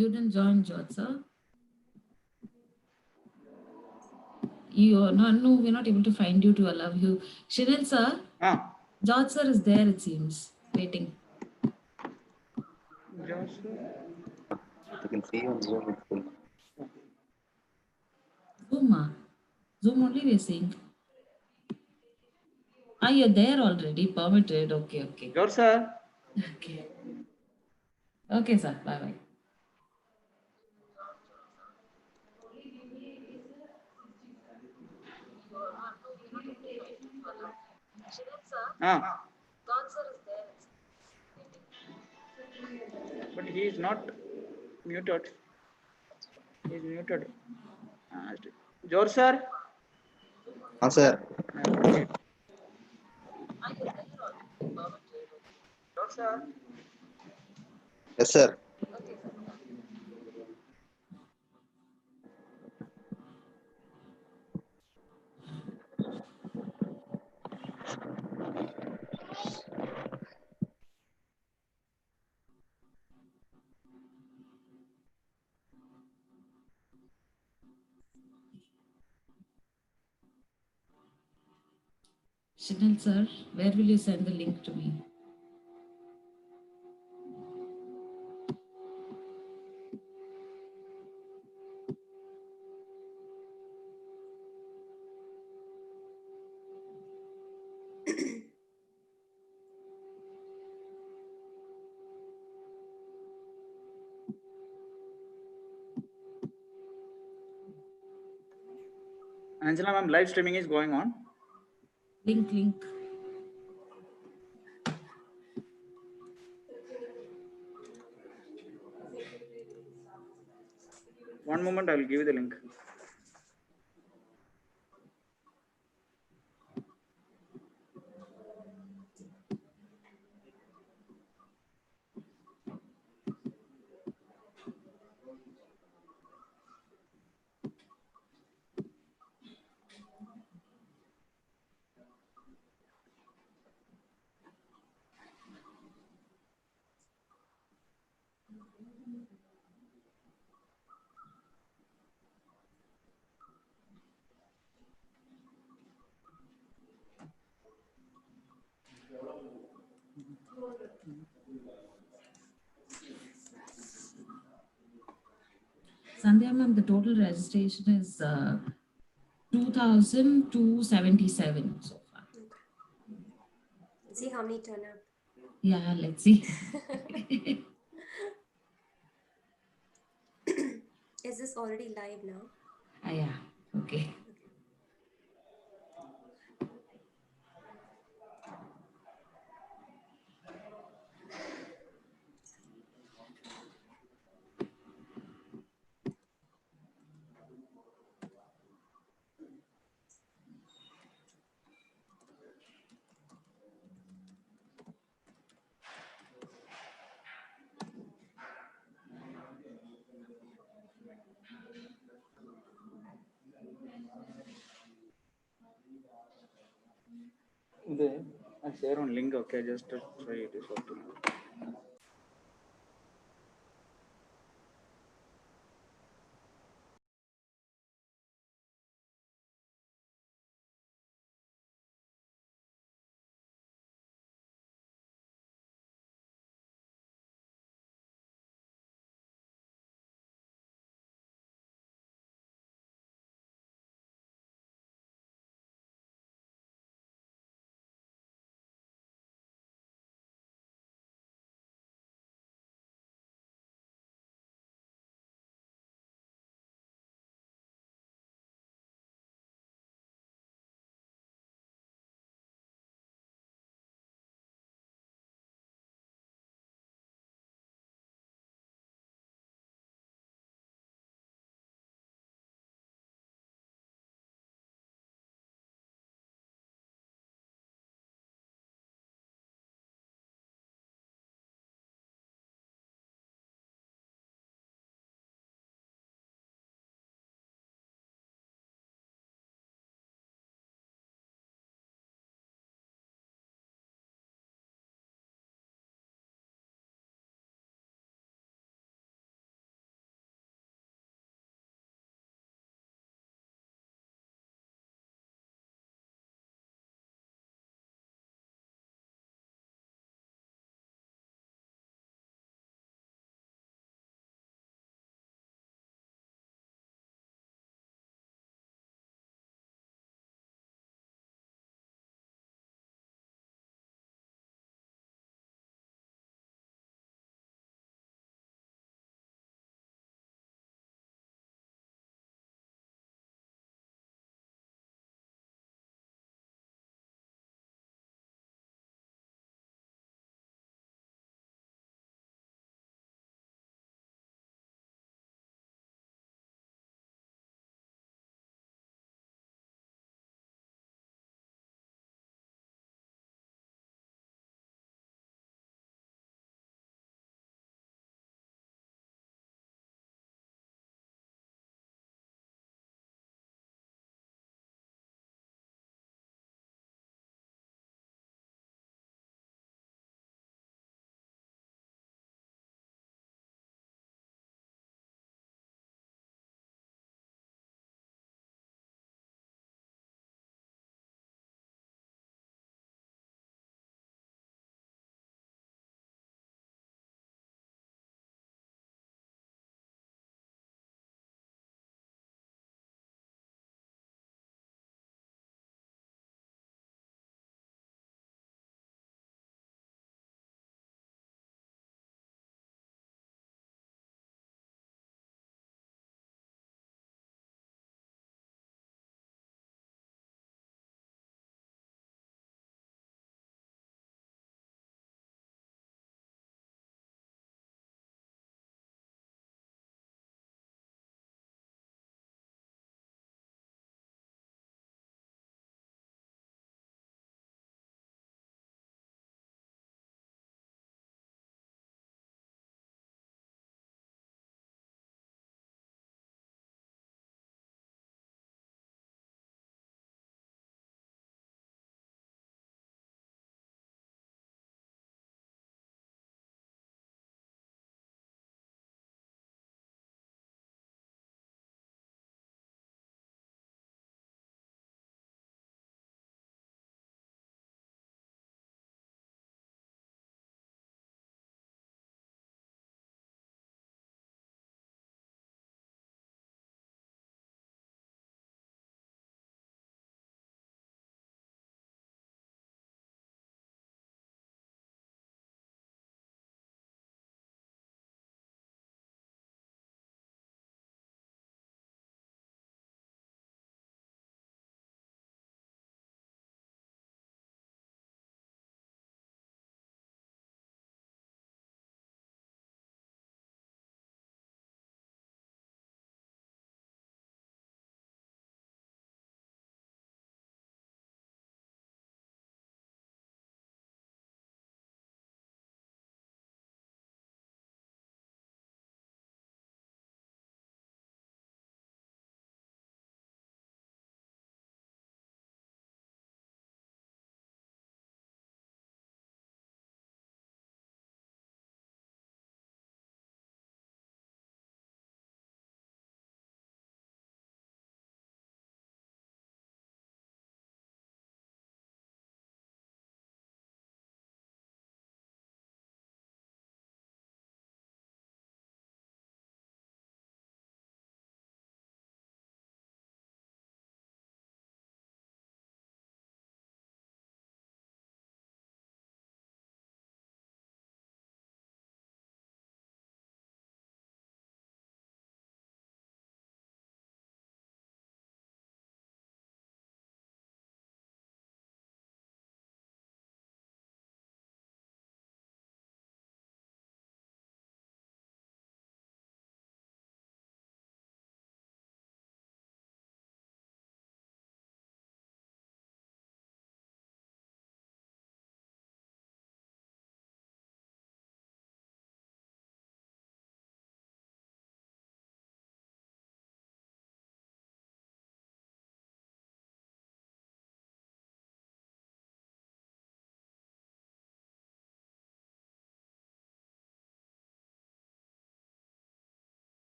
You didn't join George, sir. You are not, no, we're not able to find you to allow you. Shinil, sir. George, sir is there, it seems, waiting. George, sir. You can see on Zoom it's full. Zoom, Zoom only we're seeing. Ah, you're there already, permitted. Okay, okay. George, sir. Okay. Okay, sir. Bye bye. Ah. But he is not muted. He is muted. George, sir. Sir. George, sir. Yes, sir. Shinil, sir, where will you send the link to me? Angela, ma'am, live streaming is going on. Link. One moment, I will give you the link. Sandhya, ma'am, the total registration is 2,277 so far. See how many turn up. Yeah, let's see. Is this already live now? Yeah, okay. I share on link. Okay, just try it is working.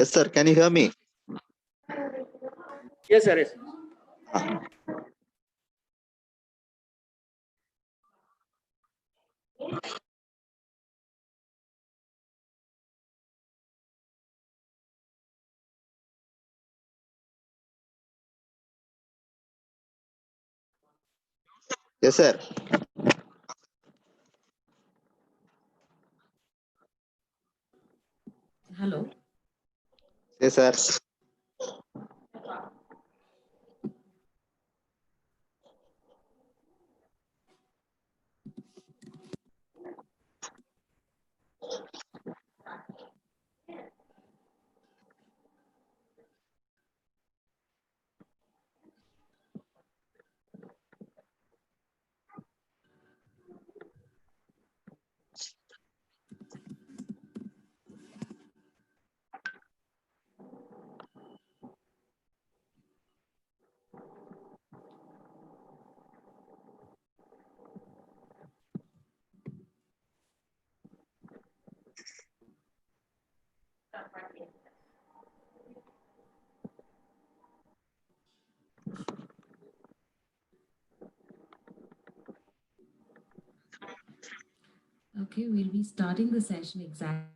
Yes, sir. Can you hear me? Yes, sir. Yes. Ah, yes, sir. Hello. Yes, sir. Okay, we'll be starting the session exactly.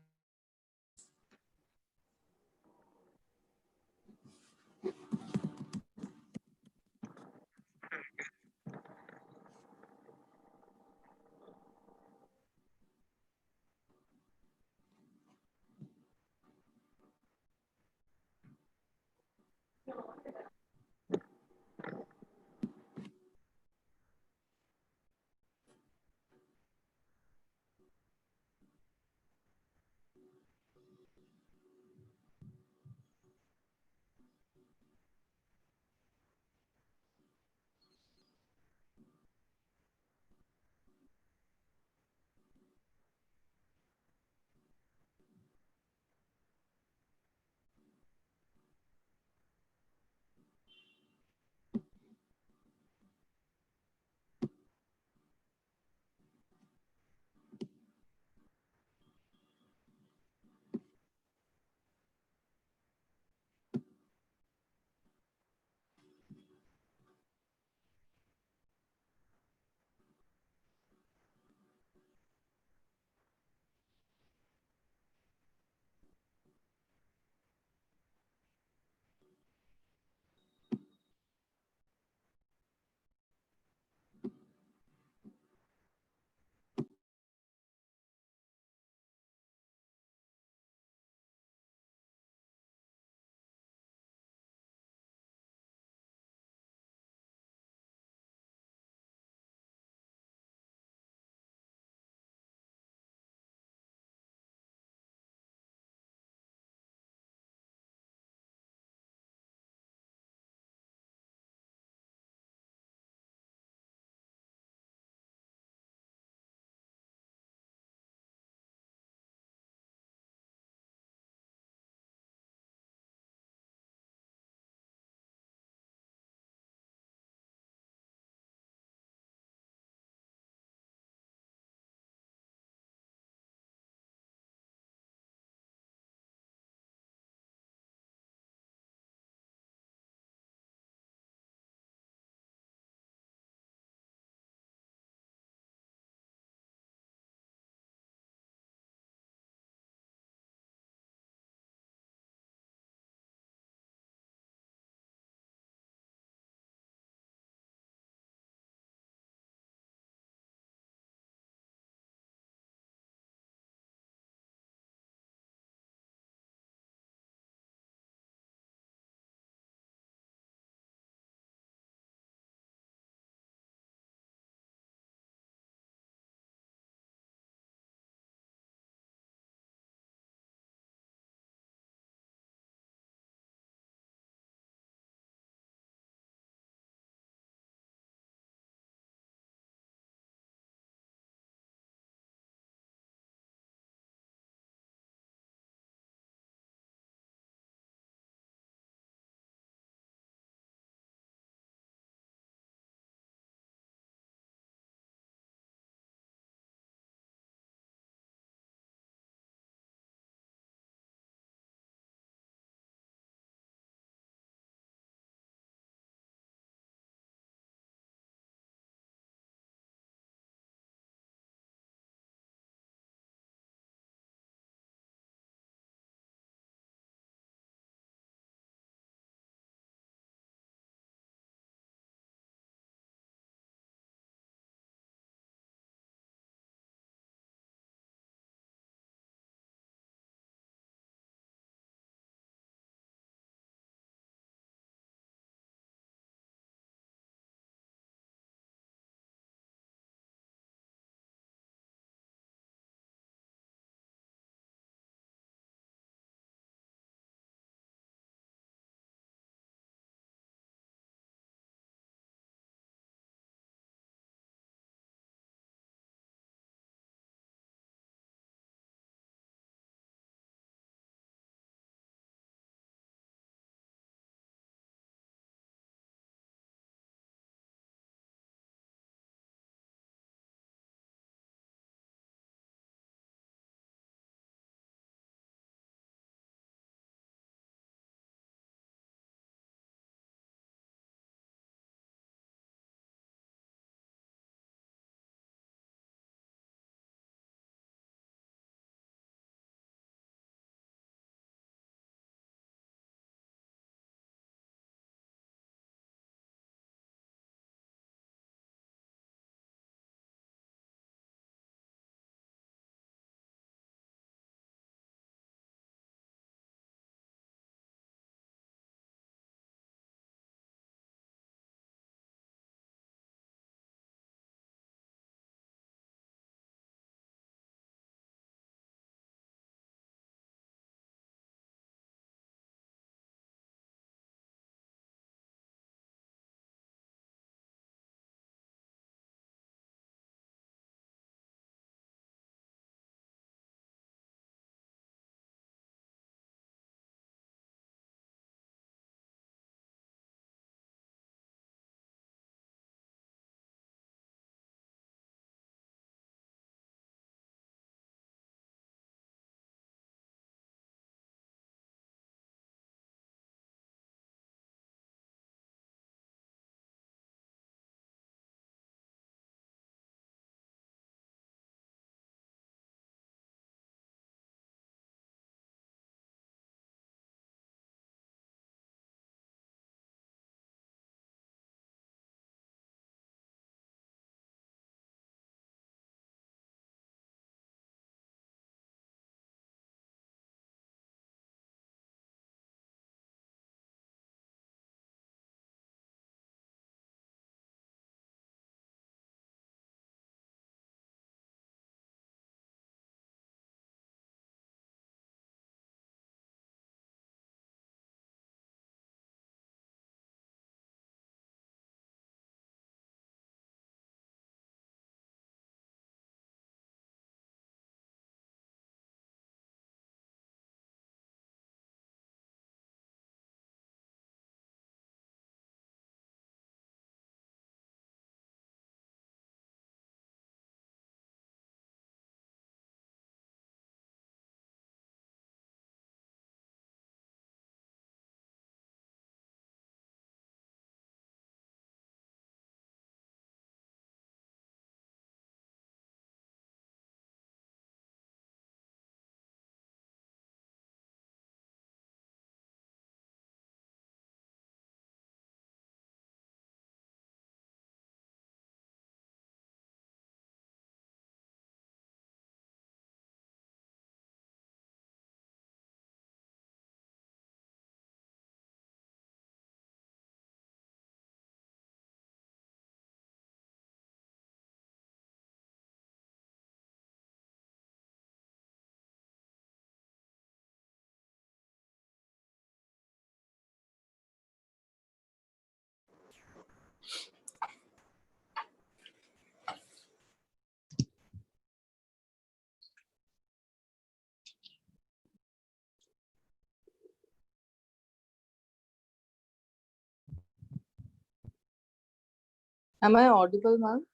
Am I audible, ma'am?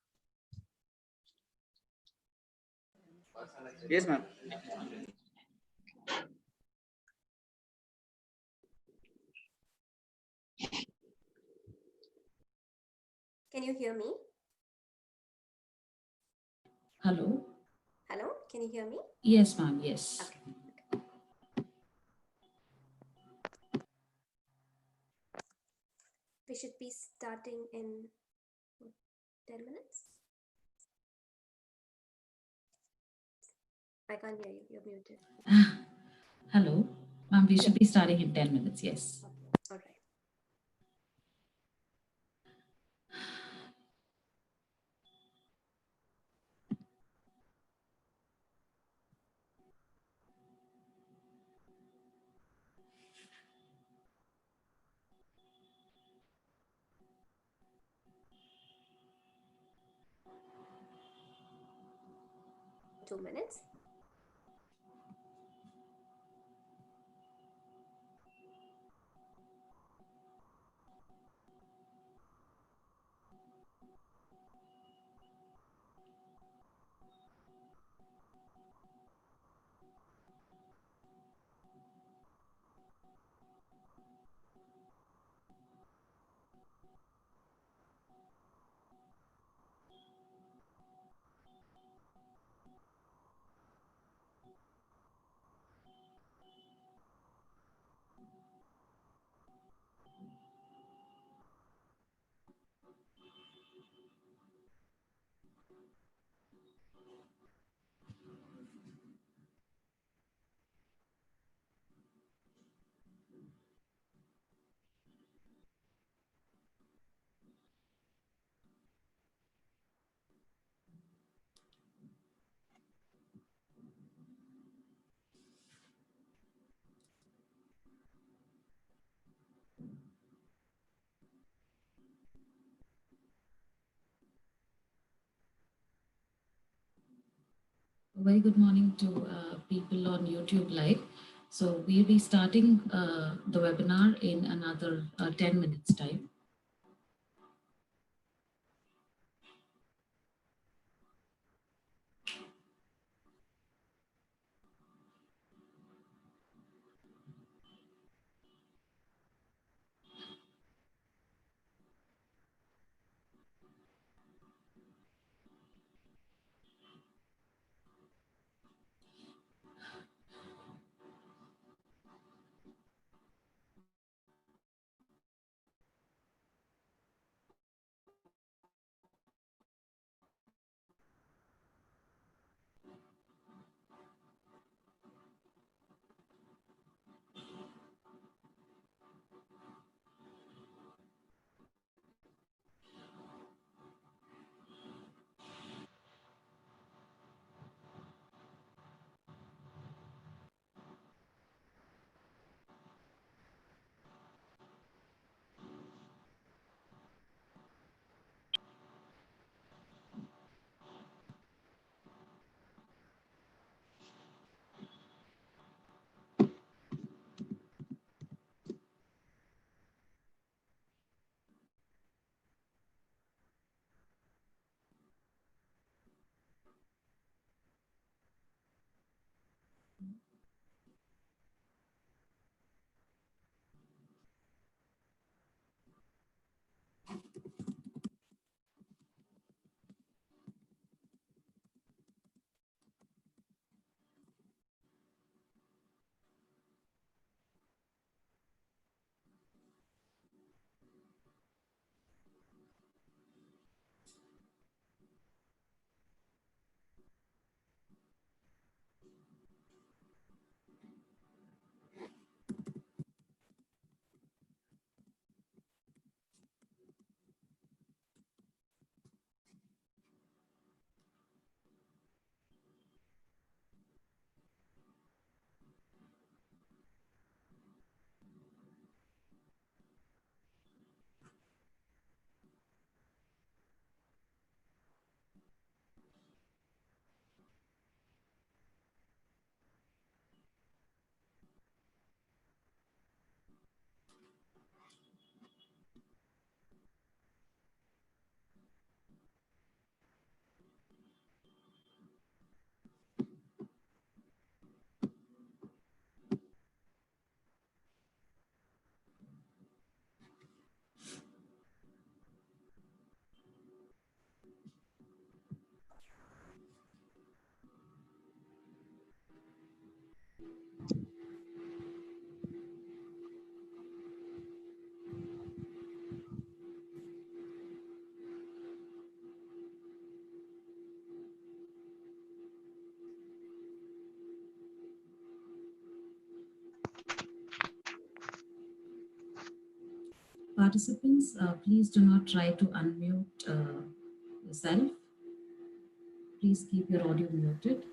Yes, ma'am. Can you hear me? Hello? Hello, can you hear me? Yes, ma'am. Yes. Okay. We should be starting in 10 minutes. I can't hear you. You're muted. Hello? Ma'am, we should be starting in 10 minutes. Yes. All right. Two minutes. A very good morning to people on YouTube Live. So we'll be starting the webinar in another 10 minutes time. participants, please do not try to unmute yourself. Please keep your audio muted.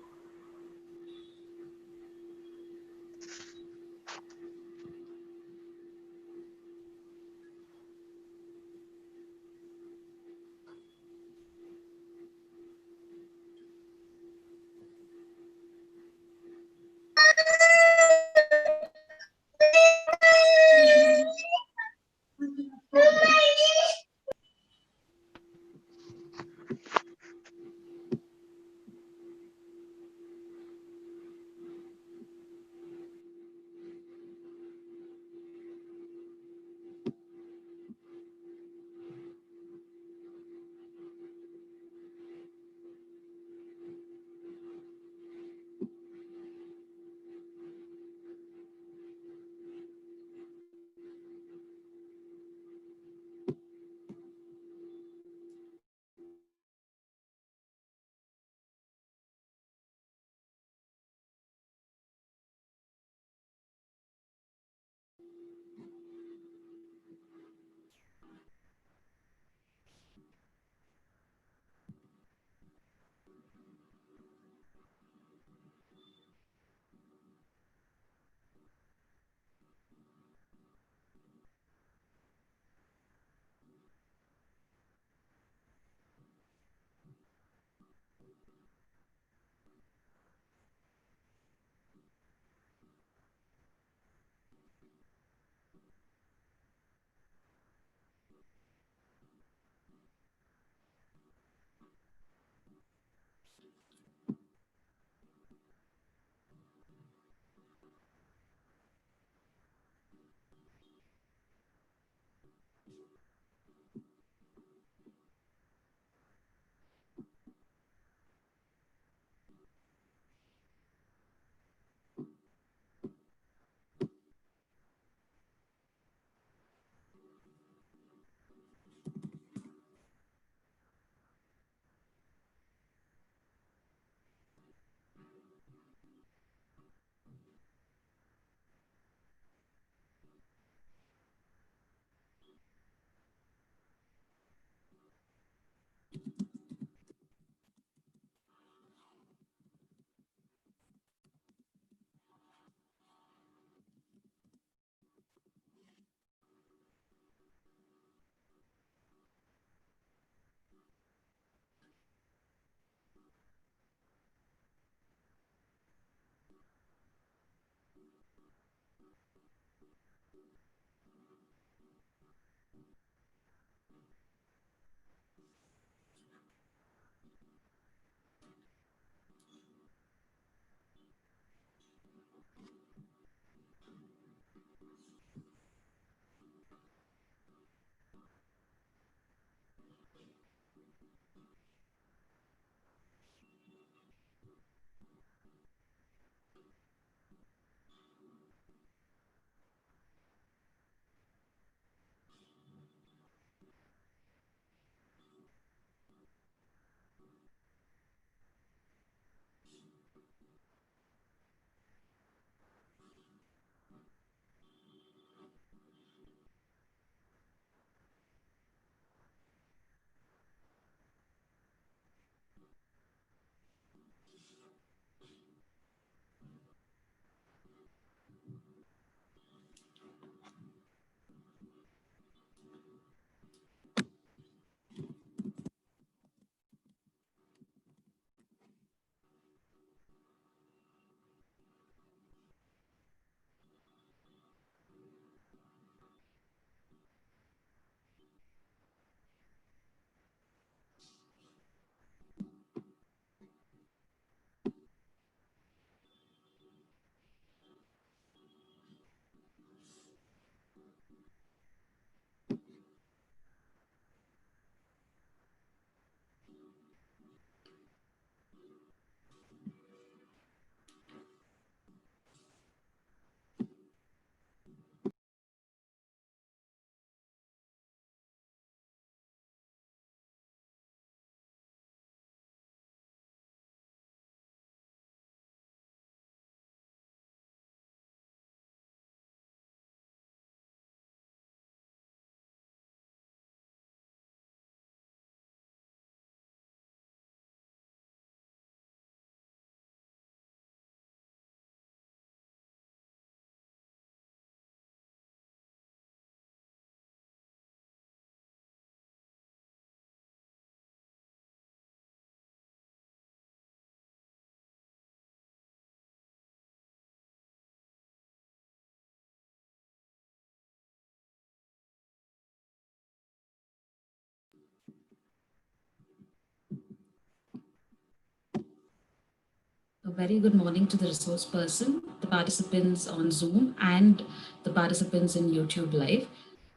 very good morning to the resource person, the participants on Zoom, and the participants in YouTube Live.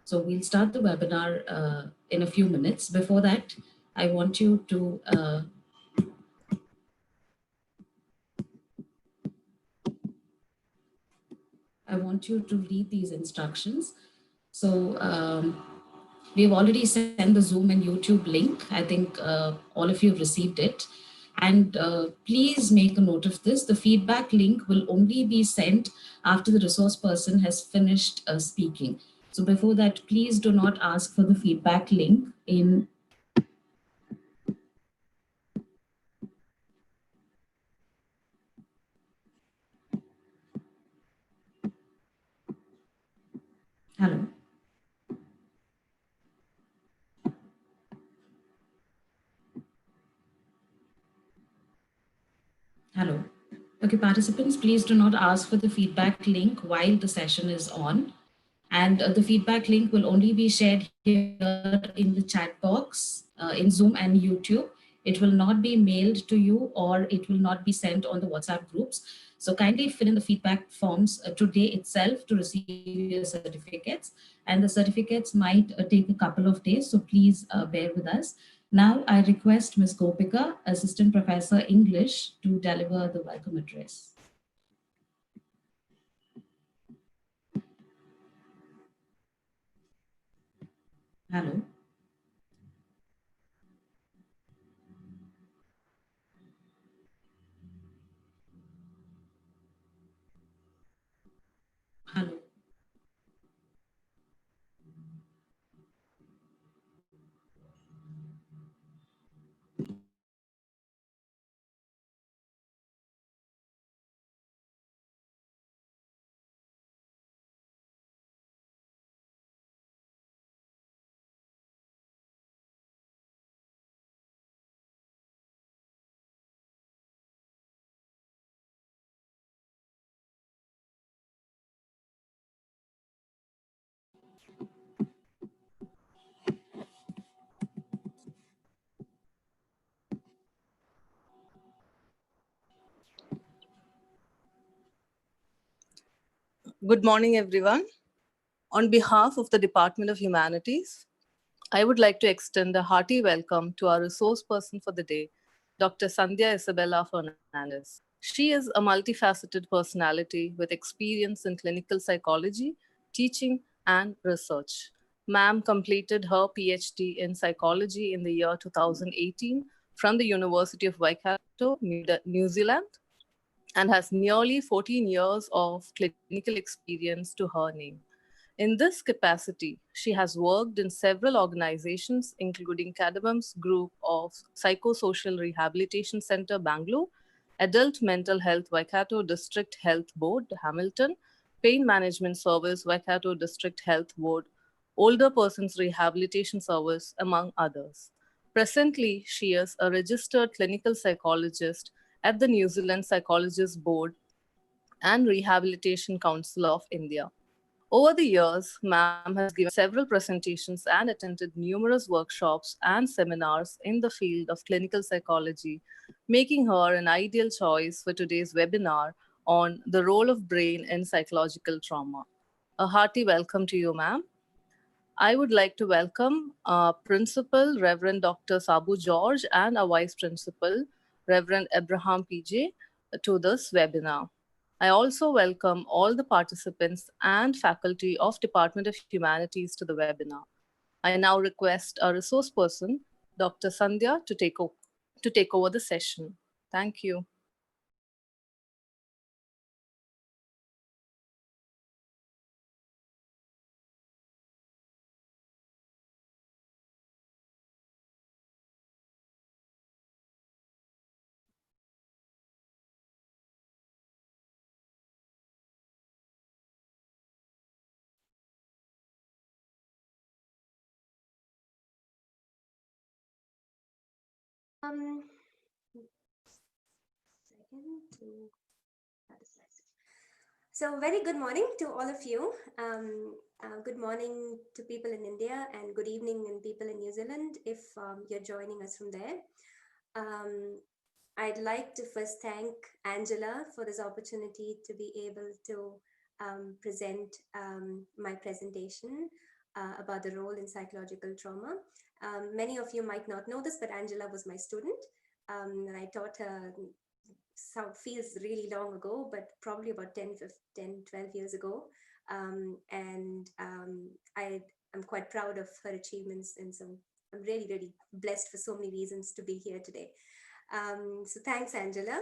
So we'll start the webinar in a few minutes. Before that, I want you to read these instructions. So we've already sent the Zoom and YouTube link. I think all of you have received it. And please make a note of this. The feedback link will only be sent after the resource person has finished speaking. So before that, please do not ask for the feedback link in. Hello. Hello. Okay, participants, please do not ask for the feedback link while the session is on. And the feedback link will only be shared here in the chat box in Zoom and YouTube. It will not be mailed to you or it will not be sent on the WhatsApp groups. So kindly fill in the feedback forms today itself to receive your certificates. And the certificates might take a couple of days, so please bear with us. Now I request Ms. Gopika, Assistant Professor English, to deliver the welcome address. Hello. Hello. Good morning, everyone. On behalf of the Department of Humanities, I would like to extend a hearty welcome to our resource person for the day, Dr. Sandhya Isabella Fernandez. She is a multifaceted personality with experience in clinical psychology, teaching, and research. Ma'am completed her PhD in psychology in the year 2018 from the University of Waikato, New Zealand, and has nearly 14 years of clinical experience to her name. In this capacity, she has worked in several organizations, including Cadabam's Group of Psychosocial Rehabilitation Center, Bangalore, Adult Mental Health Waikato District Health Board, Hamilton, Pain Management Service, Waikato District Health Board, Older Persons Rehabilitation Service, among others. Presently, she is a registered clinical psychologist at the New Zealand Psychologists Board and Rehabilitation Council of India. Over the years, ma'am has given several presentations and attended numerous workshops and seminars in the field of clinical psychology, making her an ideal choice for today's webinar on the role of brain in psychological trauma. A hearty welcome to you, ma'am. I would like to welcome our Principal, Reverend Dr. Sabu George, and our Vice Principal, Reverend Abraham PJ, to this webinar. I also welcome all the participants and faculty of Department of Humanities to the webinar. I now request our resource person, Dr. Sandhya, to take over the session. Thank you. So very good morning to all of you. Good morning to people in India and good evening in people in New Zealand if you're joining us from there. I'd like to first thank Angela for this opportunity to be able to present my presentation about the role in psychological trauma. Many of you might not know this, but Angela was my student. And I taught her, so feels really long ago, but probably about 12 years ago. I'm quite proud of her achievements. And so I'm really, really blessed for so many reasons to be here today. So thanks, Angela.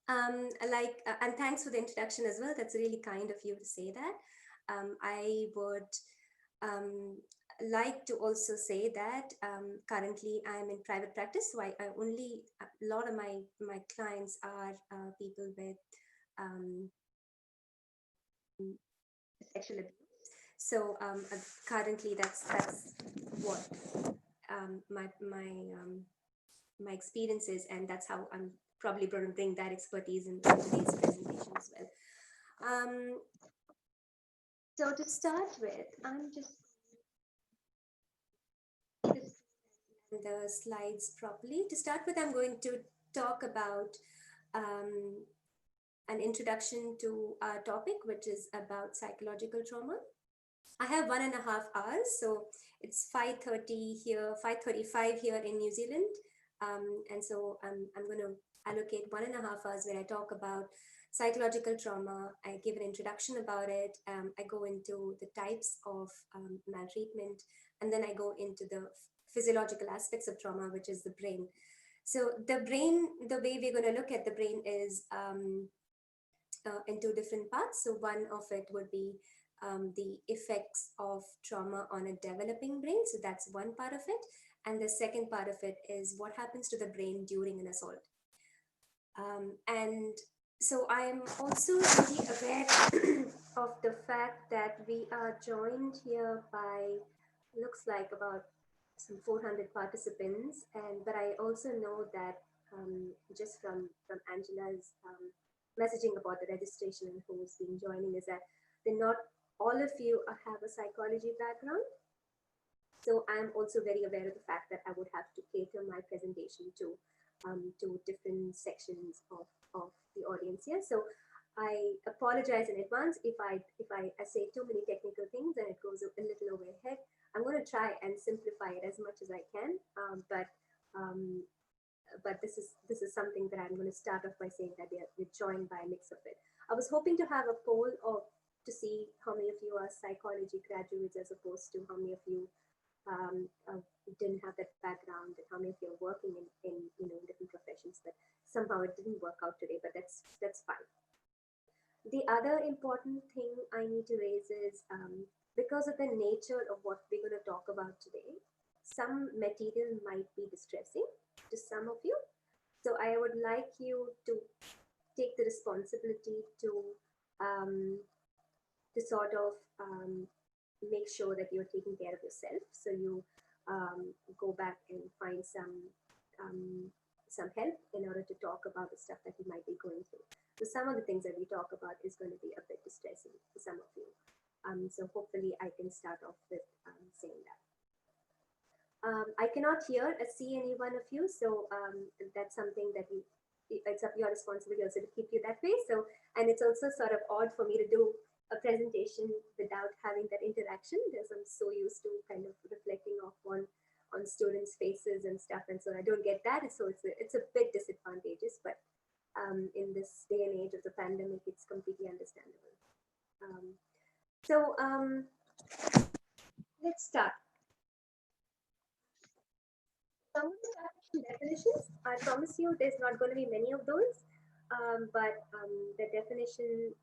And thanks for the introduction as well. That's really kind of you to say that. I would like to also say that currently I'm in private practice, so I only, a lot of my clients are people with sexual abuse. So currently that's what my experience is, and that's how I'm probably going to bring that expertise in today's presentation as well. So to start with, I'm just the slides properly. To start with, I'm going to talk about an introduction to our topic, which is about psychological trauma. I have 1.5 hours, so it's 5:30 here, 5:35 here in New Zealand. And so I'm going to allocate 1.5 hours where I talk about psychological trauma. I give an introduction about it. I go into the types of maltreatment, and then I go into the physiological aspects of trauma, which is the brain. So the brain, the way we're going to look at the brain is in two different parts. So one of it would be the effects of trauma on a developing brain. So that's one part of it. And the second part of it is what happens to the brain during an assault. And so I am also really aware of the fact that we are joined here by, looks like about some 400 participants. But I also know that just from Angela's messaging about the registration and who's been joining is that not all of you have a psychology background. So I'm also very aware of the fact that I would have to cater my presentation to different sections of the audience here. So I apologize in advance if I say too many technical things and it goes a little over your head. I'm going to try and simplify it as much as I can, but this is something that I'm going to start off by saying that we're joined by a mix of it. I was hoping to have a poll to see how many of you are psychology graduates as opposed to how many of you didn't have that background, and how many of you are working in different professions. But somehow it didn't work out today, but that's fine. The other important thing I need to raise is because of the nature of what we're going to talk about today, some material might be distressing to some of you. So I would like you to take the responsibility to sort of make sure that you're taking care of yourself. So you go back and find some help in order to talk about the stuff that you might be going through. So some of the things that we talk about is going to be a bit distressing for some of you. So hopefully I can start off with saying that. I cannot see any one of you, so that's something that it's up your responsibility also to keep you that way. So, and it's also sort of odd for me to do a presentation without having that interaction, because I'm so used to kind of reflecting off on students' faces and stuff, and so I don't get that. So it's a bit disadvantageous, but in this day and age of the pandemic, it's completely understandable. Let's start. Some of the definitions, I promise you there's not going to be many of those, but the definition,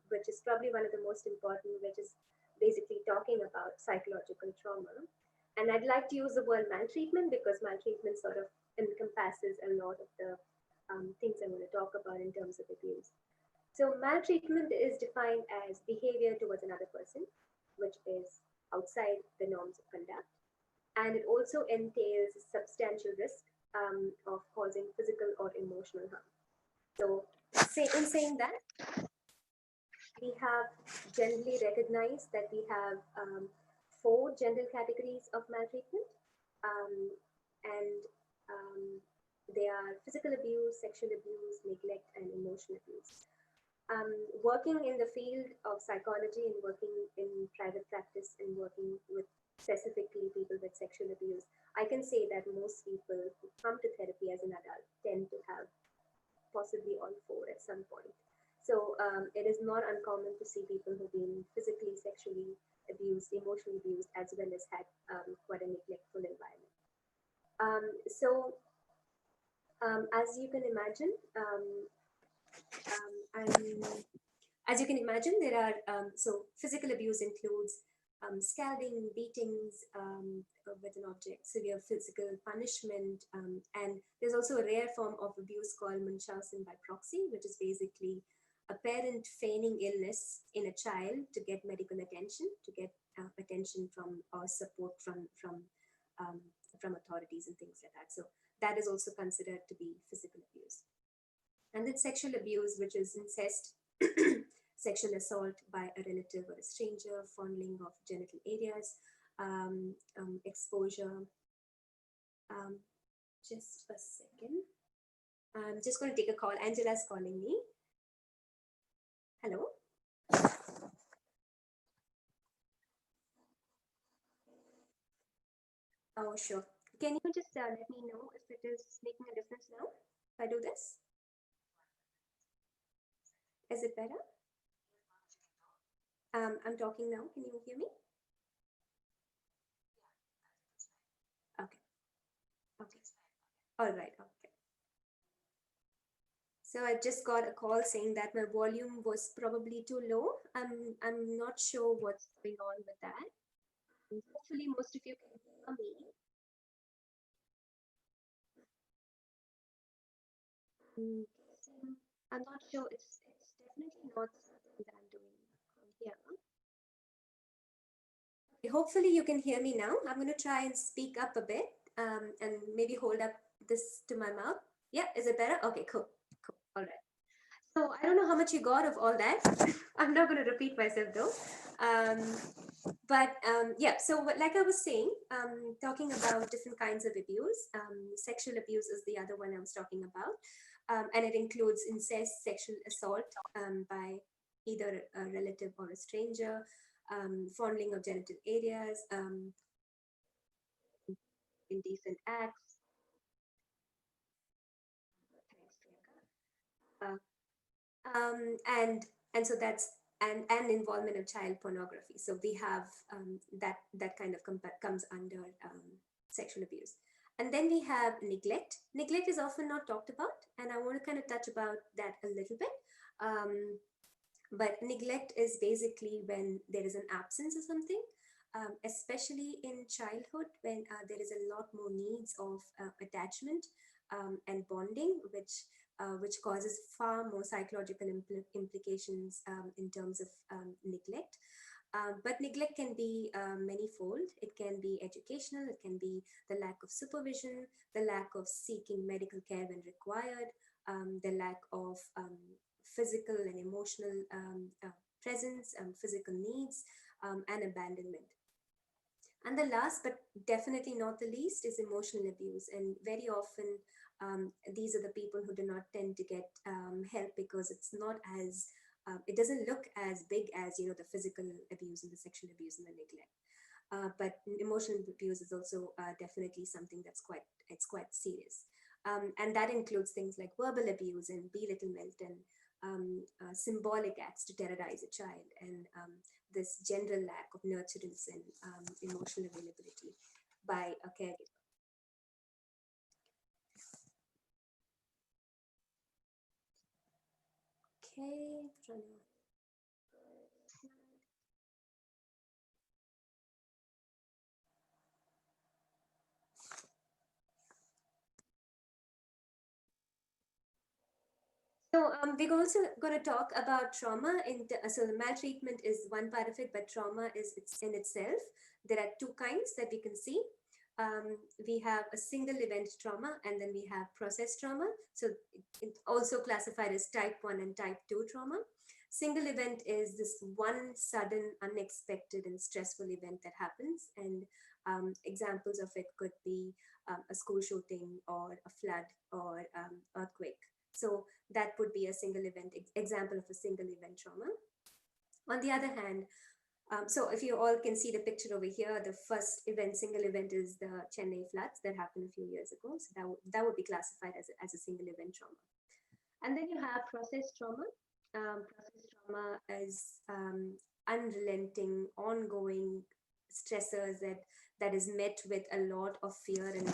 which is probably one of the most important, which is basically talking about psychological trauma. And I'd like to use the word maltreatment because maltreatment sort of encompasses a lot of the things I'm going to talk about in terms of abuse. So maltreatment is defined as behavior towards another person, which is outside the norms of conduct. And it also entails substantial risk of causing physical or emotional harm. So in saying that, we have generally recognized that we have 4 general categories of maltreatment. And they are are physical abuse, sexual abuse, neglect, and emotional abuse. Working in the field of psychology and working in private practice and working with specifically people with sexual abuse, I can say that most people who come to therapy as an adult tend to have possibly all four at some point. So it is not uncommon to see people who've been physically, sexually abused, emotionally abused, as well as had quite a neglectful environment. As you can imagine, as you can imagine, there are so physical abuse includes scalding, beatings with an object, severe physical punishment, and there's also a rare form of abuse called Munchausen by proxy, which is basically a parent feigning illness in a child to get medical attention, to get attention from or support from authorities and things like that. So that is also considered to be physical abuse. And then sexual abuse, which is incest, sexual assault by a relative or a stranger, fondling of genital areas, exposure. Just a second. I'm just going to take a call. Angela's calling me. Hello. Oh, sure. Can you just let me know if it is making a difference now? If I do this? Is it better? I'm talking now. Can you hear me? Okay. Okay. All right. Okay. So I just got a call saying that my volume was probably too low. I'm not sure what's going on with that. Hopefully most of you can hear me. I'm not sure. It's definitely not something that I'm doing from here. Hopefully you can hear me now. I'm going to try and speak up a bit and maybe hold up this to my mouth. Yeah, is it better? Okay, cool. Cool. All right. So I don't know how much you got of all that. I'm not going to repeat myself though. Yeah, so like I was saying, talking about different kinds of abuse, sexual abuse is the other one I was talking about. And it includes incest, sexual assault by either a relative or a stranger, fondling of genital areas, indecent acts. And so that's and involvement of child pornography. So we have that kind of comes under sexual abuse. And then we have neglect. Neglect is often not talked about, and I want to kind of touch about that a little bit. But neglect is basically when there is an absence of something, especially in childhood when there is a lot more needs of attachment and bonding, which causes far more psychological implications in terms of neglect. But neglect can be manifold. It can be educational, it can be the lack of supervision, the lack of seeking medical care when required, the lack of physical and emotional presence, physical needs, and abandonment. And the last, but definitely not the least, is emotional abuse. And very often, these are the people who do not tend to get help because it's not as, it doesn't look as big as, the physical abuse and the sexual abuse and the neglect. But emotional abuse is also definitely something that's quite serious. And that includes things like verbal abuse and belittlement and symbolic acts to terrorize a child, and this general lack of nurturance and emotional availability by a caregiver. Okay, so we're also going to talk about trauma. So the maltreatment is one part of it, but trauma is in itself. There are two kinds that we can see. We have a single event trauma, and then we have process trauma. So it's also classified as type 1 and type 2 trauma. Single event is this one sudden, unexpected, and stressful event that happens, and Examples of it could be a school shooting or a flood or earthquake. So that would be a single event, example of a single event trauma. On the other hand, so if you all can see the picture over here, the first event, single event, is the Chennai floods that happened a few years ago. So that would be classified as a single event trauma. And then you have process trauma. Process trauma is unrelenting, ongoing stressors that is met with a lot of fear and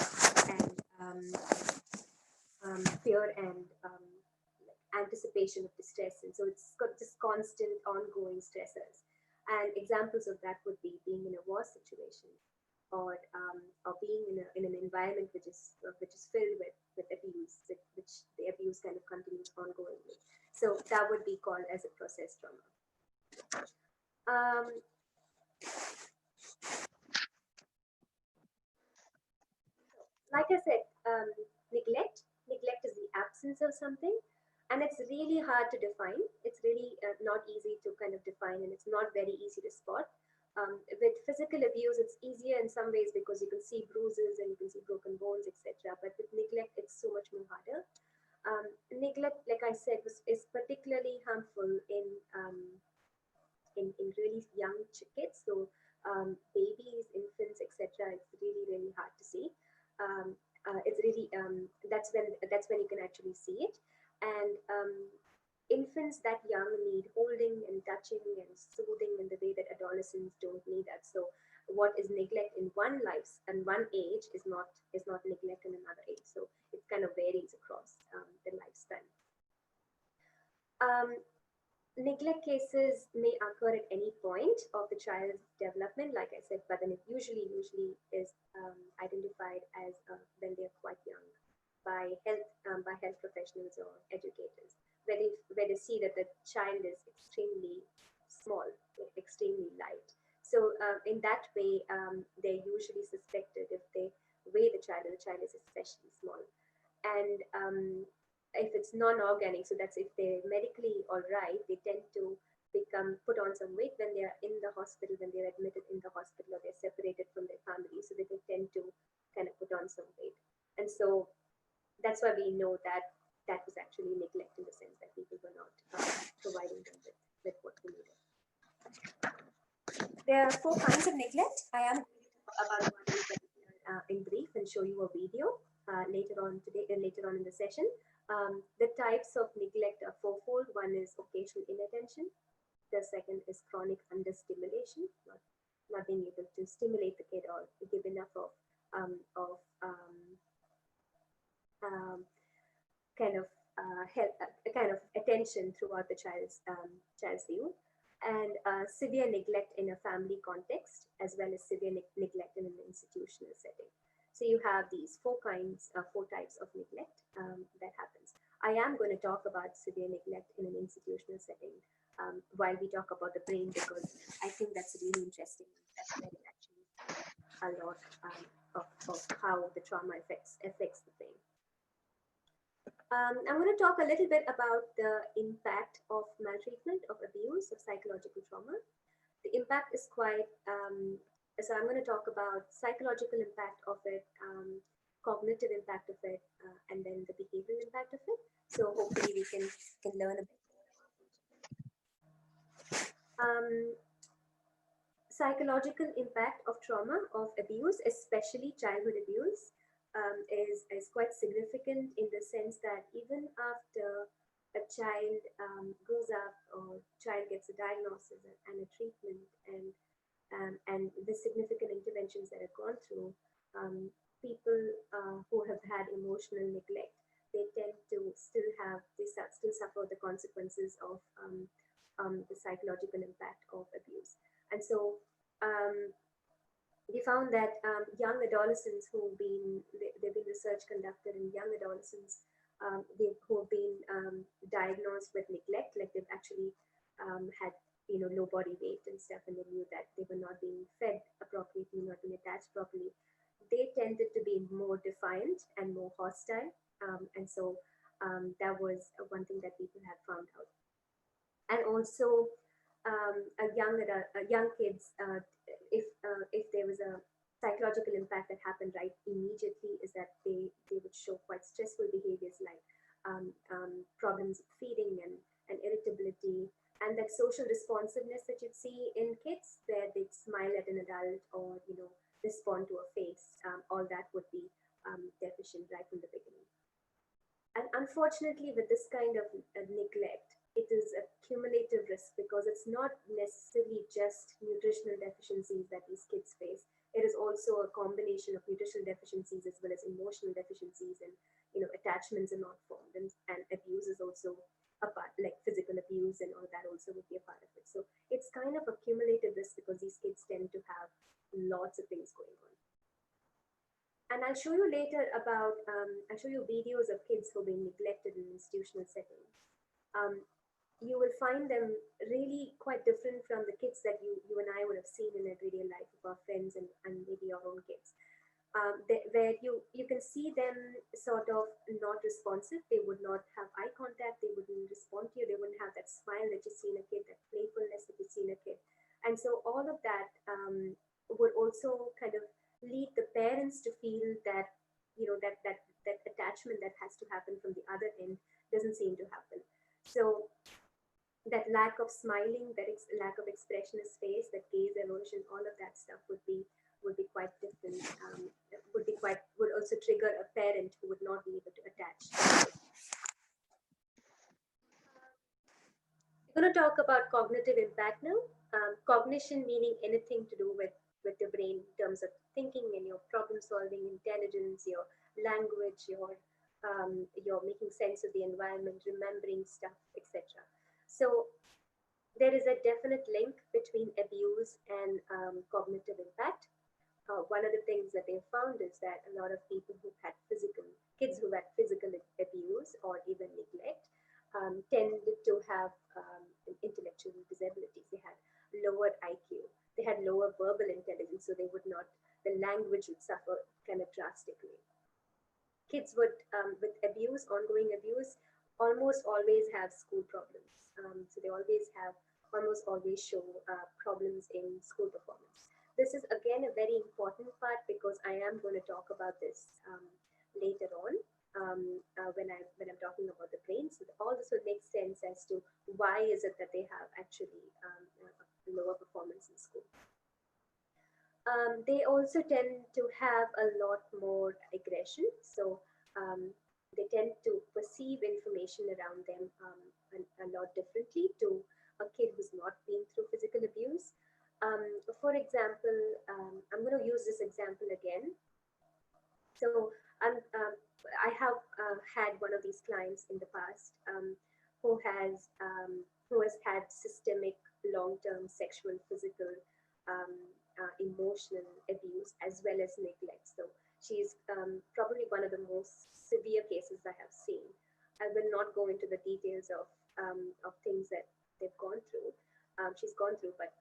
anticipation of distress, and so it's got just constant, ongoing stressors. And examples of that would be being in a war situation, or being in an environment which is filled with abuse, which the abuse kind of continues ongoingly. So that would be called as a process trauma. Like I said, neglect is the absence of something, and it's really hard to define. It's really not easy to kind of define, and it's not very easy to spot. With physical abuse, it's easier in some ways because you can see bruises and you can see broken bones, etc. But with neglect, it's so much more harder. Neglect, like I said, is particularly harmful in really young kids. So babies, infants, etc. It's really, really hard to see. It's really that's when you can actually see it. And infants that young need holding and touching and soothing in the way that adolescents don't need that. So what is neglect in one life and one age is not neglect in another age. So it kind of varies across the lifespan. Neglect cases may occur at any point of the child's development, like I said, but then it usually is identified as when they are quite young by health professionals or educators, where they see that the child is extremely small, extremely light. So in that way, they're usually suspected if they weigh the child is especially small. And if it's non-organic, so that's if they're medically all right, they tend to put on some weight when they're in the hospital, when they're admitted in the hospital, or they're separated from their family, so that they tend to kind of put on some weight. And so that's why we know that that was actually neglect, in the sense that people were not providing them with what they needed. There are 4 kinds of neglect. I am going to talk about one in brief and show you a video later on in the session. The types of neglect are fourfold. One is occasional inattention. The second is chronic understimulation, not being able to stimulate the kid or give enough of kind of attention throughout the child's view, and severe neglect in a family context, as well as severe neglect in an institutional setting. So you have these 4 types of neglect that happens. I am going to talk about severe neglect in an institutional setting while we talk about the brain, because I think that's really interesting. That's where it actually a lot of how the trauma affects the brain. I'm going to talk a little bit about the impact of maltreatment, of abuse, of psychological trauma. The impact is quite, so I'm going to talk about psychological impact of it, cognitive impact of it, and then the behavioral impact of it. So hopefully we can learn a bit more. Psychological impact of trauma, of abuse, especially childhood abuse, is quite significant, in the sense that even after a child grows up, or child gets a diagnosis and a treatment, and the significant interventions that have gone through, people who have had emotional neglect, they tend to still suffer the consequences of the psychological impact of abuse. And so we found that young adolescents there've been research conducted in young adolescents who have been diagnosed with neglect, like they've actually had low body weight and stuff, and they knew that they were not being fed appropriately, not being attached properly. They tended to be more defiant and more hostile, and so that was one thing that people had found out. And also young kids, if there was psychological impact that happened right immediately is that they would show quite stressful behaviors like problems with feeding and irritability, and that social responsiveness that you'd see in kids where they'd smile at an adult or respond to a face. All that would be deficient right from the beginning. And unfortunately, with this kind of neglect, it is a cumulative risk because it's not necessarily just nutritional deficiencies that these kids face. It is also a combination of nutritional deficiencies as well as emotional deficiencies, and attachments are not formed, and abuse is also a part, like physical abuse and all that also would be a part of it. So it's kind of a cumulative risk because these kids tend to have lots of things going on. And I'll show you later about, I'll show you videos of kids who've been neglected in institutional settings. You will find them really quite different from the kids that you and I would have seen in everyday life of our friends and maybe our own kids. Where you can see them sort of not responsive. They would not have eye contact. They wouldn't respond to you. They wouldn't have that smile that you see in a kid, that playfulness that you see in a kid. And so all of that would also kind of lead the parents to feel that that attachment that has to happen from the other end doesn't seem to happen. So that lack of smiling, that lack of expression in face, that gaze erosion, all of that stuff would be quite different. Would also trigger a parent who would not be able to attach. We're going to talk about cognitive impact now. Cognition meaning anything to do with the brain in terms of thinking and your problem solving intelligence, your language, your making sense of the environment, remembering stuff, etc. So there is a definite link between abuse and cognitive impact. One of the things that they found is that a lot of people who had kids who had physical abuse or even neglect tended to have intellectual disabilities. They had lower IQ, they had lower verbal intelligence, so the language would suffer kind of drastically. Kids would, with abuse, ongoing abuse, almost always have school problems. So they almost always show problems in school performance. This is again a very important part because I am going to talk about this later on when I'm talking about the brain. So all this will make sense as to why is it that they have actually lower performance in school. They also tend to have a lot more aggression. So they tend to perceive information around them a lot differently to a kid who's not been through physical abuse. For example, I'm going to use this example again. So I have had one of these clients in the past who has had systemic long-term sexual, physical, emotional abuse as well as neglect. So she's probably one of the most severe cases I have seen. I will not go into the details of things that they've gone through. She's gone through, but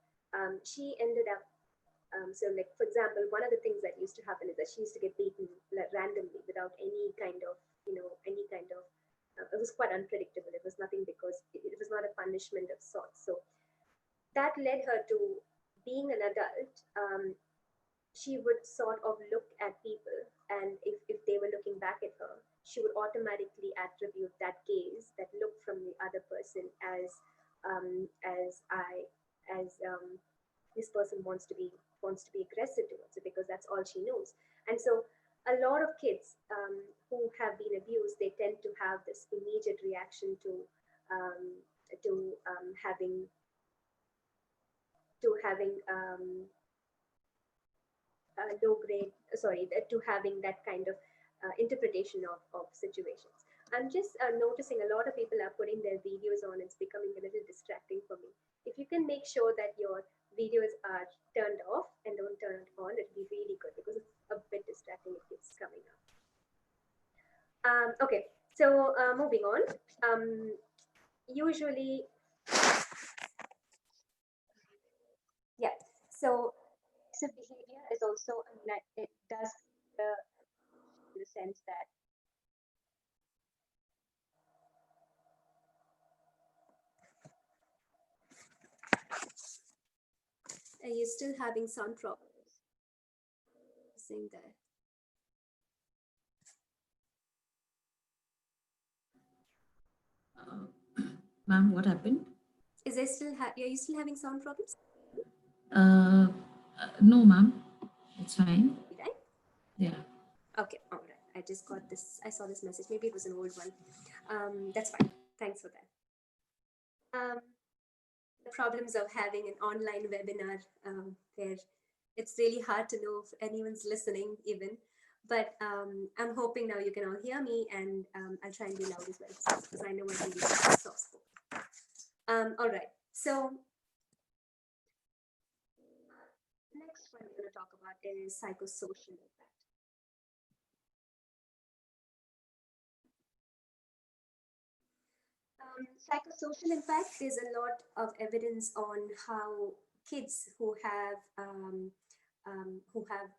she ended up. So, like for example, one of the things that used to happen is that she used to get beaten randomly without any kind of, it was quite unpredictable. It was nothing because it was not a punishment of sorts. So that led her to being an adult. She would sort of look at people, and if they were looking back at her, she would automatically attribute that gaze, that look from the other person as this person wants to be aggressive towards it because that's all she knows. And so a lot of kids who have been abused, they tend to have this immediate reaction to having to having that kind of interpretation of situations. I'm just noticing a lot of people are putting their videos on. It's becoming a little distracting for me. If you can make sure that your videos are turned off and don't turn it on, it'd be really good because it's a bit distracting. It keeps coming up. Okay, so moving on. Usually, yeah. So behavior is also it does in the sense that are you still having sound problems? saying there? Ma'am, what happened? Is there still, are you still having sound problems? No, ma'am. It's fine. Right? Yeah. Okay, all right. I just got this. I saw this message. Maybe it was an old one. That's fine. Thanks for that. The problems of having an online webinar where it's really hard to know if anyone's listening even. But I'm hoping now you can all hear me, and I'll try and be loud as well because I know I'm really soft spoken. All right. So next one we're going to talk about is psychosocial impact. Psychosocial impact, there's a lot of evidence on how kids who have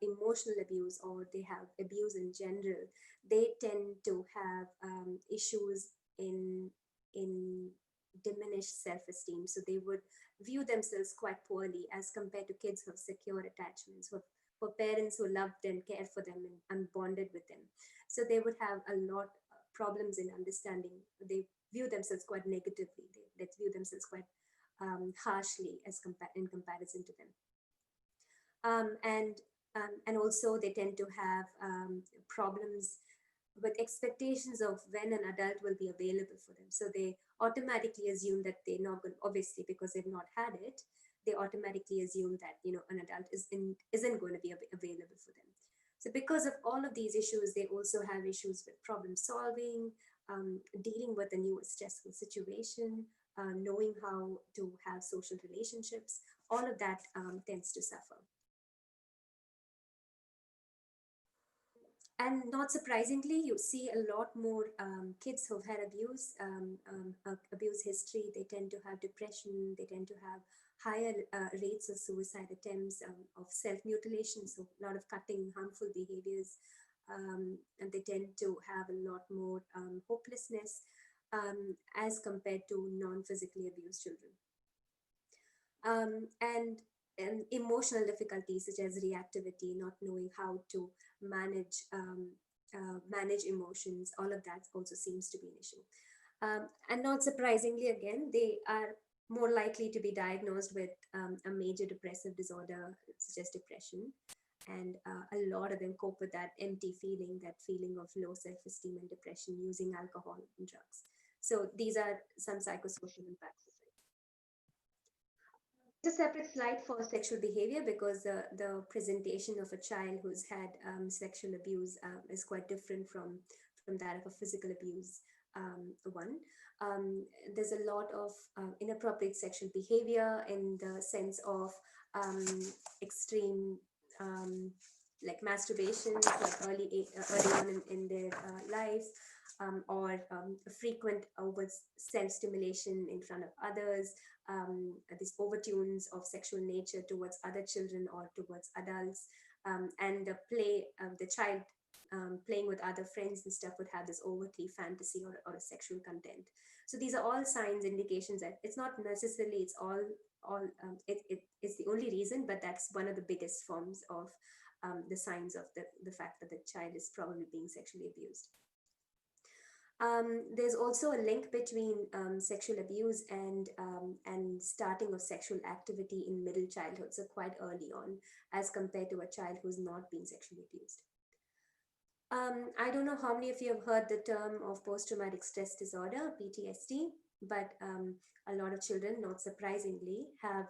emotional abuse or they have abuse in general, they tend to have issues in diminished self-esteem. So they would view themselves quite poorly as compared to kids who have secure attachments, for parents who loved and cared for them and bonded with them. So they would have a lot of problems in understanding. They view themselves quite negatively. They view themselves quite harshly in comparison to them. And also they tend to have problems with expectations of when an adult will be available for them. So they automatically assume that they're not going, obviously because they've not had it, they automatically assume that an adult isn't going to be available for them. So because of all of these issues, they also have issues with problem solving, dealing with a new stressful situation, knowing how to have social relationships. All of that tends to suffer. And not surprisingly, you see a lot more kids who've had abuse history. They tend to have depression. They tend to have higher rates of suicide attempts, of self-mutilation, so a lot of cutting, harmful behaviors. And they tend to have a lot more hopelessness as compared to non-physically abused children. And emotional difficulties such as reactivity, not knowing how to manage emotions, all of that also seems to be an issue. And not surprisingly, again, they are more likely to be diagnosed with a major depressive disorder, such as depression. And a lot of them cope with that empty feeling, that feeling of low self-esteem and depression, using alcohol and drugs. So these are some psychosocial impacts. It's a separate slide for sexual behavior because the presentation of a child who's had sexual abuse is quite different from that of a physical abuse one. There's a lot of inappropriate sexual behavior in the sense of extreme like masturbation, like early on in their lives, or frequent over self-stimulation in front of others, these overtunes of sexual nature towards other children or towards adults, and the child playing with other friends and stuff would have this overtly fantasy or a sexual content. So these are all signs, indications that it's not necessarily it's the only reason, but that's one of the biggest forms of the signs of the fact that the child is probably being sexually abused. There's also a link between sexual abuse and starting of sexual activity in middle childhood, so quite early on, as compared to a child who's not been sexually abused. I don't know how many of you have heard the term of post-traumatic stress disorder, PTSD, but a lot of children, not surprisingly, have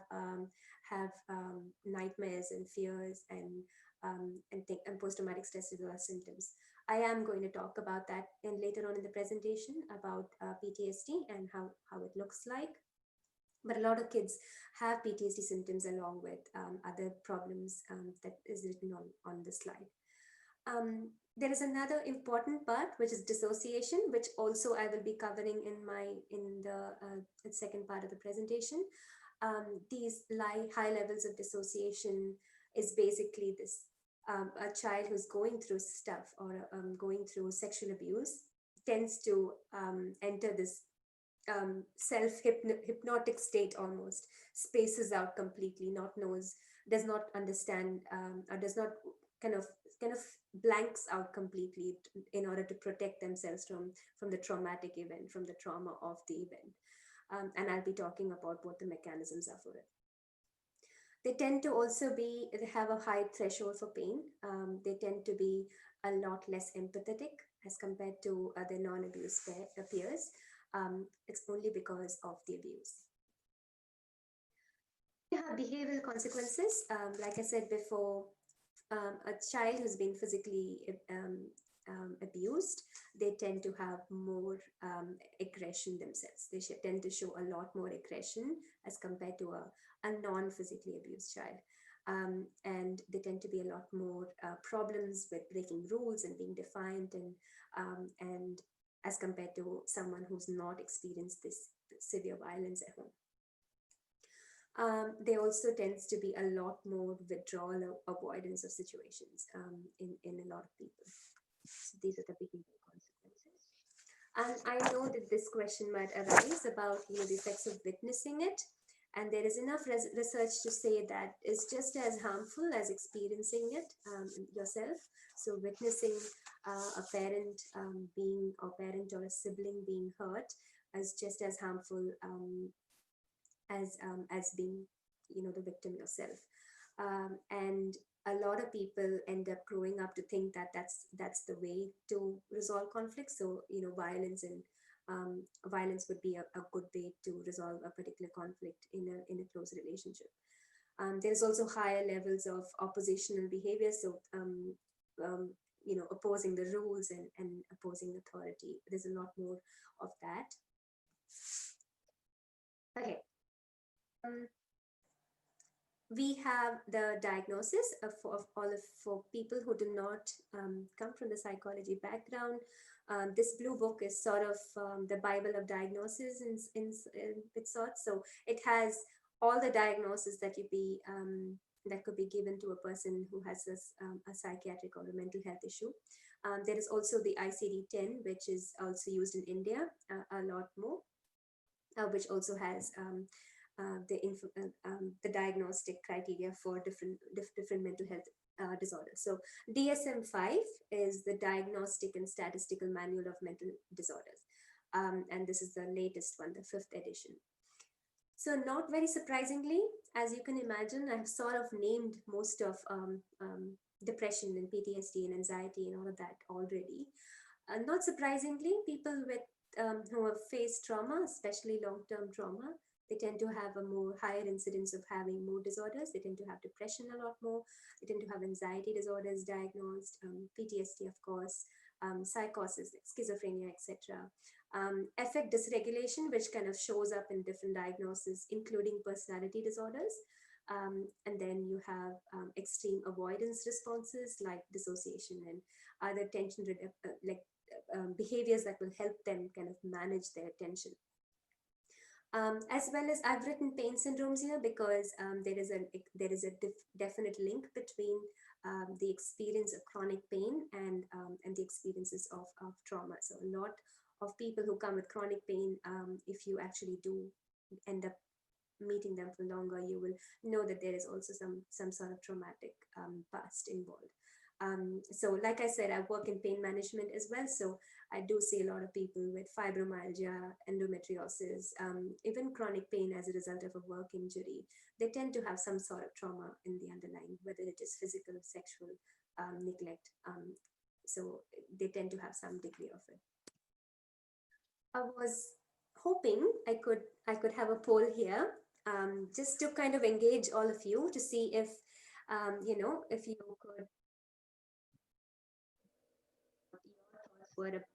nightmares and fears and post-traumatic stress disorder symptoms. I am going to talk about that later on in the presentation about PTSD and how it looks like. But a lot of kids have PTSD symptoms along with other problems that is written on the slide. There is another important part, which is dissociation, which also I will be covering in the second part of the presentation. These high levels of dissociation is basically this. A child who's going through stuff or going through sexual abuse tends to enter this self-hypnotic state, almost spaces out completely, does not understand or does not kind of kind of blanks out completely in order to protect themselves from the traumatic event, from the trauma of the event. And I'll be talking about what the mechanisms are for it. They tend to also they have a high threshold for pain. They tend to be a lot less empathetic as compared to other non-abuse peers. It's only because of the abuse. You have behavioral consequences. Like I said before, a child who's been physically abused, they tend to have more aggression themselves. They tend to show a lot more aggression as compared to a non-physically abused child. And they tend to be a lot more problems with breaking rules and being defiant, and as compared to someone who's not experienced this severe violence at home. There also tends to be a lot more withdrawal or avoidance of situations in a lot of people. So these are the behavioral consequences. And I know that this question might arise about the effects of witnessing it. And there is enough research to say that it's just as harmful as experiencing it yourself. So witnessing a parent parent or a sibling being hurt is just as harmful as being the victim yourself. And a lot of people end up growing up to think that that's the way to resolve conflict. So violence would be a good way to resolve a particular conflict in a close relationship. There's also higher levels of oppositional behavior, so opposing the rules and opposing authority. There's a lot more of that. Okay. We have the diagnosis for people who do not come from the psychology background. This blue book is sort of the Bible of diagnosis in its sorts. So it has all the diagnoses that could be given to a person who has a psychiatric or a mental health issue. There is also the ICD-10, which is also used in India a lot more, which also has the diagnostic criteria for different mental health disorders. So DSM-5 is the Diagnostic and Statistical Manual of Mental Disorders, and this is the latest one, the 5th edition. So not very surprisingly, as you can imagine, I've sort of named most of depression and PTSD and anxiety and all of that already. Not surprisingly, people with who have faced trauma, especially long-term trauma, they tend to have a more higher incidence of having mood disorders. They tend to have depression a lot more. They tend to have anxiety disorders diagnosed, PTSD, of course, psychosis, like schizophrenia, etc. Affect dysregulation, which kind of shows up in different diagnoses, including personality disorders. And then you have extreme avoidance responses like dissociation and other tension behaviors that will help them kind of manage their tension. As well as I've written pain syndromes here because there is a definite link between the experience of chronic pain and the experiences of trauma. So a lot of people who come with chronic pain, if you actually do end up meeting them for longer, you will know that there is also some sort of traumatic past involved. So like I said, I work in pain management as well. So I do see a lot of people with fibromyalgia, endometriosis, even chronic pain as a result of a work injury. They tend to have some sort of trauma in the underlying, whether it is physical, sexual, neglect. So they tend to have some degree of it. I was hoping I could have a poll here, just to kind of engage all of you to see if if you could word about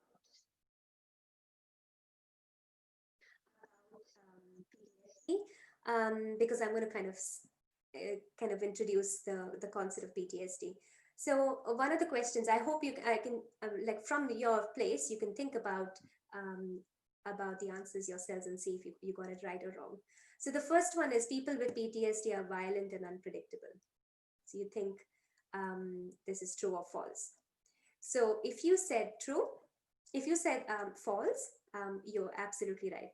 PTSD, because I'm going to kind of introduce the concept of PTSD. So one of the questions I hope I can like from your place you can think about the answers yourselves and see if you got it right or wrong. So the first one is people with PTSD are violent and unpredictable. So you think this is true or false? So if you said true, if you said false, you're absolutely right.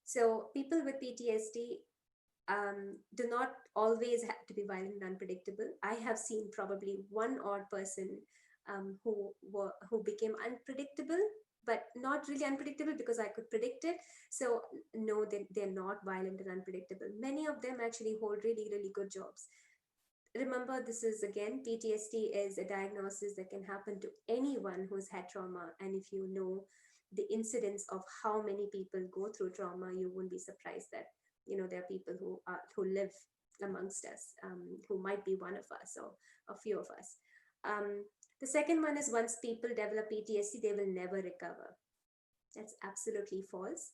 So people with PTSD do not always have to be violent and unpredictable. I have seen probably one odd person who became unpredictable, but not really unpredictable because I could predict it. So no, they're not violent and unpredictable. Many of them actually hold really, really good jobs. Remember, this is again, PTSD is a diagnosis that can happen to anyone who's had trauma. And if you know the incidence of how many people go through trauma, you won't be surprised that, there are people who live amongst us, who might be one of us or a few of us. The second one is, once people develop PTSD, they will never recover. That's absolutely false.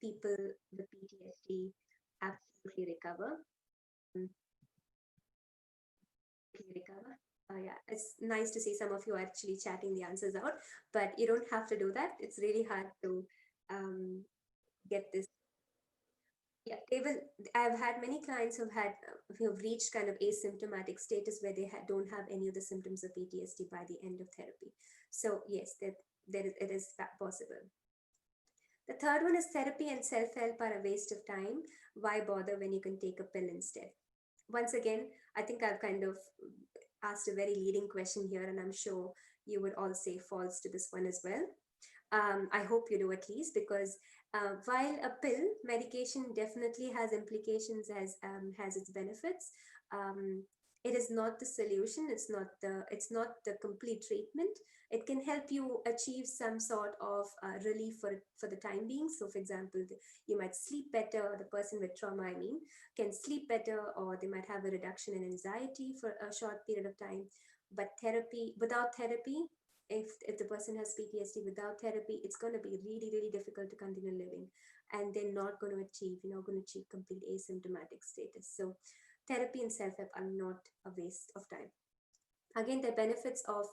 People with PTSD absolutely recover. Recover. Yeah, it's nice to see some of you are actually chatting the answers out, but you don't have to do that. It's really hard to get this. Yeah, they will. I've had many clients who've reached kind of asymptomatic status where they don't have any of the symptoms of PTSD by the end of therapy. So yes, it is possible. The third one is, therapy and self-help are a waste of time. Why bother when you can take a pill instead? Once again, I think I've kind of asked a very leading question here, and I'm sure you would all say false to this one as well. I hope you do, at least, because while a pill medication definitely has implications, has its benefits, it is not the solution. It's not the complete treatment. It can help you achieve some sort of relief for the time being. So for example, you might sleep better. The person with trauma, I mean, can sleep better, or they might have a reduction in anxiety for a short period of time. But without therapy, if the person has PTSD without therapy, it's going to be really, really difficult to continue living, and they're not going to achieve complete asymptomatic status. So therapy and self-help are not a waste of time. Again, the benefits of,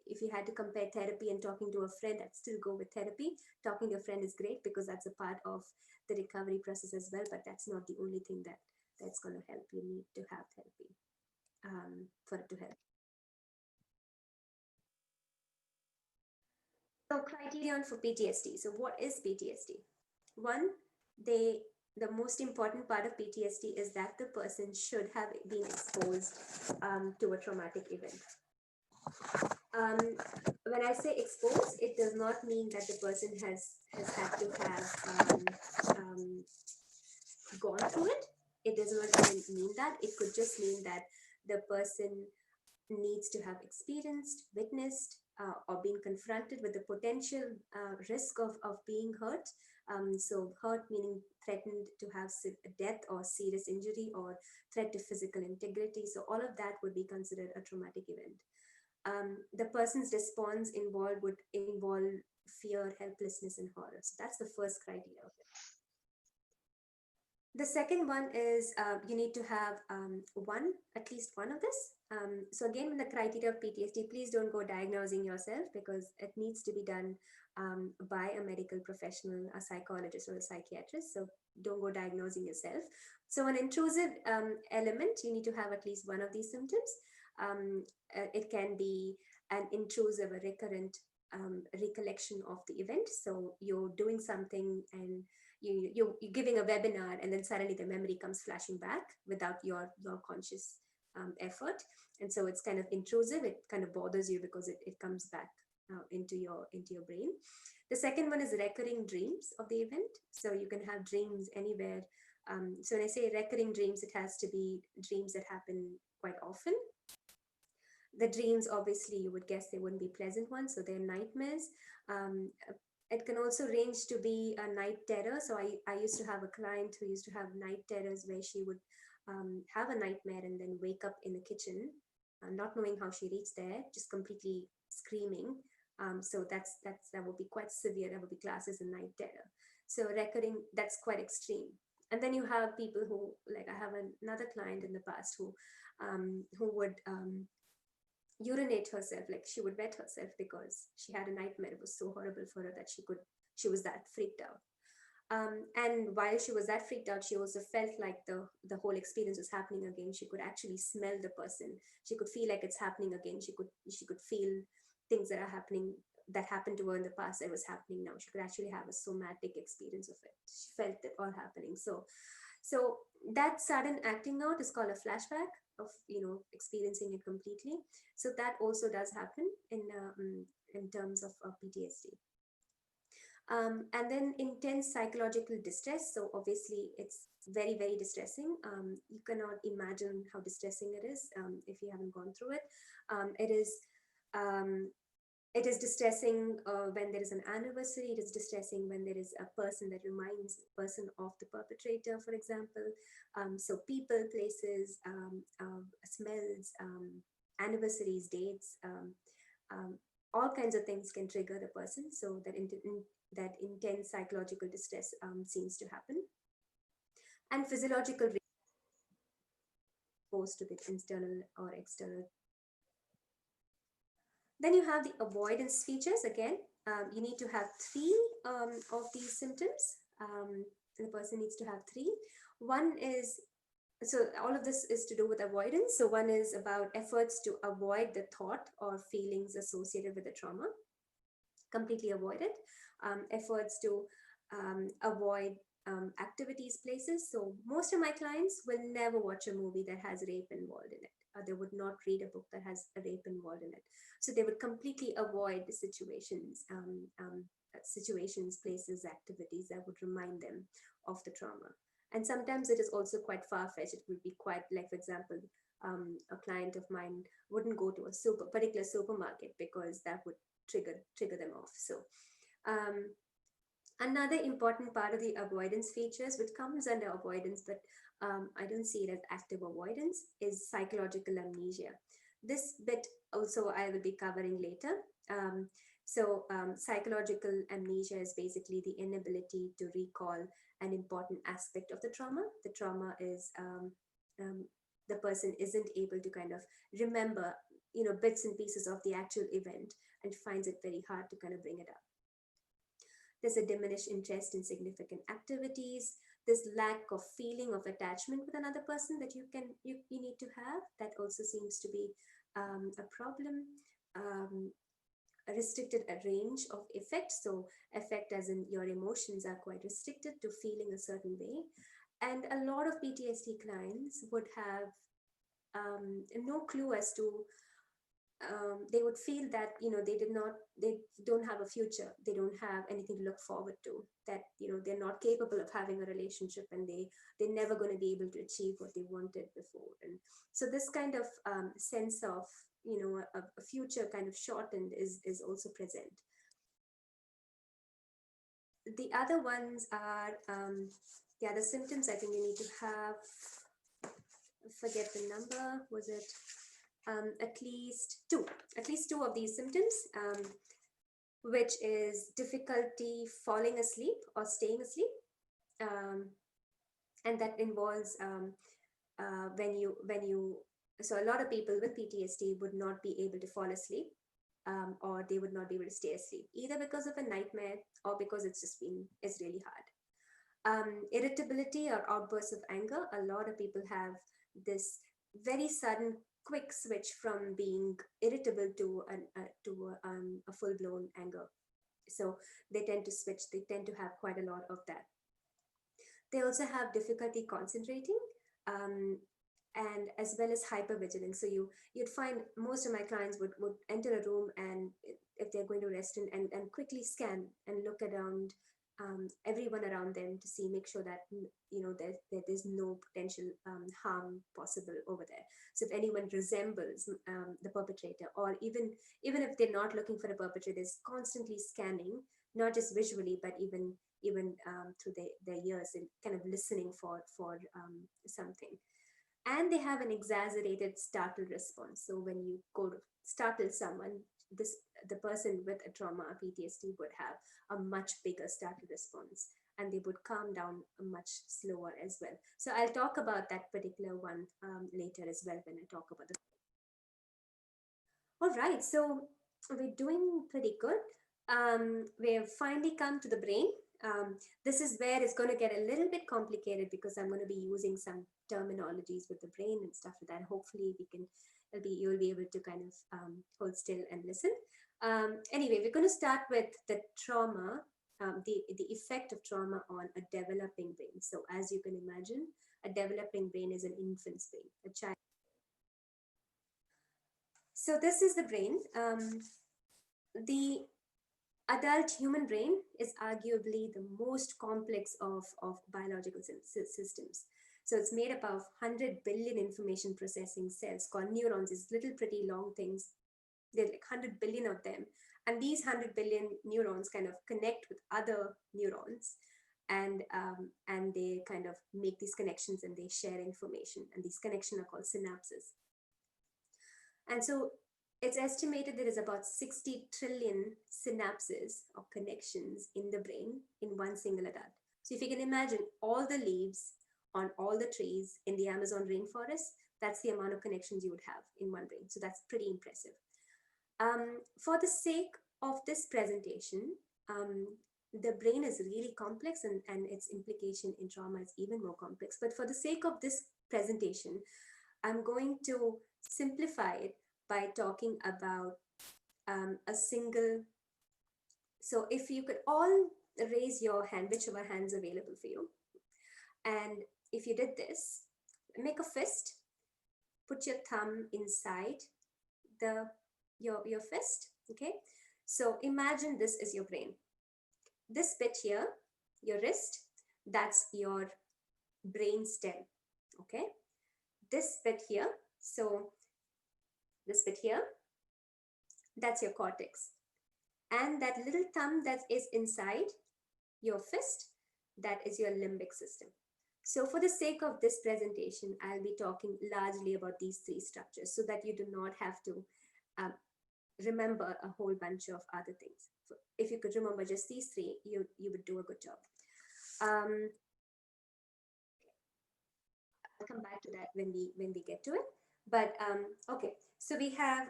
if you had to compare therapy and talking to a friend, I'd still go with therapy. Talking to a friend is great because that's a part of the recovery process as well, but that's not the only thing that's going to help. You need to have therapy for it to help. So criterion for PTSD. So what is PTSD? One, the most important part of PTSD is that the person should have been exposed to a traumatic event. When I say exposed, it does not mean that the person has had to have gone through it. It does not even mean that. It could just mean that the person needs to have experienced, witnessed, or been confronted with the potential risk of being hurt. So hurt meaning threatened to have death or serious injury, or threat to physical integrity. So all of that would be considered a traumatic event. The person's response would involve fear, helplessness, and horror. So that's the first criteria of it. The second one is you need to have at least one of this. So again, in the criteria of PTSD, please don't go diagnosing yourself, because it needs to be done by a medical professional, a psychologist or a psychiatrist. So don't go diagnosing yourself. So an intrusive element, you need to have at least one of these symptoms. It can be an intrusive, a recurrent recollection of the event. So you're doing something and you're giving a webinar, and then suddenly the memory comes flashing back without your conscious effort. And so it's kind of intrusive. It kind of bothers you because it comes back into your brain. The second one is recurring dreams of the event. So you can have dreams anywhere. So when I say recurring dreams, it has to be dreams that happen quite often. The dreams, obviously, you would guess they wouldn't be pleasant ones, so they're nightmares. It can also range to be a night terror. So I used to have a client who used to have night terrors where she would have a nightmare and then wake up in the kitchen, not knowing how she reached there, just completely screaming. So that would be quite severe. That would be classed as a night terror. So recurring, that's quite extreme. And then you have people who, like I have another client in the past who would urinate herself, like she would wet herself because she had a nightmare. It was so horrible for her that she was that freaked out. And while she was that freaked out, she also felt like the whole experience was happening again. She could actually smell the person. She could feel like it's happening again. She could feel things that are happening, that happened to her in the past, that was happening now. She could actually have a somatic experience of it. She felt it all happening. So that sudden acting out is called a flashback. experiencing it completely. So that also does happen in terms of PTSD. And then intense psychological distress. So obviously it's very, very distressing. You cannot imagine how distressing it is if you haven't gone through it. Um, it is distressing when there is an anniversary. It is distressing when there is a person that reminds the person of the perpetrator, for example. So people, places, smells, anniversaries, dates, all kinds of things can trigger the person. So that intense psychological distress seems to happen. And physiological response to the internal or external. Then you have the avoidance features. Again, you need to have 3 of these symptoms. The person needs to have 3. One is, so all of this is to do with avoidance. So one is about efforts to avoid the thought or feelings associated with the trauma, completely avoid it. Efforts to avoid activities, places. So most of my clients will never watch a movie that has rape involved in it. They would not read a book that has a rape involved in it. So they would completely avoid the situations, places, activities that would remind them of the trauma. And sometimes it is also quite far-fetched. It would be quite, like, for example, a client of mine wouldn't go to a particular supermarket because that would trigger them off. So another important part of the avoidance features, which comes under avoidance, but I don't see it as active avoidance, is psychological amnesia. This bit also I will be covering later. Psychological amnesia is basically the inability to recall an important aspect of the trauma. The trauma is the person isn't able to kind of remember, bits and pieces of the actual event, and finds it very hard to kind of bring it up. There's a diminished interest in significant activities. This lack of feeling of attachment with another person that you need to have, that also seems to be a problem. A restricted range of effects. So effect as in your emotions are quite restricted to feeling a certain way. And a lot of PTSD clients would have no clue as to, they would feel that, they don't have a future. They don't have anything to look forward to, that, they're not capable of having a relationship, and they're never going to be able to achieve what they wanted before. And so this kind of sense of, a future kind of shortened is also present. The other ones are, the other symptoms I think you need to have, forget the number, was it at least two of these symptoms, which is difficulty falling asleep or staying asleep. And that involves so a lot of people with PTSD would not be able to fall asleep, or they would not be able to stay asleep, either because of a nightmare or because it's really hard. Irritability or outbursts of anger. A lot of people have this very sudden, quick switch from being irritable to a full-blown anger. So they tend to switch. They tend to have quite a lot of that. They also have difficulty concentrating, and as well as hypervigilance. So you'd find most of my clients would enter a room, and if they're going to rest and quickly scan and look around everyone around them to make sure that there's no potential harm possible over there. So if anyone resembles the perpetrator, or even if they're not looking for a perpetrator, is constantly scanning, not just visually, but even through their ears, and kind of listening for something. And they have an exaggerated startle response. So when you go to startle someone, the person with a trauma or PTSD would have a much bigger startle response, and they would calm down much slower as well. So I'll talk about that particular one later as well when I talk about the. All right, so we're doing pretty good. We've finally come to the brain. This is where it's going to get a little bit complicated, because I'm going to be using some terminologies with the brain and stuff like that. Hopefully you'll be able to kind of hold still and listen. Anyway, we're going to start with the trauma, the effect of trauma on a developing brain. So as you can imagine, a developing brain is an infant's brain, a child. So this is the brain. The adult human brain is arguably the most complex of biological systems. So it's made up of 100 billion information processing cells called neurons, these little pretty long things. There's like 100 billion of them. And these 100 billion neurons kind of connect with other neurons, and they kind of make these connections and they share information. And these connections are called synapses. And so it's estimated there is about 60 trillion synapses or connections in the brain in one single adult. So if you can imagine all the leaves on all the trees in the Amazon rainforest, that's the amount of connections you would have in one brain. So that's pretty impressive. For the sake of this presentation, the brain is really complex, and its implication in trauma is even more complex. But for the sake of this presentation, I'm going to simplify it by talking about a single. So if you could all raise your hand, whichever hand's available for you. And if you did this, make a fist, put your thumb inside your fist, okay? So imagine this is your brain. This bit here, your wrist, that's your brain stem, okay? This bit here, so this bit here, that's your cortex. And that little thumb that is inside your fist, that is your limbic system. So for the sake of this presentation, I'll be talking largely about these three structures so that you do not have to remember a whole bunch of other things. If you could remember just these three, you would do a good job. I'll come back to that when we get to it. But okay, so we have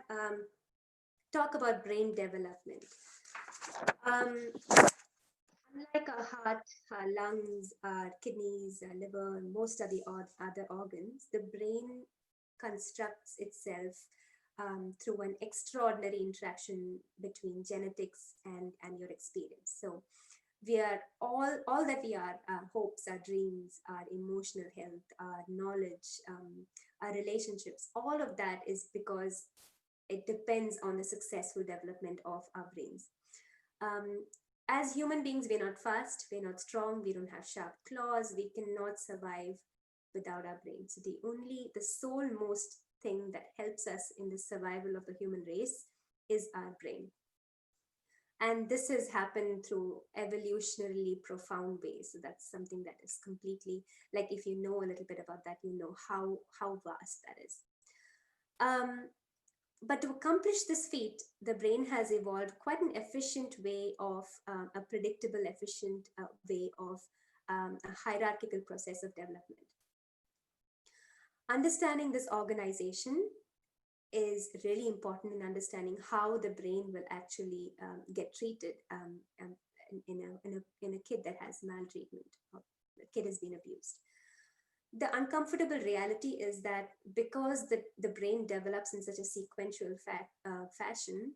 talk about brain development. Unlike our heart, our lungs, our kidneys, our liver, and most of the other organs, the brain constructs itself through an extraordinary interaction between genetics and your experience. So we are all that we are, our hopes, our dreams, our emotional health, our knowledge, our relationships, all of that is because it depends on the successful development of our brains. As human beings, we're not fast, we're not strong, we don't have sharp claws, we cannot survive without our brains. So the sole most thing that helps us in the survival of the human race is our brain. And this has happened through evolutionarily profound ways. So that's something that is completely, like, if you know a little bit about that, you know how vast that is. But to accomplish this feat, the brain has evolved quite an efficient way of, a predictable, efficient way of a hierarchical process of development. Understanding this organization is really important in understanding how the brain will actually get treated in a kid that has maltreatment, or the kid has been abused. The uncomfortable reality is that because the brain develops in such a sequential fashion,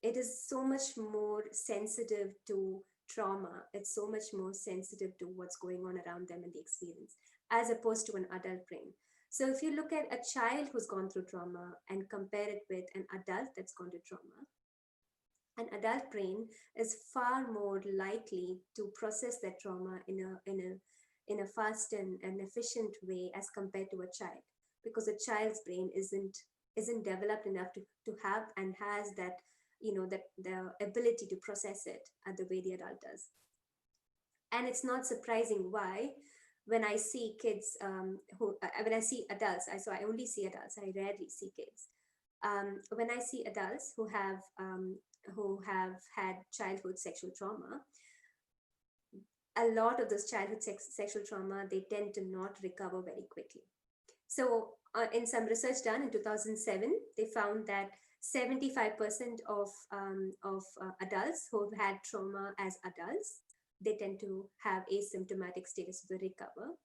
it is so much more sensitive to trauma. It's so much more sensitive to what's going on around them in the experience, as opposed to an adult brain. So if you look at a child who's gone through trauma and compare it with an adult that's gone through trauma, an adult brain is far more likely to process that trauma in a fast and efficient way as compared to a child, because a child's brain isn't developed enough to have and has that, that the ability to process it the way the adult does. And it's not surprising why, when I see kids when I see adults, so I only see adults, I rarely see kids. When I see adults who have had childhood sexual trauma, a lot of those childhood sexual trauma, they tend to not recover very quickly. So in some research done in 2007, they found that 75% of adults who've had trauma as adults, they tend to have asymptomatic status, so they recover.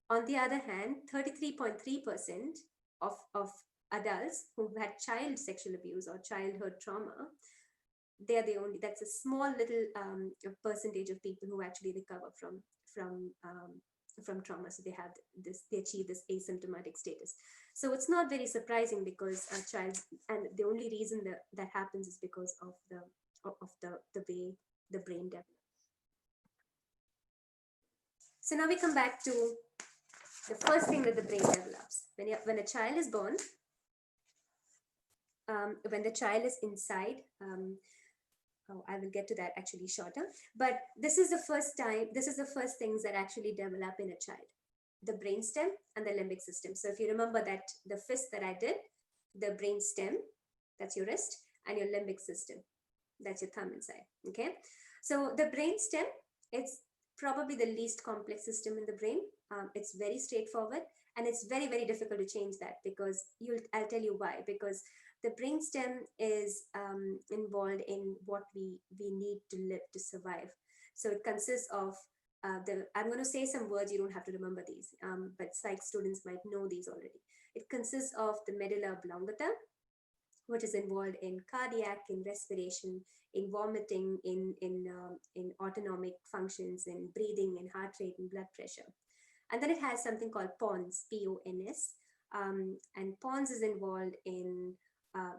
On the other hand, 33.3% of adults who've had child sexual abuse or childhood trauma, that's a small little percentage of people who actually recover from from trauma. So they have this, they achieve this asymptomatic status. So it's not very surprising because a child, and the only reason that happens is because of the way the brain develops. So now we come back to the first thing that the brain develops. When a child is born, when the child is inside, I will get to that actually shorter, but this is the first things that actually develop in a child: the brainstem and the limbic system. So if you remember that the fist that I did, the brainstem, that's your wrist, and your limbic system, that's your thumb inside. Okay, so the brainstem, it's probably the least complex system in the brain. It's very straightforward, and it's very, very difficult to change that because I'll tell you why. Because the brainstem is involved in what we need to live, to survive. So it consists of I'm going to say some words, you don't have to remember these, but psych students might know these already. It consists of the medulla oblongata, which is involved in cardiac, in respiration, in vomiting, in autonomic functions, in breathing, in heart rate, and blood pressure. And then it has something called pons, P-O-N-S, and pons is involved in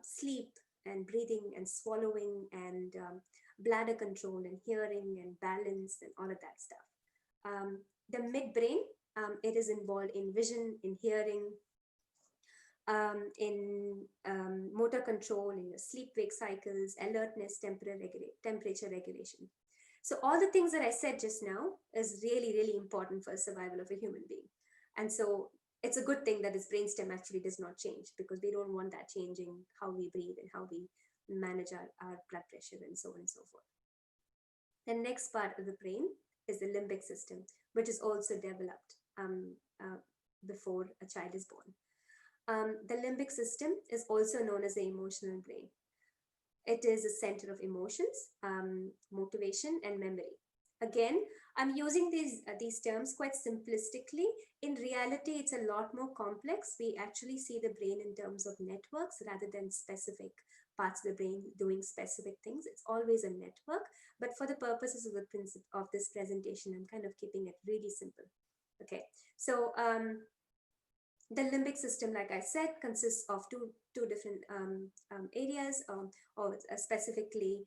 sleep and breathing and swallowing and bladder control and hearing and balance and all of that stuff. The midbrain, it is involved in vision, in hearing, in motor control, in your sleep-wake cycles, alertness, temperature regulation. So all the things that I said just now is really, really important for the survival of a human being. And so it's a good thing that this brainstem actually does not change, because we don't want that changing how we breathe and how we manage our blood pressure and so on and so forth. The next part of the brain is the limbic system, which is also developed before a child is born. The limbic system is also known as the emotional brain. It is a center of emotions, motivation, and memory. Again, I'm using these terms quite simplistically. In reality, it's a lot more complex. We actually see the brain in terms of networks rather than specific parts of the brain doing specific things. It's always a network, but for the purposes of this presentation, I'm kind of keeping it really simple. Okay, so the limbic system, like I said, consists of two different areas, or specifically,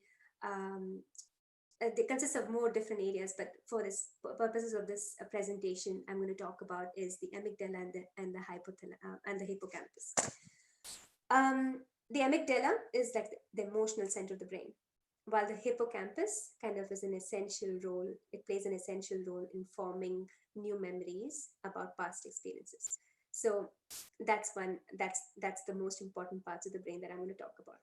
they consist of more different areas, but for this purposes of this presentation, I'm going to talk about is the amygdala and the hippocampus. The amygdala is like the emotional center of the brain, while the hippocampus kind of is an essential role. It plays an essential role in forming new memories about past experiences. So that's the most important parts of the brain that I'm going to talk about.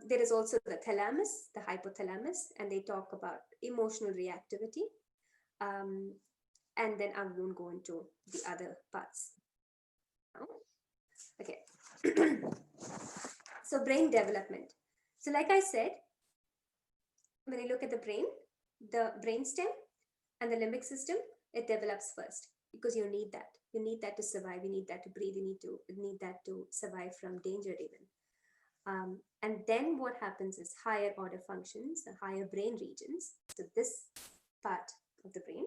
There is also the thalamus, the hypothalamus, and they talk about emotional reactivity. And then I won't go into the other parts. Okay. So brain development. So like I said, when you look at the brainstem and the limbic system, it develops first, because you need that. You need that to survive. You need that to breathe. You need that to survive from danger even. And then what happens is higher order functions, the higher brain regions. So this part of the brain,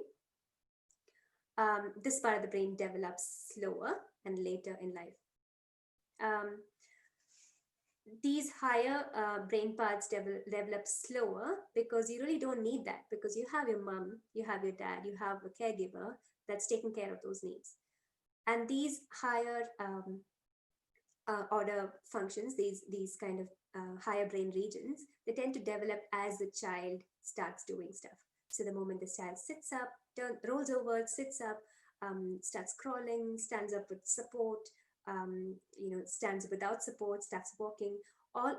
develops slower and later in life. These higher brain parts develop slower because you really don't need that, because you have your mom, you have your dad, you have a caregiver that's taking care of those needs. And these higher order functions, these kind of higher brain regions, they tend to develop as the child starts doing stuff. So the moment the child sits up, rolls over, sits up, starts crawling, stands up with support, stands up without support, starts walking, all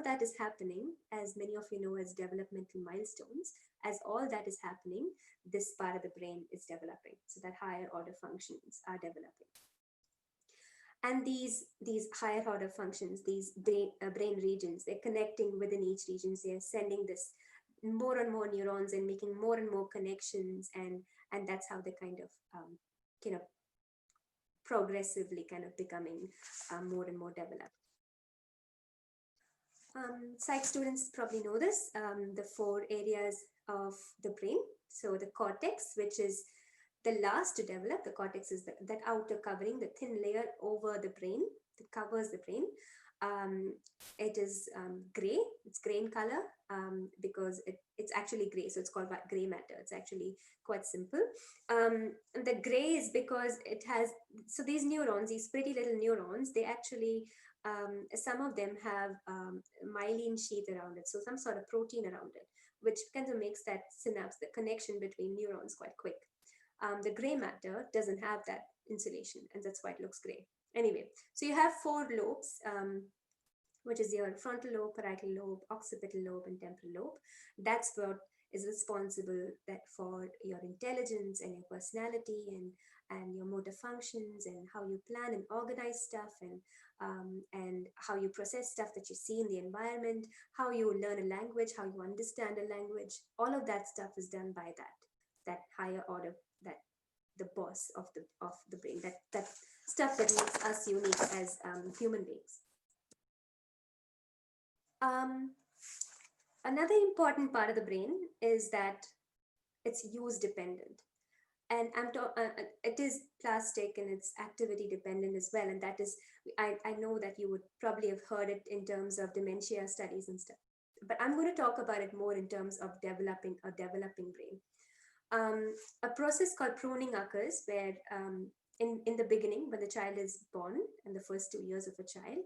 that is happening, as many of you know as developmental milestones, as all that is happening, this part of the brain is developing, so that higher order functions are developing. And these higher order functions, these brain regions, they're connecting within each region. They're sending this more and more neurons and making more and more connections, and that's how they kind of progressively kind of becoming more and more developed. Psych students probably know this. The 4 areas of the brain. So the cortex, which is the last to develop, the cortex is that outer covering, the thin layer over the brain that covers the brain. It is gray, it's gray in color because it's actually gray, so it's called gray matter. It's actually quite simple. The gray is because it has, so these neurons, these pretty little neurons, they actually, some of them have myelin sheath around it, so some sort of protein around it, which kind of makes that synapse, the connection between neurons, quite quick. The gray matter doesn't have that insulation, and that's why it looks gray. Anyway, so you have 4 lobes, which is your frontal lobe, parietal lobe, occipital lobe, and temporal lobe. That's what is responsible for your intelligence and your personality and your motor functions and how you plan and organize stuff and how you process stuff that you see in the environment, how you learn a language, how you understand a language. All of that stuff is done by that higher order, that the boss of the brain, that stuff that makes us unique as human beings. Another important part of the brain is that it's use dependent, and it is plastic and it's activity dependent as well. And that is, I know that you would probably have heard it in terms of dementia studies and stuff, but I'm going to talk about it more in terms of developing a developing brain. A process called pruning occurs where in the beginning, when the child is born, in the first 2 years of a child,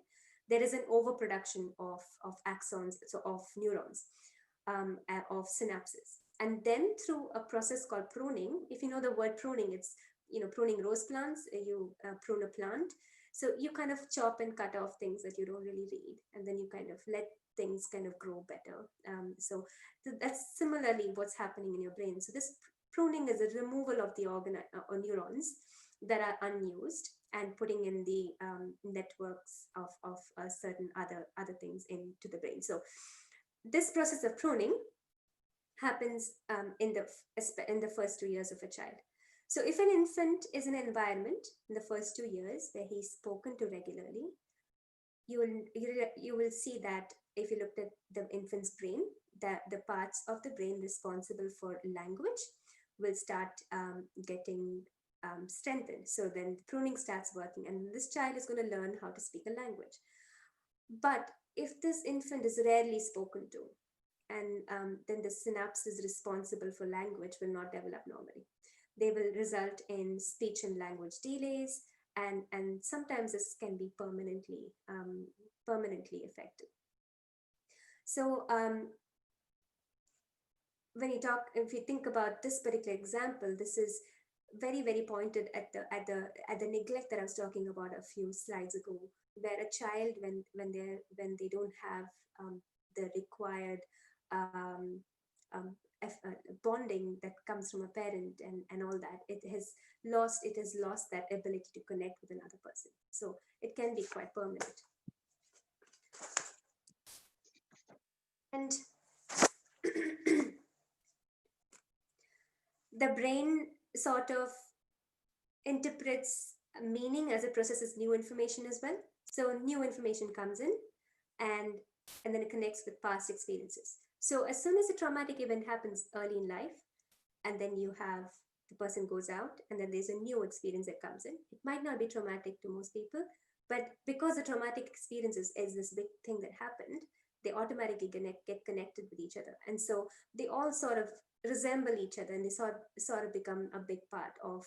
there is an overproduction of axons, so of neurons, of synapses. And then through a process called pruning, if you know the word pruning, it's, pruning rose plants, you prune a plant. So you kind of chop and cut off things that you don't really need, and then you kind of let things kind of grow better. So that's similarly what's happening in your brain. So this pruning is a removal of the or neurons that are unused and putting in the networks of certain other things into the brain. So this process of pruning happens in the first 2 years of a child. So if an infant is in an environment in the first 2 years where he's spoken to regularly, you will see that if you looked at the infant's brain, that the parts of the brain responsible for language will start getting strengthened. So then pruning starts working, and this child is going to learn how to speak a language. But if this infant is rarely spoken to, and then the synapses responsible for language will not develop normally. They will result in speech and language delays, and sometimes this can be permanently affected. So if you think about this particular example, this is very, very pointed at the neglect that I was talking about a few slides ago, where a child, when they don't have the required bonding that comes from a parent and all that, it has lost that ability to connect with another person. So it can be quite permanent. And the brain sort of interprets meaning as it processes new information as well. So new information comes in, and then it connects with past experiences. So as soon as a traumatic event happens early in life, and then you have the person goes out, and then there's a new experience that comes in. It might not be traumatic to most people, but because the traumatic experience is this big thing that happened, they automatically get connected with each other. And so they all sort of resemble each other, and they sort of become a big part of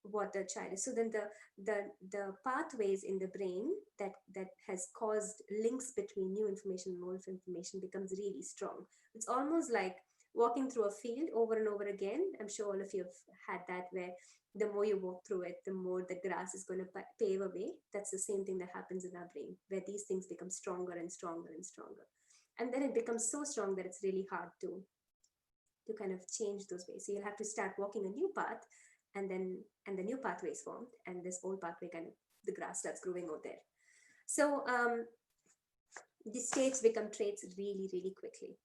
what the child is. So then the pathways in the brain that has caused links between new information and old information becomes really strong. It's almost like walking through a field over and over again. I'm sure all of you have had that, where the more you walk through it, the more the grass is going to pave a way. That's the same thing that happens in our brain, where these things become stronger and stronger and stronger. And then it becomes so strong that it's really hard to kind of change those ways. So you'll have to start walking a new path, and the new pathway is formed, and this old pathway the grass starts growing out there. So these states become traits really, really quickly.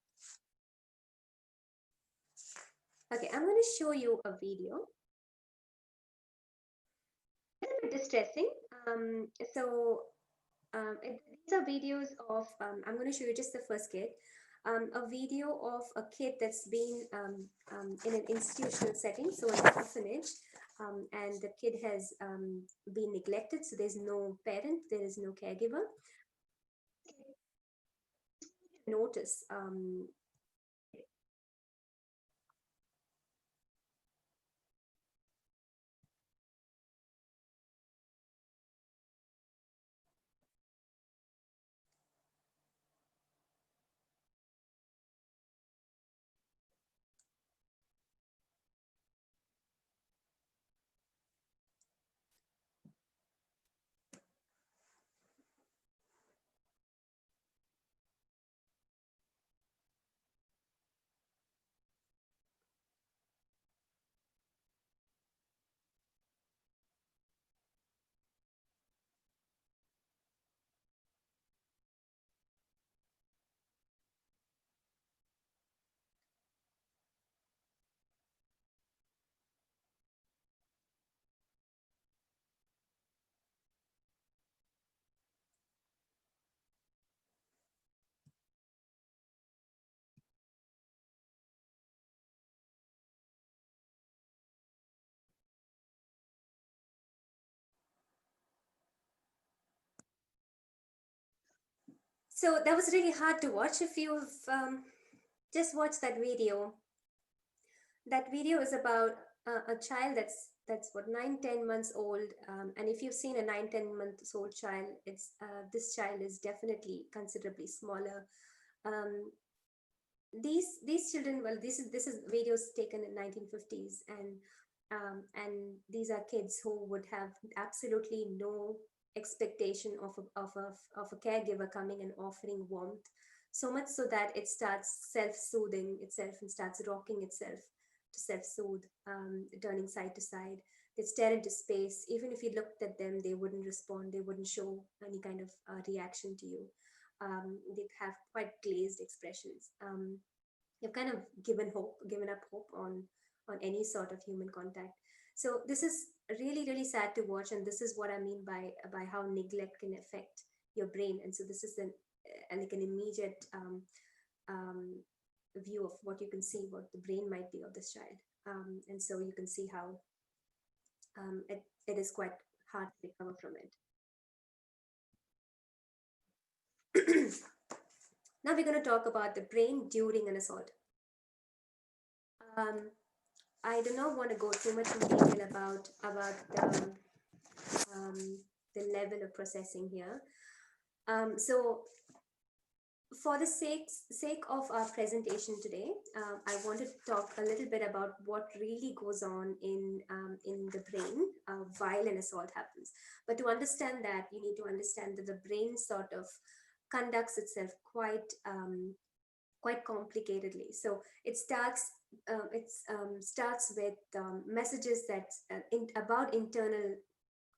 Okay, I'm going to show you a video. It's a bit distressing. These are videos of, I'm going to show you just the first kid. a video of a kid that's been in an institutional setting, so an orphanage, and the kid has been neglected, so there's no parent, there is no caregiver. Notice so that was really hard to watch. If you've just watched that video, that video is about a child that's what 9-10 months old, and if you've seen a 9-10 months old child, it's this child is definitely considerably smaller. um, these children, well, this is videos taken in 1950s, and these are kids who would have absolutely no expectation of a caregiver coming and offering warmth, so much so that it starts self-soothing itself and starts rocking itself to self-soothe, turning side to side. They stare into space. Even if you looked at them, they wouldn't respond, they wouldn't show any kind of reaction to you. They'd have quite glazed expressions. You've kind of given up hope on any sort of human contact. So this is really, really sad to watch, and this is what I mean by how neglect can affect your brain. And so this is like an immediate view of what you can see, what the brain might be of this child. And so you can see how it is quite hard to recover from it. Now we're going to talk about the brain during an assault. I do not want to go too much in detail about the level of processing here. So for the sake of our presentation today, I wanted to talk a little bit about what really goes on in the brain while an assault happens. But to understand that, you need to understand that the brain sort of conducts itself quite complicatedly. So it starts with messages that about internal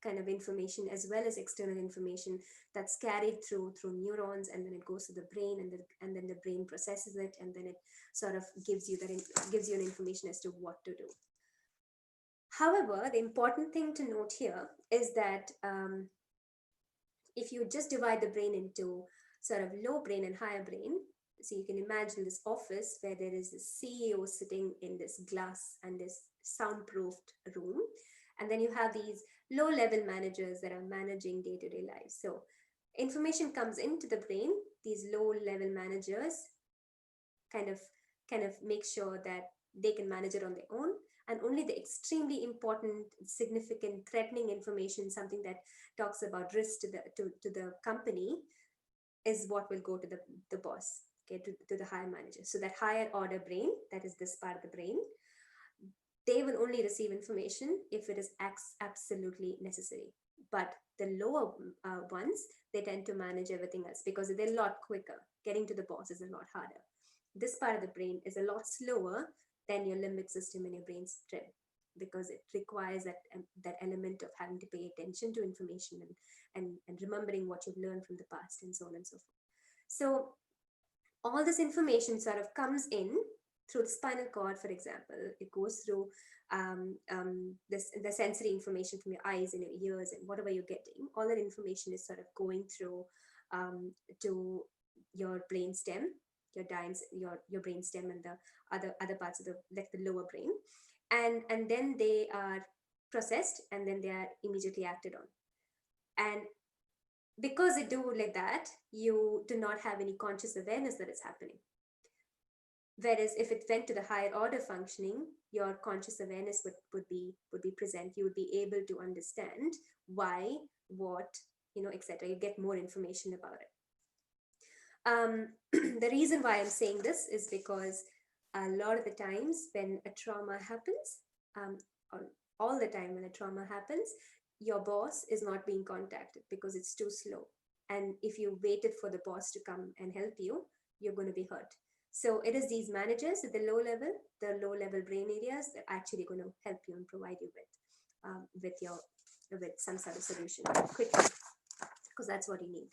kind of information as well as external information that's carried through neurons, and then it goes to the brain, and then the brain processes it, and then it sort of gives you an information as to what to do. However, the important thing to note here is that if you just divide the brain into sort of low brain and higher brain, so you can imagine this office where there is a CEO sitting in this glass and this soundproofed room, and then you have these low-level managers that are managing day-to-day lives. So information comes into the brain. These low-level managers kind of make sure that they can manage it on their own, and only the extremely important, significant, threatening information, something that talks about risk to the company, is what will go to the boss, okay, to the higher manager. So that higher order brain, that is this part of the brain, they will only receive information if it is absolutely necessary. But the lower ones, they tend to manage everything else because they're a lot quicker. Getting to the boss is a lot harder. This part of the brain is a lot slower than your limbic system in your brainstem, because it requires that element of having to pay attention to information and remembering what you've learned from the past, and so on and so forth. So all this information sort of comes in through the spinal cord, for example. It goes through the sensory information from your eyes and your ears and whatever you're getting. All that information is sort of going through to your brain stem. your brainstem and the other parts of the, like the lower brain, and then they are processed and then they are immediately acted on. And because they do like that, you do not have any conscious awareness that it's happening. Whereas if it went to the higher order functioning, your conscious awareness would be present. You would be able to understand why, what, etc. You get more information about it. The reason why I'm saying this is because a lot of the times when a trauma happens, or all the time when a trauma happens, your boss is not being contacted because it's too slow. And if you waited for the boss to come and help you, you're going to be hurt. So it is these managers at the low level brain areas that are actually going to help you and provide you with some sort of solution quickly, because that's what you need.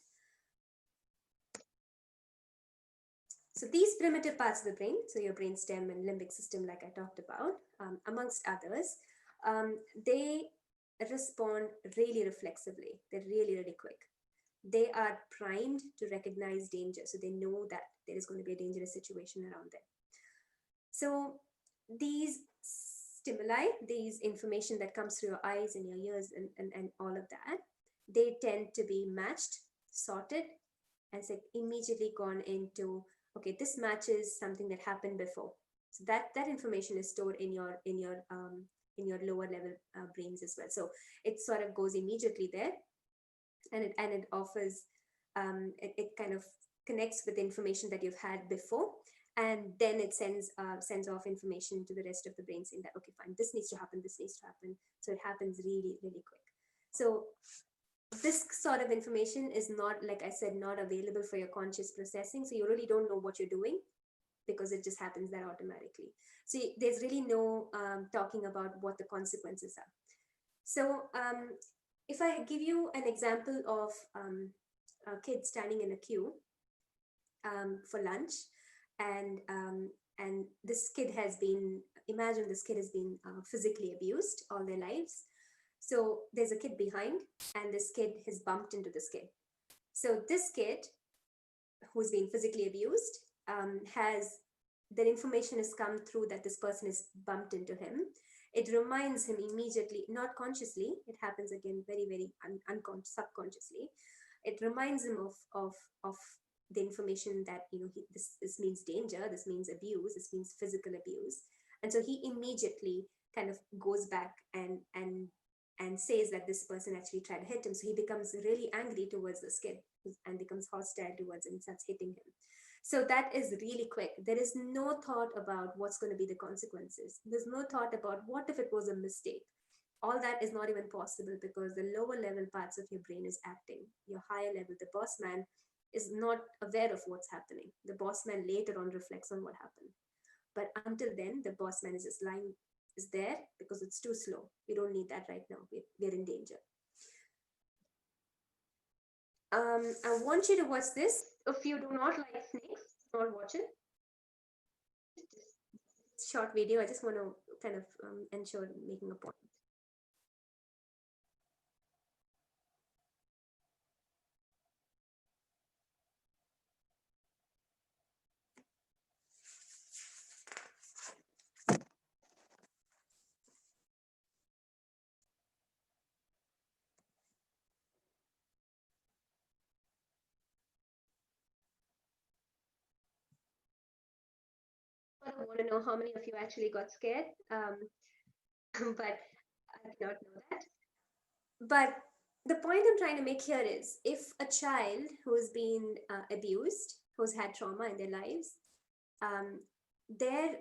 So these primitive parts of the brain, so your brainstem and limbic system, like I talked about, amongst others, they respond really reflexively. They're really, really quick. They are primed to recognize danger. So they know that there is going to be a dangerous situation around them. So these stimuli, these information that comes through your eyes and your ears and all of that, they tend to be matched, sorted, and so immediately gone into, okay, this matches something that happened before. So that information is stored in your lower level brains as well. So it sort of goes immediately there, and it offers, it kind of connects with information that you've had before, and then it sends off information to the rest of the brain saying that, okay, fine, this needs to happen, this needs to happen. So it happens really, really quick. So this sort of information is not, like I said, not available for your conscious processing. So you really don't know what you're doing because it just happens there automatically. So there's really no talking about what the consequences are. So if I give you an example of a kid standing in a queue for lunch, and this kid has been, imagine this kid has been physically abused all their lives. So there's a kid behind, and this kid has bumped into this kid. So this kid who's been physically abused has, that information has come through that this person has bumped into him. It reminds him immediately, not consciously, it happens again very, very subconsciously. It reminds him of the information that, this means danger, this means abuse, this means physical abuse. And so he immediately kind of goes back and says that this person actually tried to hit him. So he becomes really angry towards this kid and becomes hostile towards him and starts hitting him. So that is really quick. There is no thought about what's going to be the consequences. There's no thought about what if it was a mistake. All that is not even possible because the lower level parts of your brain is acting. Your higher level, the boss man, is not aware of what's happening. The boss man later on reflects on what happened. But until then, the boss man is just lying, is there because it's too slow. We don't need that right now. We're in danger. I want you to watch this. If you do not like snakes, not watch it. Short video. I just want to kind of ensure making a point. I don't want to know how many of you actually got scared, but I cannot know that. But the point I'm trying to make here is, if a child who's been abused, who's had trauma in their lives, their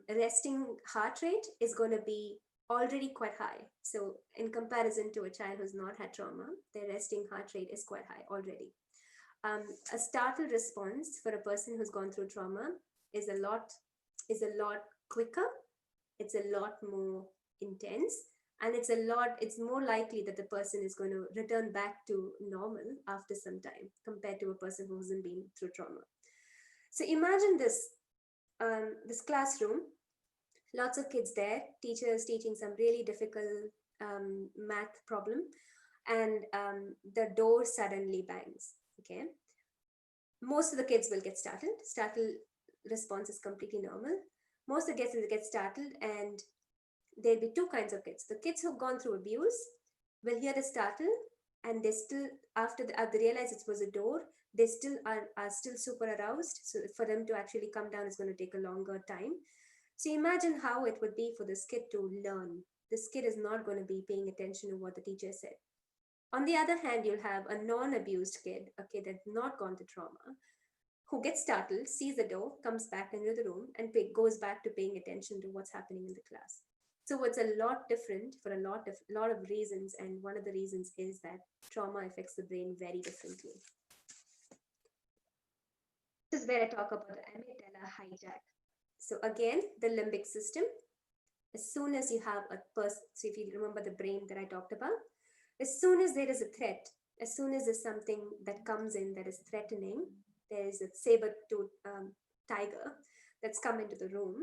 resting heart rate is going to be already quite high. So in comparison to a child who's not had trauma, their resting heart rate is quite high already. A startle response for a person who's gone through trauma is a lot quicker. It's a lot more intense, and it's more likely that the person is going to return back to normal after some time compared to a person who hasn't been through trauma. So imagine this classroom, lots of kids there, teachers teaching some really difficult math problem, and the door suddenly bangs. Okay, most of the kids will get startled. Startle response is completely normal. Most of the kids get startled, and there'll be two kinds of kids. The kids who've gone through abuse will hear the startle, and they still, after they realize it was a door, they still are still super aroused. So for them to actually come down is going to take a longer time. So imagine how it would be for this kid to learn. This kid is not going to be paying attention to what the teacher said. On the other hand, you'll have a non-abused kid, a kid that's not gone through trauma, who gets startled, sees the door, comes back into the room, and goes back to paying attention to what's happening in the class. So it's a lot different for a lot of reasons, and one of the reasons is that trauma affects the brain very differently. This is where I talk about the amygdala hijack. So again, the limbic system. As soon as you have a person, so if you remember the brain that I talked about, as soon as there is a threat, as soon as there's something that comes in that is threatening, there is a saber-tooth tiger that's come into the room.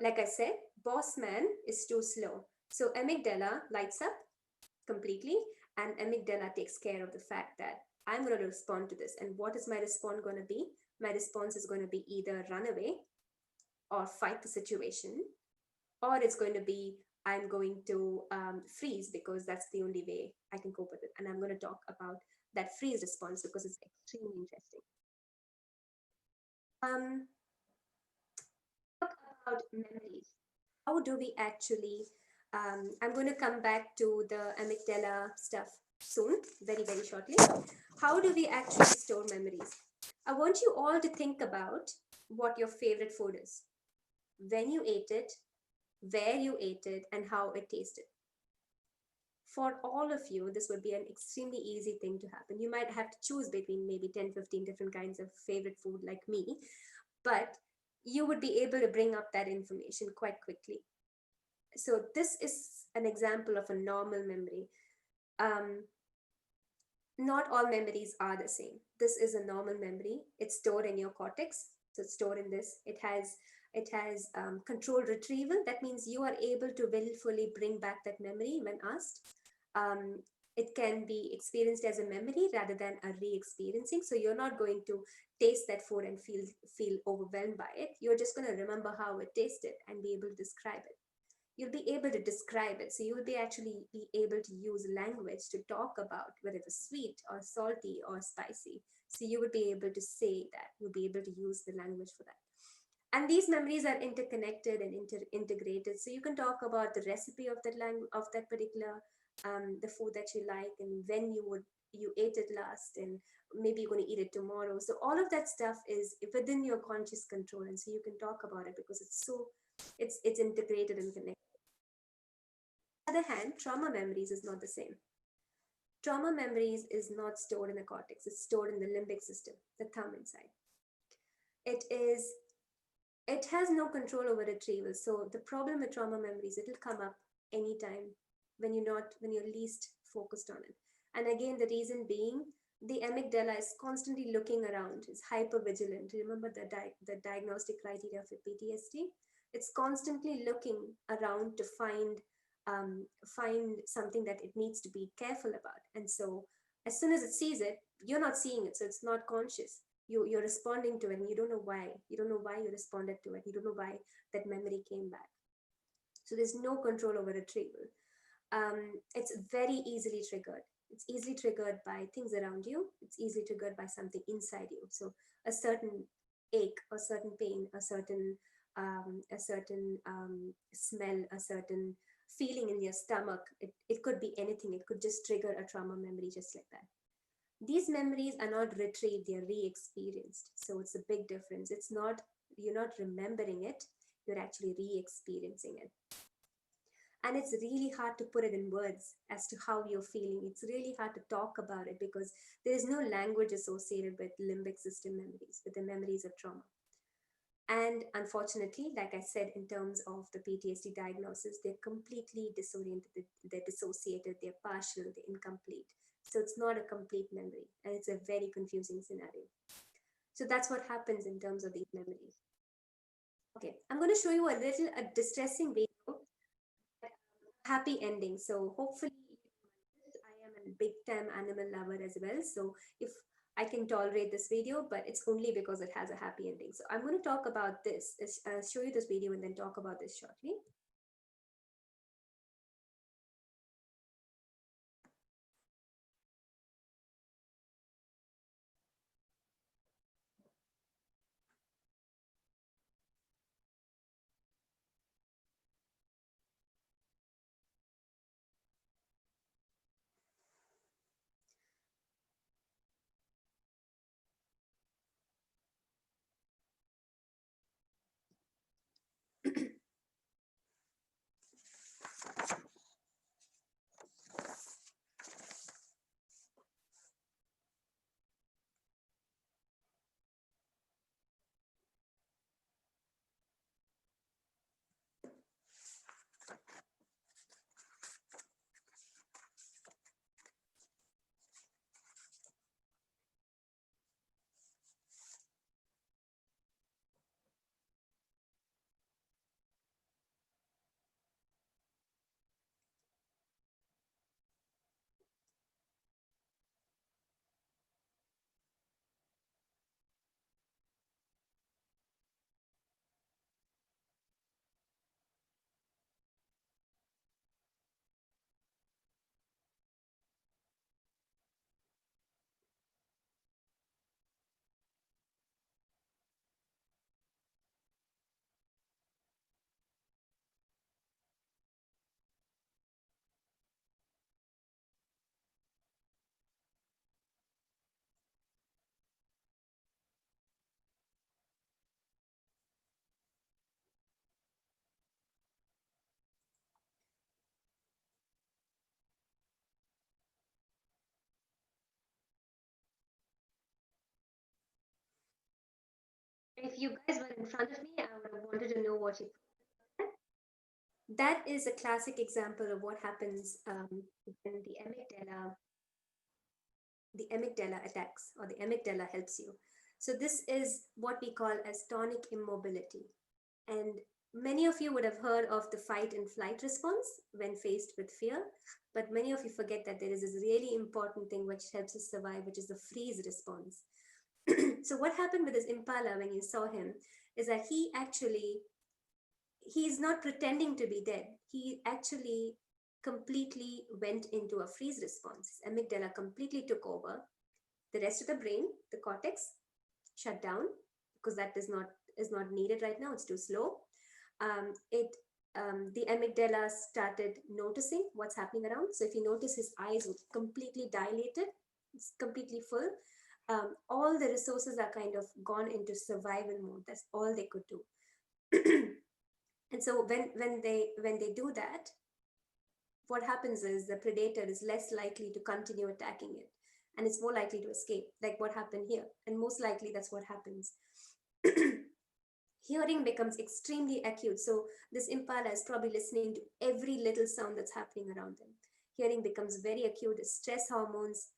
Like I said, boss man is too slow. So amygdala lights up completely, and amygdala takes care of the fact that I'm going to respond to this. And what is my response going to be? My response is going to be either run away or fight the situation, or it's going to be I'm going to freeze, because that's the only way I can cope with it. And I'm going to talk about that freeze response because it's extremely interesting. Talk about memories. How do we actually, I'm going to come back to the amygdala stuff soon, very, very shortly. How do we actually store memories? I want you all to think about what your favorite food is, when you ate it, where you ate it, and how it tasted. For all of you, this would be an extremely easy thing to happen. You might have to choose between maybe 10, 15 different kinds of favorite food like me, but you would be able to bring up that information quite quickly. So this is an example of a normal memory. Not all memories are the same. This is a normal memory. It's stored in your cortex. So it's stored in this. It has controlled retrieval. That means you are able to willfully bring back that memory when asked. It can be experienced as a memory rather than a re-experiencing. So you're not going to taste that food and feel overwhelmed by it. You're just going to remember how it tasted and be able to describe it. You'll be able to describe it. So you will actually be able to use language to talk about whether it was sweet or salty or spicy. So you would be able to say that. You'll be able to use the language for that. And these memories are interconnected and integrated. So you can talk about the recipe of that particular the food that you like, and when you ate it last, and maybe you're going to eat it tomorrow. So all of that stuff is within your conscious control, and so you can talk about it because it's integrated and connected. On the other hand, trauma memories is not the same. Trauma memories is not stored in the cortex, it's stored in the limbic system, the thumb inside. It has no control over retrieval. So the problem with trauma memories, it'll come up anytime when you're least focused on it. And again, the reason being, the amygdala is constantly looking around, it's hyper vigilant. Remember the diagnostic criteria for PTSD? It's constantly looking around to find something that it needs to be careful about. And so as soon as it sees it, you're not seeing it, so it's not conscious. You're responding to it, and you don't know why. You don't know why you responded to it. You don't know why that memory came back. So there's no control over retrieval. It's very easily triggered. It's easily triggered by things around you. It's easily triggered by something inside you. So a certain ache, a certain pain, a certain smell, a certain feeling in your stomach. It could be anything. It could just trigger a trauma memory just like that. These memories are not retrieved, they are re-experienced. So it's a big difference. You're not remembering it, you're actually re-experiencing it. And it's really hard to put it in words as to how you're feeling. It's really hard to talk about it because there is no language associated with limbic system memories, with the memories of trauma. And unfortunately, like I said, in terms of the PTSD diagnosis, they're completely disoriented, they're dissociated, they're partial, they're incomplete. So it's not a complete memory, and it's a very confusing scenario. So that's what happens in terms of these memories. Okay, I'm going to show you a distressing video, happy ending. So hopefully, I am a big time animal lover as well. So if I can tolerate this video, but it's only because it has a happy ending. So I'm going to talk about this, show you this video and then talk about this shortly. If you guys were in front of me, I would have wanted to know what you thought. That is a classic example of what happens when the amygdala attacks or the amygdala helps you. So this is what we call as tonic immobility. And many of you would have heard of the fight and flight response when faced with fear, but many of you forget that there is this really important thing which helps us survive, which is the freeze response. So what happened with this impala when you saw him is that he's not pretending to be dead. He actually completely went into a freeze response. His amygdala completely took over. The rest of the brain, the cortex, shut down because that is not needed right now. It's too slow. The amygdala started noticing what's happening around. So if you notice, his eyes were completely dilated. It's completely full. All the resources are kind of gone into survival mode. That's all they could do. And so when they do that, what happens is the predator is less likely to continue attacking it, and it's more likely to escape, like what happened here. And most likely that's what happens. Hearing becomes extremely acute. So this impala is probably listening to every little sound that's happening around them. Hearing becomes very acute. The stress hormones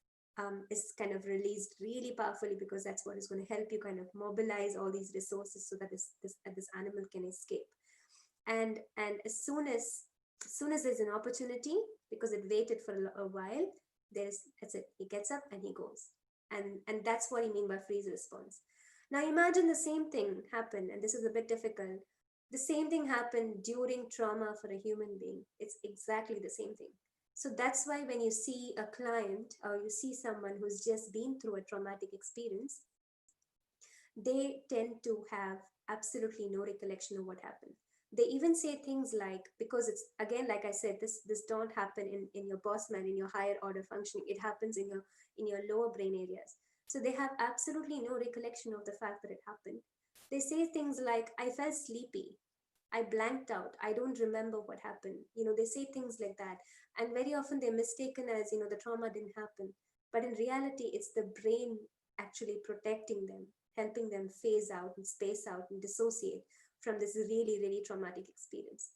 is kind of released really powerfully because that's what is going to help you kind of mobilize all these resources so that this animal can escape. And as soon as there's an opportunity, because it waited for a while, that's it. He gets up and he goes. And that's what I mean by freeze response. Now imagine the same thing happened, and this is a bit difficult. The same thing happened during trauma for a human being. It's exactly the same thing. So that's why when you see a client or you see someone who's just been through a traumatic experience, they tend to have absolutely no recollection of what happened. They even say things like, because it's, again, like I said, this don't happen in your boss man, in your higher order functioning. It happens in your lower brain areas. So they have absolutely no recollection of the fact that it happened. They say things like, I felt sleepy, I blanked out, I don't remember what happened. They say things like that. And very often they're mistaken as, the trauma didn't happen. But in reality, it's the brain actually protecting them, helping them phase out and space out and dissociate from this really, really traumatic experience.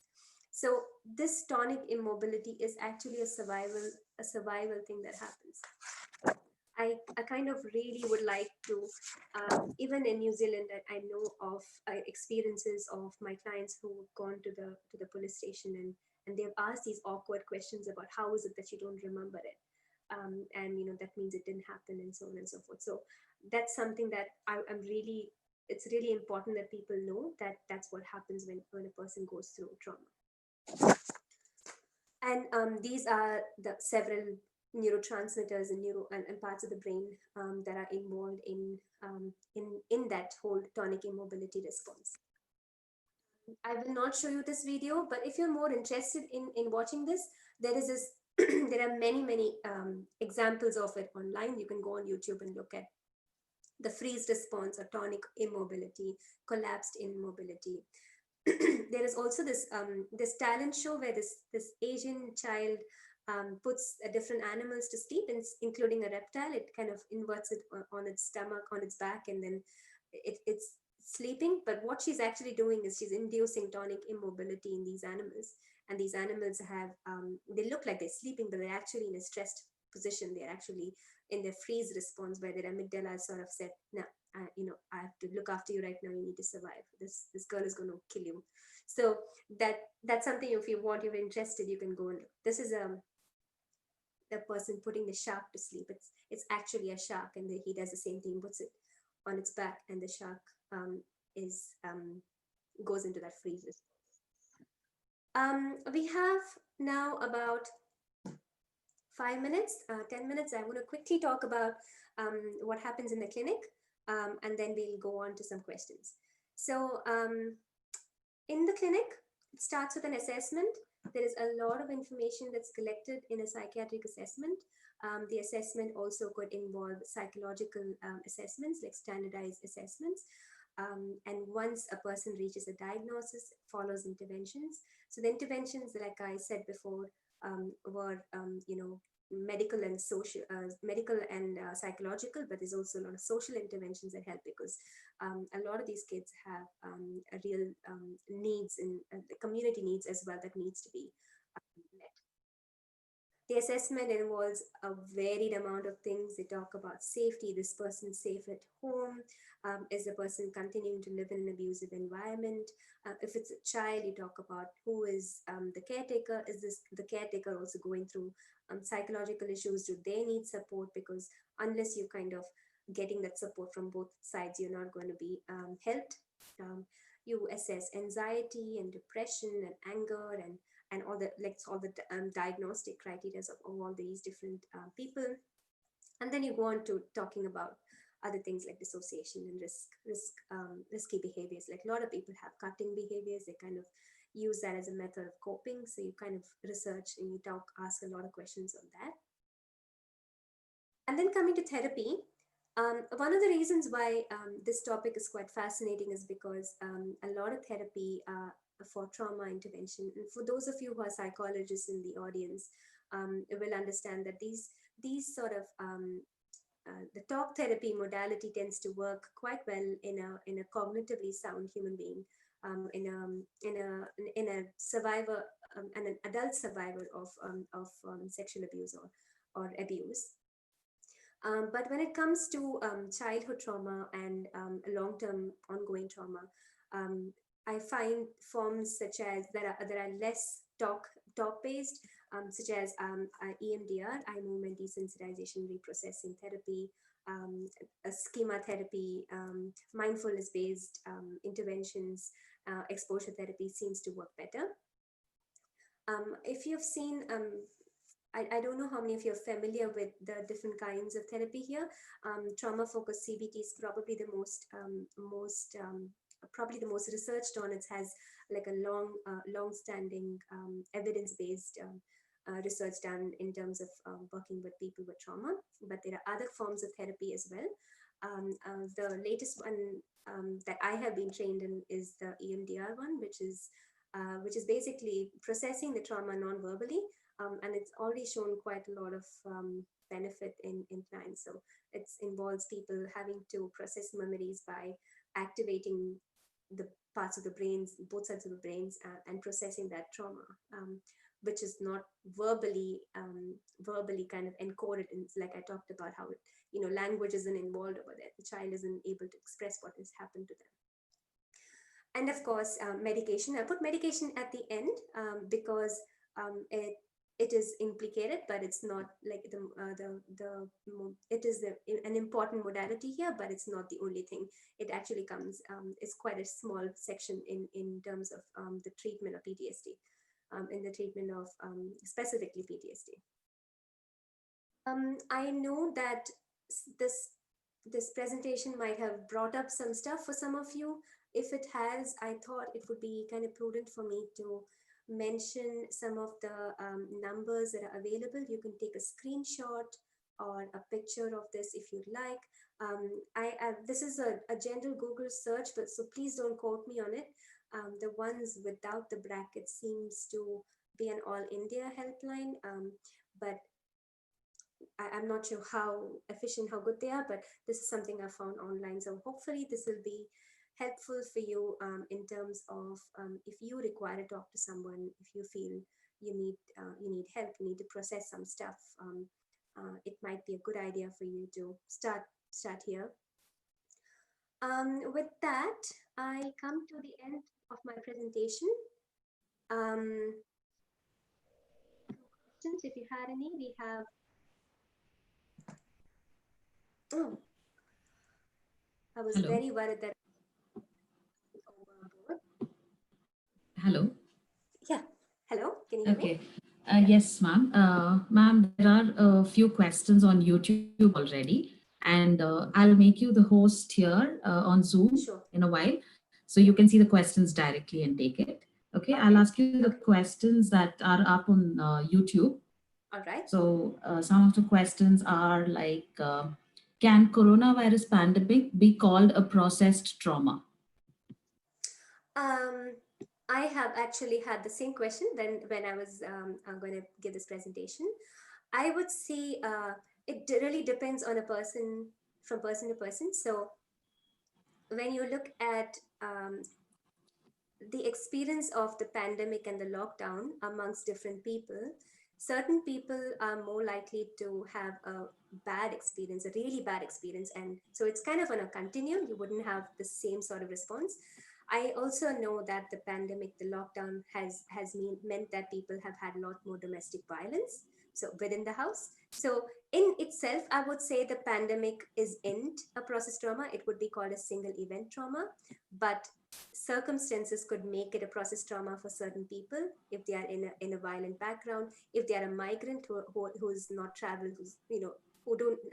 So this tonic immobility is actually a survival thing that happens. I kind of really would like to, even in New Zealand, I know of experiences of my clients who have gone to the police station and they've asked these awkward questions about how is it that you don't remember it. and that means it didn't happen, and so on and so forth. So that's something that it's really important that people know that that's what happens when a person goes through trauma. And these are the several neurotransmitters and parts of the brain that are involved in that whole tonic immobility response. I will not show you this video, but if you're more interested in watching this, there is this there are many examples of it online. You can go on YouTube and look at the freeze response or tonic immobility, collapsed immobility. There is also this talent show where this Asian child puts different animals to sleep, including a reptile. It kind of inverts it on its stomach, on its back, and then it's sleeping. But what she's actually doing is she's inducing tonic immobility in these animals. And these animals have, they look like they're sleeping, but they're actually in a stressed position. They're actually in their freeze response where their amygdala is sort of said, no, I have to look after you right now. You need to survive. This girl is going to kill you. So that's something, if you're interested, you can go and look. This is the person putting the shark to sleep. It's actually a shark, and he does the same thing, puts it on its back, and the shark goes into that freeze response. We have now about 5 minutes, 10 minutes. I want to quickly talk about what happens in the clinic, and then we'll go on to some questions. So in the clinic, it starts with an assessment. There is a lot of information that's collected in a psychiatric assessment. The assessment also could involve psychological assessments, like standardized assessments. And once a person reaches a diagnosis, it follows interventions. So the interventions, like I said before, were medical and social, medical and psychological, but there's also a lot of social interventions that help, because a lot of these kids have a real needs and community needs as well that needs to be met. The assessment involves a varied amount of things. They talk about safety. This person safe at home? Is the person continuing to live in an abusive environment? If it's a child, you talk about who is the caretaker. Is the caretaker also going through psychological issues? Do they need support? Because unless you kind of getting that support from both sides, you're not going to be helped. You assess anxiety and depression and anger and all the diagnostic criteria of all these different people. And then you go on to talking about other things like dissociation and risky behaviors. Like a lot of people have cutting behaviors. They kind of use that as a method of coping. So you kind of research and you ask a lot of questions on that. And then coming to therapy, one of the reasons why this topic is quite fascinating is because a lot of therapy for trauma intervention, and for those of you who are psychologists in the audience, will understand that these sort of the talk therapy modality tends to work quite well in a cognitively sound human being, in a survivor, an adult survivor of sexual abuse or abuse. But when it comes to childhood trauma and long-term ongoing trauma, I find forms such as that are less talk-based, such as EMDR, eye movement desensitization reprocessing therapy, schema therapy, mindfulness-based interventions, exposure therapy seems to work better. If you've seen, I don't know how many of you are familiar with the different kinds of therapy here. Trauma-focused CBT is probably the most researched on. It has like a long-standing evidence-based research done in terms of working with people with trauma. But there are other forms of therapy as well. The latest one that I have been trained in is the EMDR one, which is basically processing the trauma non-verbally. And it's already shown quite a lot of benefit in clients. So it involves people having to process memories by activating the parts of the brains, both sides of the brains, and processing that trauma, which is not verbally kind of encoded. And like I talked about how language isn't involved over there. The child isn't able to express what has happened to them. And of course, medication. I put medication at the end because it is implicated, but it's not like it is an important modality here, but it's not the only thing. It actually comes, it's quite a small section in terms of the treatment of PTSD, in the treatment of specifically PTSD. I know that this presentation might have brought up some stuff for some of you. If it has, I thought it would be kind of prudent for me to mention some of the numbers that are available. You can take a screenshot or a picture of this if you'd like. This is a general Google search, but so please don't quote me on it. The ones without the brackets seems to be an all India helpline, but I'm not sure how efficient, how good they are, but this is something I found online. So hopefully this will be helpful for you in terms of if you require to talk to someone, if you feel you need help, you need to process some stuff, it might be a good idea for you to start here. With that, I come to the end of my presentation. Questions, if you had any, we have. Oh, I was Hello. very worried that. Hello. Yeah. Hello. Can you hear me? Okay. Yes, ma'am. Ma'am, there are a few questions on YouTube already, and I'll make you the host here on Zoom Sure. in a while, so you can see the questions directly and take it. Okay. I'll ask you the questions that are up on YouTube. All right. So some of the questions are like, can coronavirus pandemic be called a processed trauma? I have actually had the same question when I was going to give this presentation. I would say it really depends on a person, from person to person. So when you look at the experience of the pandemic and the lockdown amongst different people, certain people are more likely to have a bad experience, a really bad experience. And so it's kind of on a continuum. You wouldn't have the same sort of response. I also know that the pandemic, the lockdown has meant that people have had a lot more domestic violence, so within the house. So in itself, I would say the pandemic isn't a process trauma. It would be called a single event trauma, but circumstances could make it a process trauma for certain people if they are in a violent background, if they are a migrant who's not traveled,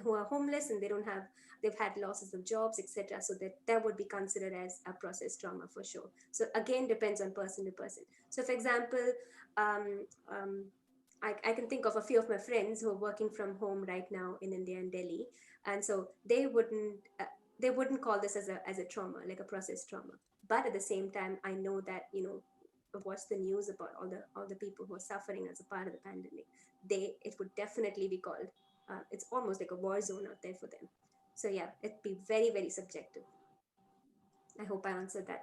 who are homeless and they've had losses of jobs, etc. So that would be considered as a process trauma for sure. So again, depends on person to person. So for example, I can think of a few of my friends who are working from home right now in India and Delhi, and so they wouldn't call this as a trauma, like a process trauma. But at the same time, I know that I've watched the news about all the people who are suffering as a part of the pandemic. It would definitely be called. It's almost like a war zone out there for them. So yeah, it'd be very, very subjective. I hope I answered that.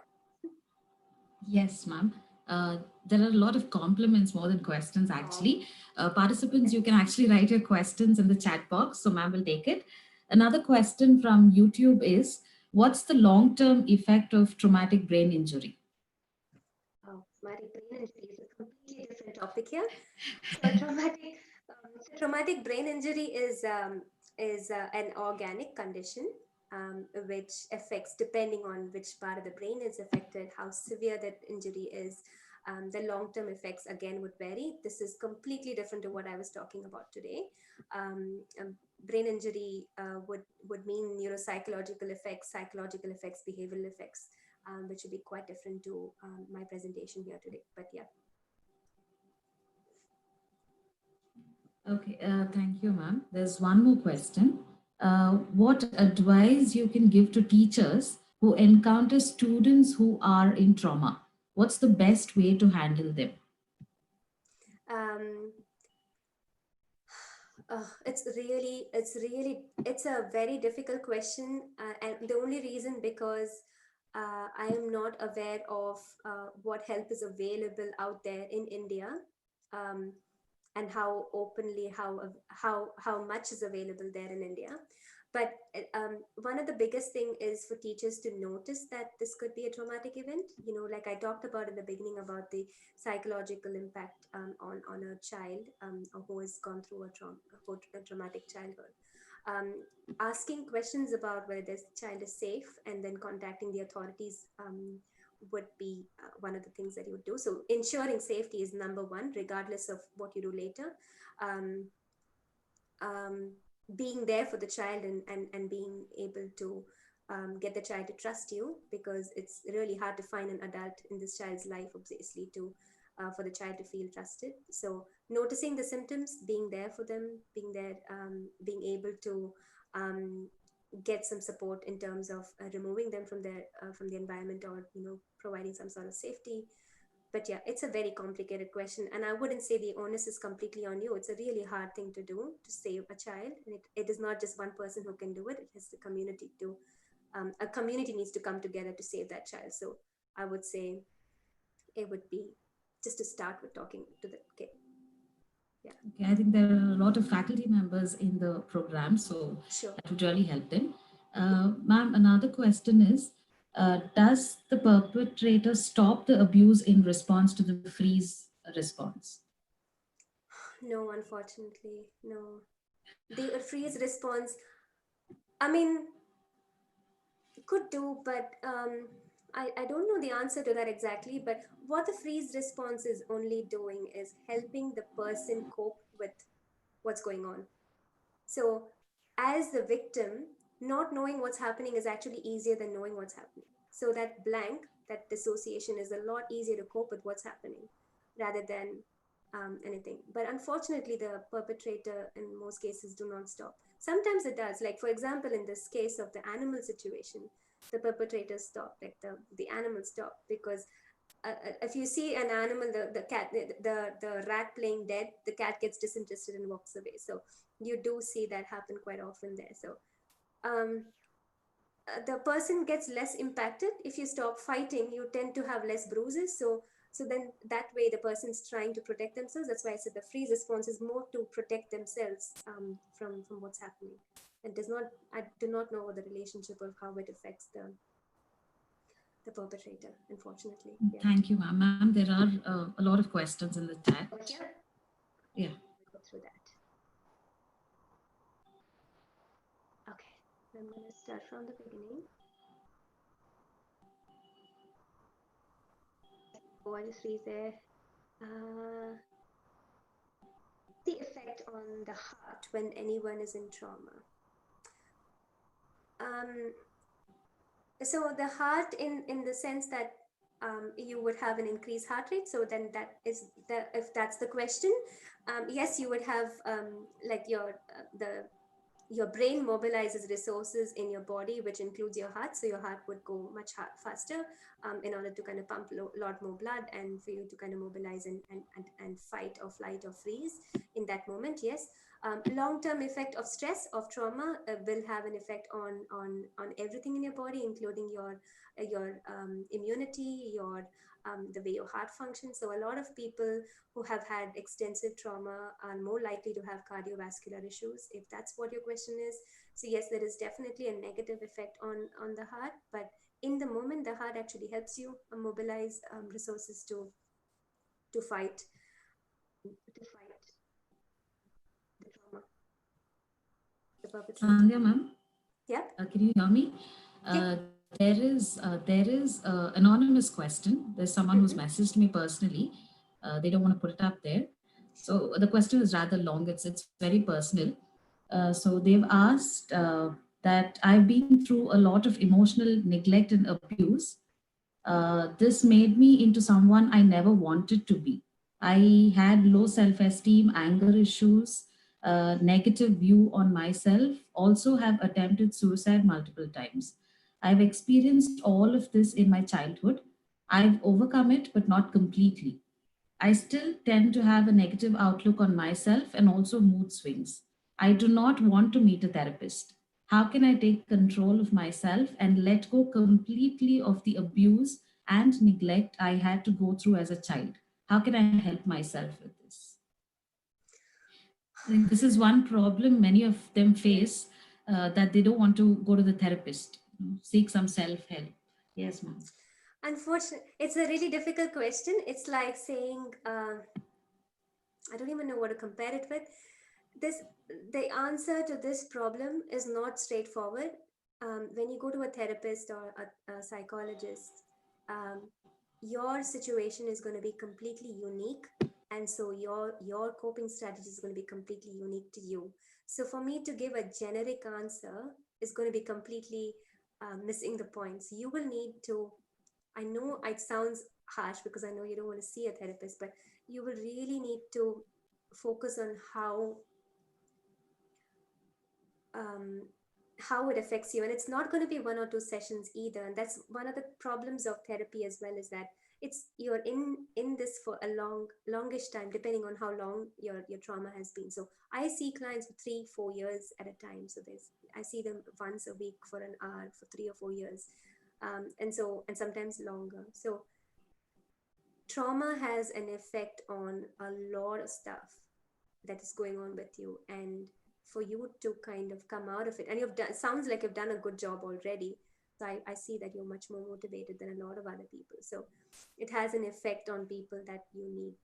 Yes, ma'am. There are a lot of compliments more than questions, actually. Participants, you can actually write your questions in the chat box, so ma'am will take it. Another question from YouTube is, what's the long-term effect of traumatic brain injury? Traumatic brain injury is a completely different topic here. So traumatic brain injury is an organic condition which affects, depending on which part of the brain is affected, how severe that injury is. The long-term effects again would vary. This is completely different to what I was talking about today. Brain injury would mean neuropsychological effects, psychological effects, behavioral effects, which would be quite different to my presentation here today. But yeah. Okay, thank you, ma'am. There's one more question. What advice you can give to teachers who encounter students who are in trauma? What's the best way to handle them? It's a very difficult question, and the only reason because I am not aware of what help is available out there in India, and how openly how much is available there in India. But one of the biggest thing is for teachers to notice that this could be a traumatic event. Like I talked about in the beginning about the psychological impact on a child who has gone through a traumatic childhood. Um, Asking questions about whether this child is safe and then contacting the authorities would be one of the things that you would do. So ensuring safety is number one, regardless of what you do later. Um, um, Being there for the child and being able to get the child to trust you, because it's really hard to find an adult in this child's life, obviously, to for the child to feel trusted. So noticing the symptoms, being there for them, being there, being able to um, get some support in terms of removing them from the environment, or providing some sort of safety. But yeah, it's a very complicated question, and I wouldn't say the onus is completely on you. It's a really hard thing to do, to save a child, and it is not just one person who can do it. It has the community to a community needs to come together to save that child. So I would say it would be just to start with talking to the kid. Okay, I think there are a lot of faculty members in the program, so Sure. that would really help them. Ma'am, another question is, does the perpetrator stop the abuse in response to the freeze response? No, unfortunately, no. The freeze response, I mean, could do, but I don't know the answer to that exactly. But what the freeze response is only doing is helping the person cope with what's going on. So, as the victim, not knowing what's happening is actually easier than knowing what's happening. So, that blank, that dissociation is a lot easier to cope with what's happening rather than anything. But unfortunately, the perpetrator in most cases do not stop. Sometimes it does. Like, for example, in this case of the animal situation, the perpetrators stop, like the animals stop, because if you see an animal, the cat, the rat playing dead, the cat gets disinterested and walks away. So you do see that happen quite often there. So um, the person gets less impacted. If you stop fighting, you tend to have less bruises. So then that way the person's trying to protect themselves. That's why I said the freeze response is more to protect themselves from what's happening. It does not. I do not know the relationship of how it affects the perpetrator, unfortunately. Yeah. Thank you, ma'am. Ma'am, there are a lot of questions in the chat. Yeah. Yeah. Go through that. Okay, I'm going to start from the beginning. Oh, I just freeze there. The effect on the heart when anyone is in trauma. So the heart, in the sense that you would have an increased heart rate. So then that is if that's the question, yes, you would have like your brain mobilizes resources in your body, which includes your heart. So your heart would go much faster in order to kind of pump a lot more blood, and for you to kind of mobilize and fight or flight or freeze in that moment. Yes. Long-term effect of stress, of trauma, will have an effect on everything in your body, including your immunity, your the way your heart functions. So a lot of people who have had extensive trauma are more likely to have cardiovascular issues, if that's what your question is. So yes, there is definitely a negative effect on the heart, but in the moment, the heart actually helps you mobilize resources to fight the trauma, the perpetrator. Sandhya, ma'am, Yep. can you hear me? Yep. There is anonymous question. There's someone who's messaged me personally. They don't want to put it up there. So the question is rather long. It's very personal. So they've asked that I've been through a lot of emotional neglect and abuse. This made me into someone I never wanted to be. I had low self esteem, anger issues, negative view on myself, also have attempted suicide multiple times. I've experienced all of this in my childhood. I've overcome it, but not completely. I still tend to have a negative outlook on myself and also mood swings. I do not want to meet a therapist. How can I take control of myself and let go completely of the abuse and neglect I had to go through as a child? How can I help myself with this? I think this is one problem many of them face. that they don't want to go to the therapist, seek some self-help. Yes, ma'am. Unfortunately, it's a really difficult question. It's like saying, I don't even know what to compare it with. This The answer to this problem is not straightforward. When you go to a therapist or a psychologist, um, your situation is going to be completely unique, and so your coping strategy is going to be completely unique to you. So for me to give a generic answer is going to be completely missing the points. You will need to, I know it sounds harsh because I know you don't want to see a therapist, but you will really need to focus on um, how it affects you. And it's not going to be 1 or 2 sessions either. And that's one of the problems of therapy as well, is that you're in this for a longish time, depending on how long your trauma has been. So I see clients for 3-4 years at a time. So I see them once a week for an hour for 3 or 4 years. And sometimes longer. So trauma has an effect on a lot of stuff that is going on with you, and for you to kind of come out of it, and sounds like you've done a good job already. So I see that you're much more motivated than a lot of other people. So it has an effect on people that you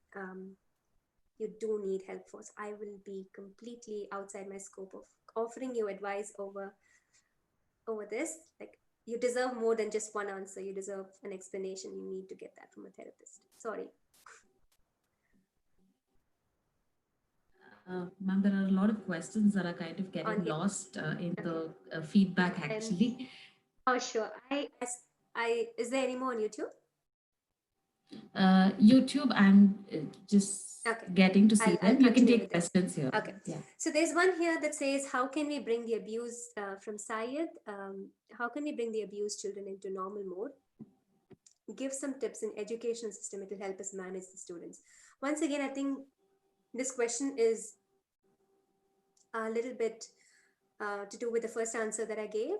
do need help for. So I will be completely outside my scope of offering you advice over this. Like, you deserve more than just one answer. You deserve an explanation. You need to get that from a therapist. Sorry. Ma'am, there are a lot of questions that are kind of getting On here. lost in the feedback, actually. Oh, sure. Is there any more on YouTube? YouTube, I'm just Okay. getting to see I'll them. You can continue take with this. questions here. Okay. Yeah. So there's one here that says, how can we bring the abuse from Syed? How can we bring the abused children into normal mode? Give some tips in education system. It will help us manage the students. Once again, I think this question is a little bit to do with the first answer that I gave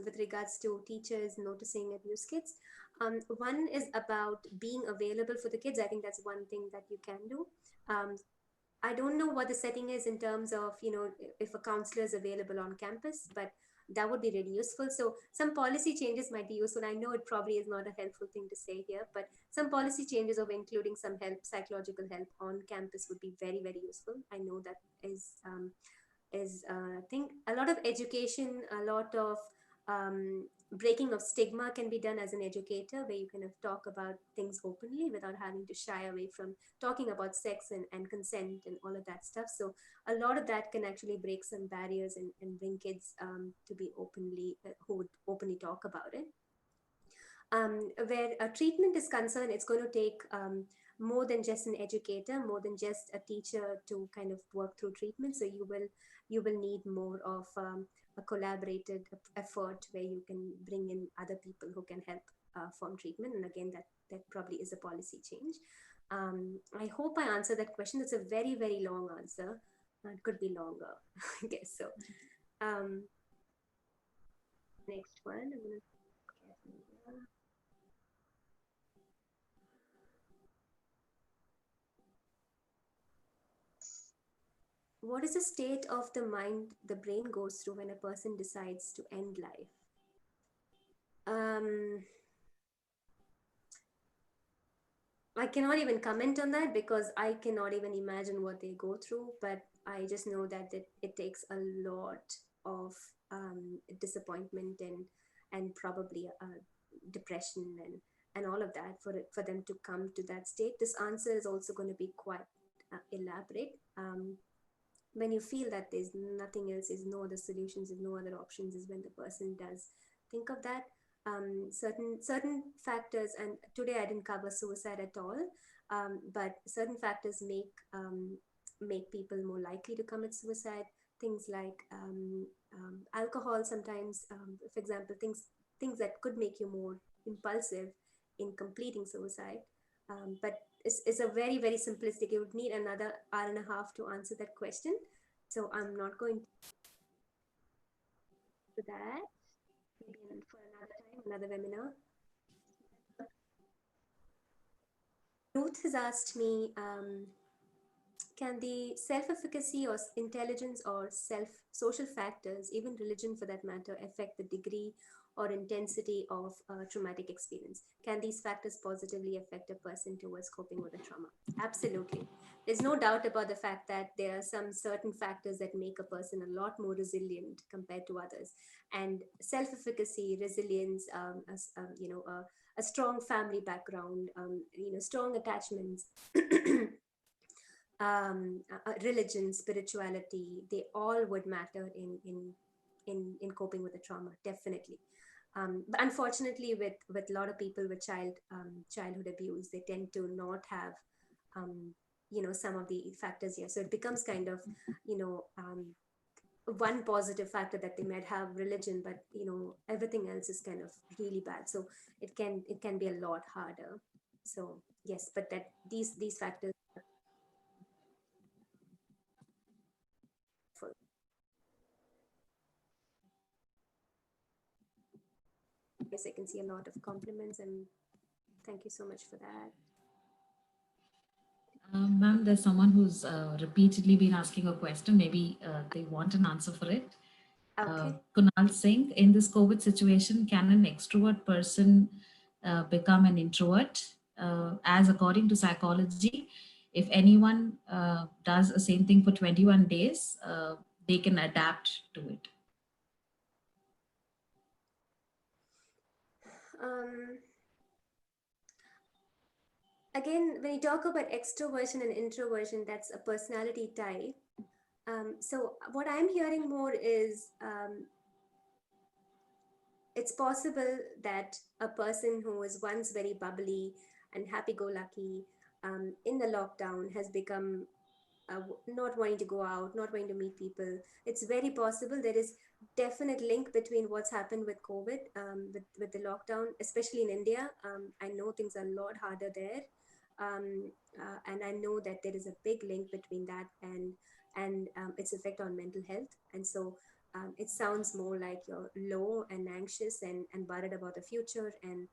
with regards to teachers noticing abuse kids. One is about being available for the kids. I think that's one thing that you can do. I don't know what the setting is in terms of, if a counselor is available on campus, but that would be really useful. So some policy changes might be useful. I know it probably is not a helpful thing to say here, but some policy changes of including some help, psychological help on campus would be very, very useful. I know that is I think a lot of education, a lot of breaking of stigma can be done as an educator, where you kind of talk about things openly without having to shy away from talking about sex and consent and all of that stuff. So a lot of that can actually break some barriers and bring kids to be openly, who would openly talk about it. Where treatment is concerned, it's going to take more than just an educator, more than just a teacher to kind of work through treatment. So you will need more of a collaborated effort, where you can bring in other people who can help form treatment. And again, that probably is a policy change. I hope I answered that question. It's a very, very long answer. It could be longer, I guess so. Next one. I'm gonna get here. What is the state of the mind the brain goes through when a person decides to end life? I cannot even comment on that because I cannot even imagine what they go through, but I just know that it takes a lot of disappointment and probably depression and all of that for them to come to that state. This answer is also going to be quite elaborate. When you feel that there's nothing else, there's no other solutions, there's no other options, is when the person does think of that. Certain factors, and today I didn't cover suicide at all, but certain factors make people more likely to commit suicide. Things like alcohol sometimes, for example, things that could make you more impulsive in completing suicide. But it's a very, very simplistic. You would need another hour and a half to answer that question. So I'm not going to that. Maybe for another time, another webinar. Ruth has asked me, Can the self-efficacy or intelligence or social factors, even religion for that matter, affect the degree or intensity of traumatic experience? Can these factors positively affect a person towards coping with a trauma? Absolutely. There's no doubt about the fact that there are some certain factors that make a person a lot more resilient compared to others. And self-efficacy, resilience, a strong family background, strong attachments. Religion, spirituality, they all would matter in coping with the trauma, definitely. But unfortunately, with a lot of people with childhood abuse, they tend to not have some of the factors here. So it becomes kind of one positive factor that they might have religion, but everything else is kind of really bad. So it can be a lot harder. So yes, but that these factors. Yes, I can see a lot of compliments, and thank you so much for that. Ma'am, there's someone who's repeatedly been asking a question. Maybe they want an answer for it. Okay. Kunal Singh, in this COVID situation, can an extrovert person become an introvert? As according to psychology, if anyone does the same thing for 21 days, they can adapt to it. Again, when you talk about extroversion and introversion, that's a personality type. So what I'm hearing more is it's possible that a person who was once very bubbly and happy-go-lucky in the lockdown has become not wanting to go out, not wanting to meet people. It's very possible. There is definite link between what's happened with COVID, with the lockdown, especially in India. I know things are a lot harder there, and I know that there is a big link between that and its effect on mental health. And so it sounds more like you're low and anxious and worried about the future and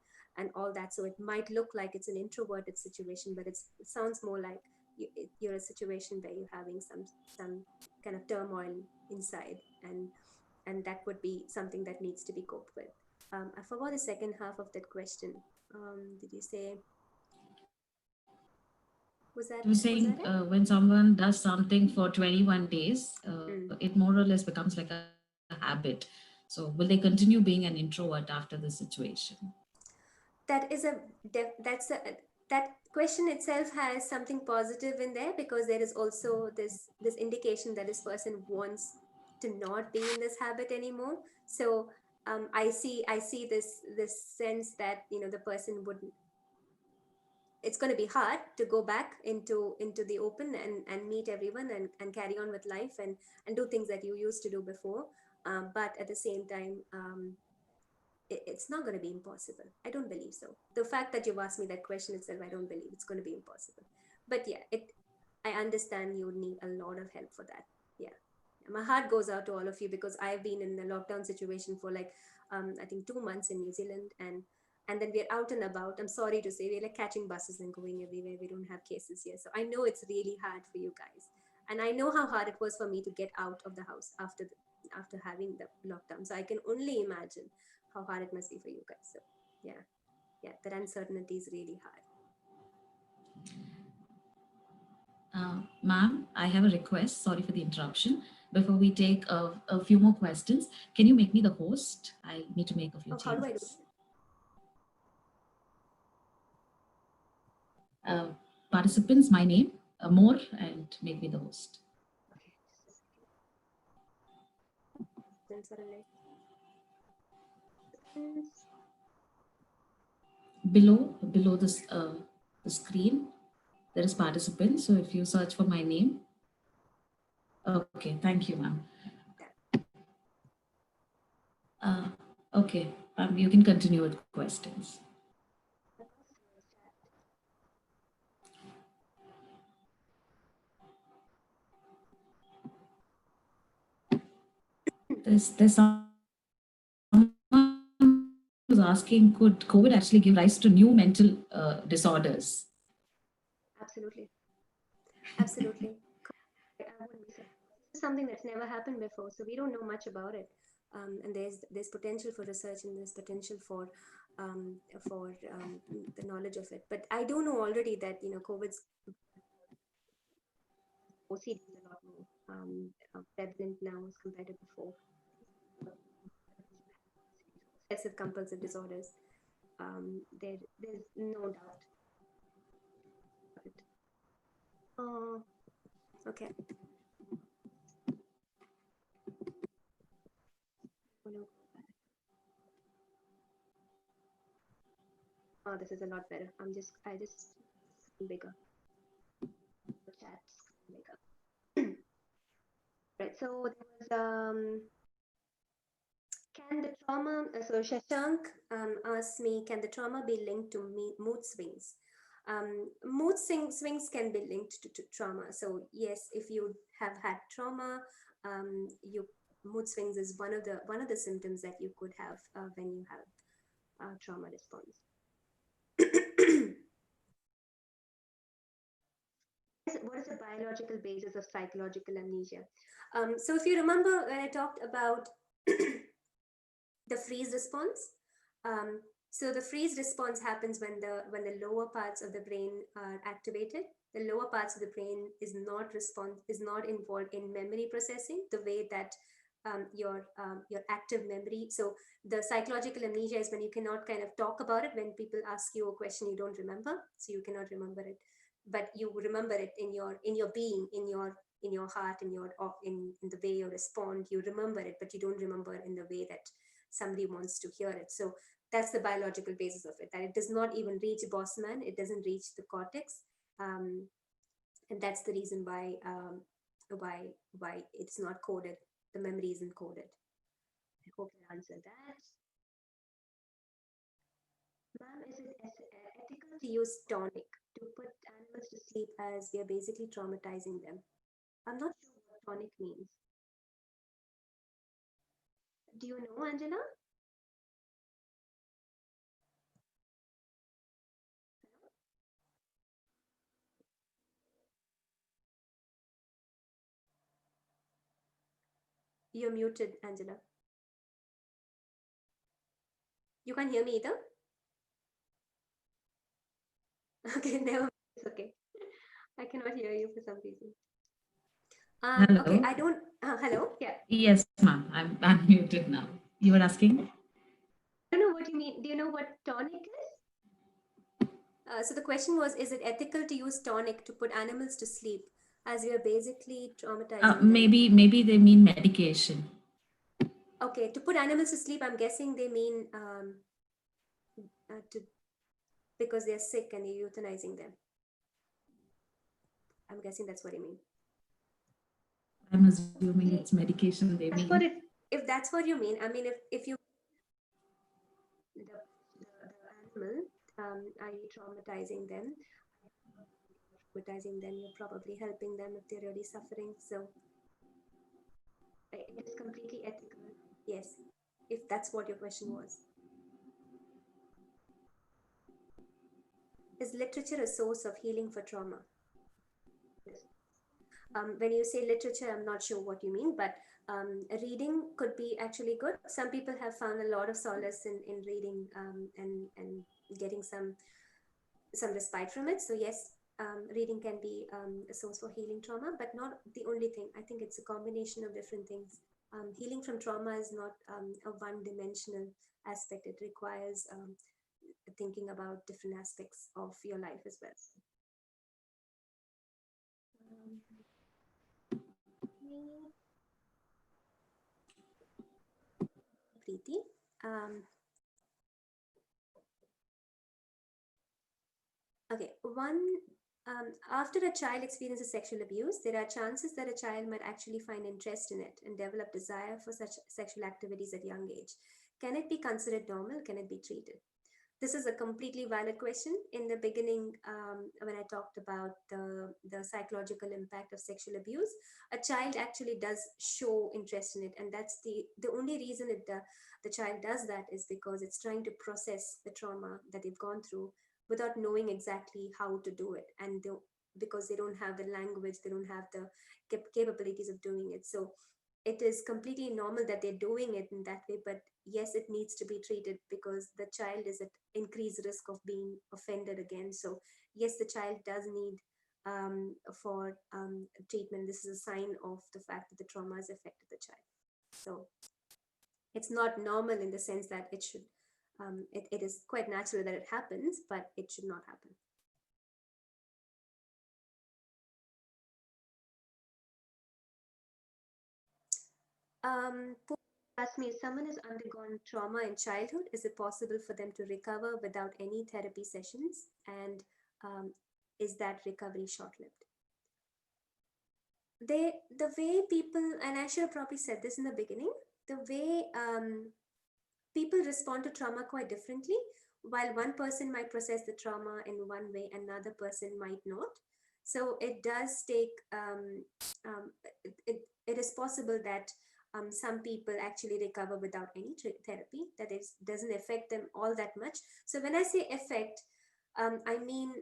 all that. So it might look like it's an introverted situation, but it sounds more like you're in a situation where you're having some kind of turmoil inside, and that would be something that needs to be coped with. I forgot the second half of that question. Did you say? Was I was saying that it? when someone does something for 21 days, Mm. it more or less becomes like a habit. So will they continue being an introvert after the situation? That is that question itself has something positive in there, because there is also this indication that this person wants to not be in this habit anymore. So I see this sense that the person would, it's going to be hard to go back into the open and meet everyone and carry on with life and do things that you used to do before. But at the same time, it's not going to be impossible. I don't believe so. The fact that you've asked me that question itself, I don't believe it's going to be impossible. But yeah, I understand you would need a lot of help for that. Yeah. My heart goes out to all of you, because I've been in the lockdown situation for like I think 2 months in New Zealand, and then we're out and about. I'm sorry to say, we're like catching buses and going everywhere. We don't have cases here, so I know it's really hard for you guys, and I know how hard it was for me to get out of the house after having the lockdown. So I can only imagine how hard it must be for you guys. So yeah, that uncertainty is really hard. Ma'am, I have a request. Sorry for the interruption. Before we take a few more questions, can you make me the host? I need to make a few Oh, how do I do changes. that? Participants, my name, More, and make me the host. Okay, just a second. Then suddenly. Below the screen, there is participants. So if you search for my name, okay, thank you, ma'am. Okay, you can continue with questions. There's someone who's asking, could COVID actually give rise to new mental disorders? Absolutely. Absolutely. something that's never happened before, so we don't know much about it. And there's potential for research, and there's potential for the knowledge of it. But I do know already that COVID's OCD is a lot more prevalent now as compared to before. Obsessive compulsive disorders. There's no doubt. Oh, okay. Oh, this is a lot better. I just bigger. The chat's bigger. Right. So there was can the trauma? So Shashank asked me, can the trauma be linked to mood swings? Mood swings can be linked to trauma. So yes, if you have had trauma, you mood swings is one of the symptoms that you could have when you have trauma response. What is the biological basis of psychological amnesia? So if you remember when I talked about the freeze response, so the freeze response happens when the lower parts of the brain are activated. The lower parts of the brain is not involved in memory processing the way that your active memory. So the psychological amnesia is when you cannot kind of talk about it. When people ask you a question, you don't remember, so you cannot remember it, but you remember it in your being, in your heart, in the way you respond. You remember it, but you don't remember in the way that somebody wants to hear it. So that's the biological basis of it, that it does not even reach Bosman, it doesn't reach the cortex, and that's the reason why it's not coded. The memory isn't coded. I hope I answered that. Ma'am, is it ethical to use tonic to put animals to sleep, as we are basically traumatizing them? I'm not sure what tonic means. Do you know, Angela? You're muted, Angela. You can't hear me either? Okay, never mind. It's okay. I cannot hear you for some reason. Hello. Okay, I don't. Hello? Yeah. Yes, ma'am. I'm muted now. You were asking? I don't know what you mean. Do you know what tonic is? So the question was, is it ethical to use tonic to put animals to sleep, as we are basically traumatizing them? Maybe they mean medication. Okay, to put animals to sleep, I'm guessing they mean because they're sick and you're euthanizing them. I'm guessing that's what you mean. I'm assuming it's medication they mean. If that's what you mean, I mean, if you the animal, are you traumatizing them? You're probably helping them if they're really suffering. So it is completely ethical. Yes, if that's what your question was. Is literature a source of healing for trauma? When you say literature, I'm not sure what you mean, but reading could be actually good. Some people have found a lot of solace in reading and getting some respite from it. So yes, reading can be a source for healing trauma, but not the only thing. I think it's a combination of different things. Healing from trauma is not a one-dimensional aspect. It requires thinking about different aspects of your life as well. Preeti. Okay, after a child experiences sexual abuse, there are chances that a child might actually find interest in it and develop desire for such sexual activities at young age. Can it be considered normal? Can it be treated? This is a completely valid question. In the beginning, when I talked about the psychological impact of sexual abuse, a child actually does show interest in it, and that's the only reason the child does that is because it's trying to process the trauma that they've gone through without knowing exactly how to do it. And because they don't have the language, they don't have the capabilities of doing it. So it is completely normal that they're doing it in that way, but yes, it needs to be treated because the child is at increased risk of being offended again. So yes, the child does need for treatment. This is a sign of the fact that the trauma has affected the child. So it's not normal in the sense that it should, it is quite natural that it happens, but it should not happen. Ask me, if someone has undergone trauma in childhood, is it possible for them to recover without any therapy sessions? And is that recovery short-lived? The way people, and I should have probably said this in the beginning, the way people respond to trauma quite differently. While one person might process the trauma in one way, another person might not. So it does take, it is possible that some people actually recover without any therapy, that it doesn't affect them all that much. So when I say affect, I mean,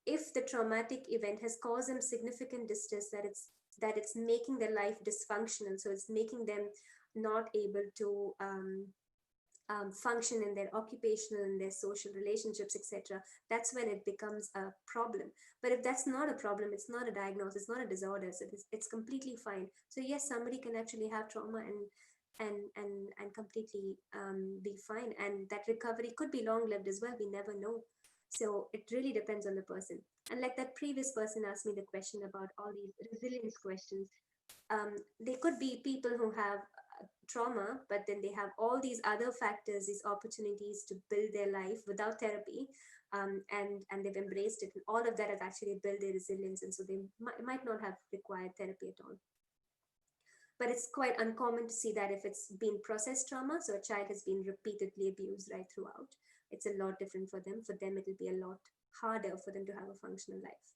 if the traumatic event has caused them significant distress, that it's making their life dysfunctional, so it's making them not able to function in their occupational and their social relationships, etc., that's when it becomes a problem. But if that's not a problem, it's not a diagnosis, it's not a disorder, so it's completely fine. So yes, somebody can actually have trauma and completely be fine, and that recovery could be long-lived as well. We never know. So it really depends on the person. And like that previous person asked me the question about all these resilience questions, they could be people who have trauma, but then they have all these other factors, these opportunities to build their life without therapy, and they've embraced it. And all of that has actually built their resilience, and so they might not have required therapy at all. But it's quite uncommon to see that if it's been processed trauma, so a child has been repeatedly abused right throughout, it's a lot different for them. For them, it'll be a lot harder for them to have a functional life.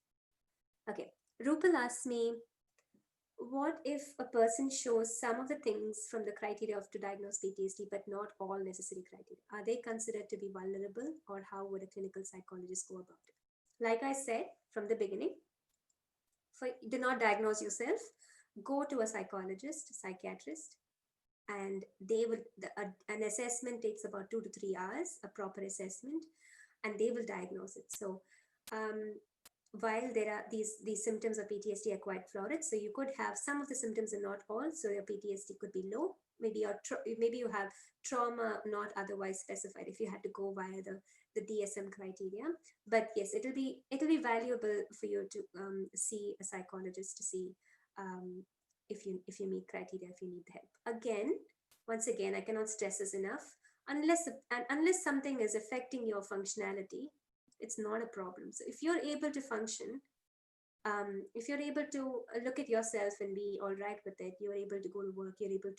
Okay, Rupal asks me, what if a person shows some of the things from the criteria to diagnose PTSD, but not all necessary criteria? Are they considered to be vulnerable, or how would a clinical psychologist go about it? Like I said from the beginning, do not diagnose yourself. Go to a psychologist, a psychiatrist, and they will, an assessment takes about 2 to 3 hours, a proper assessment, and they will diagnose it. So while there are these symptoms of PTSD are quite florid, so you could have some of the symptoms and not all, so your PTSD could be low. Maybe you have trauma not otherwise specified if you had to go via the DSM criteria. But yes, it'll be valuable for you to see a psychologist to see if you meet criteria, if you need help. Once again, I cannot stress this enough. Unless something is affecting your functionality, it's not a problem. So if you're able to function, if you're able to look at yourself and be all right with it, you're able to go to work, you're able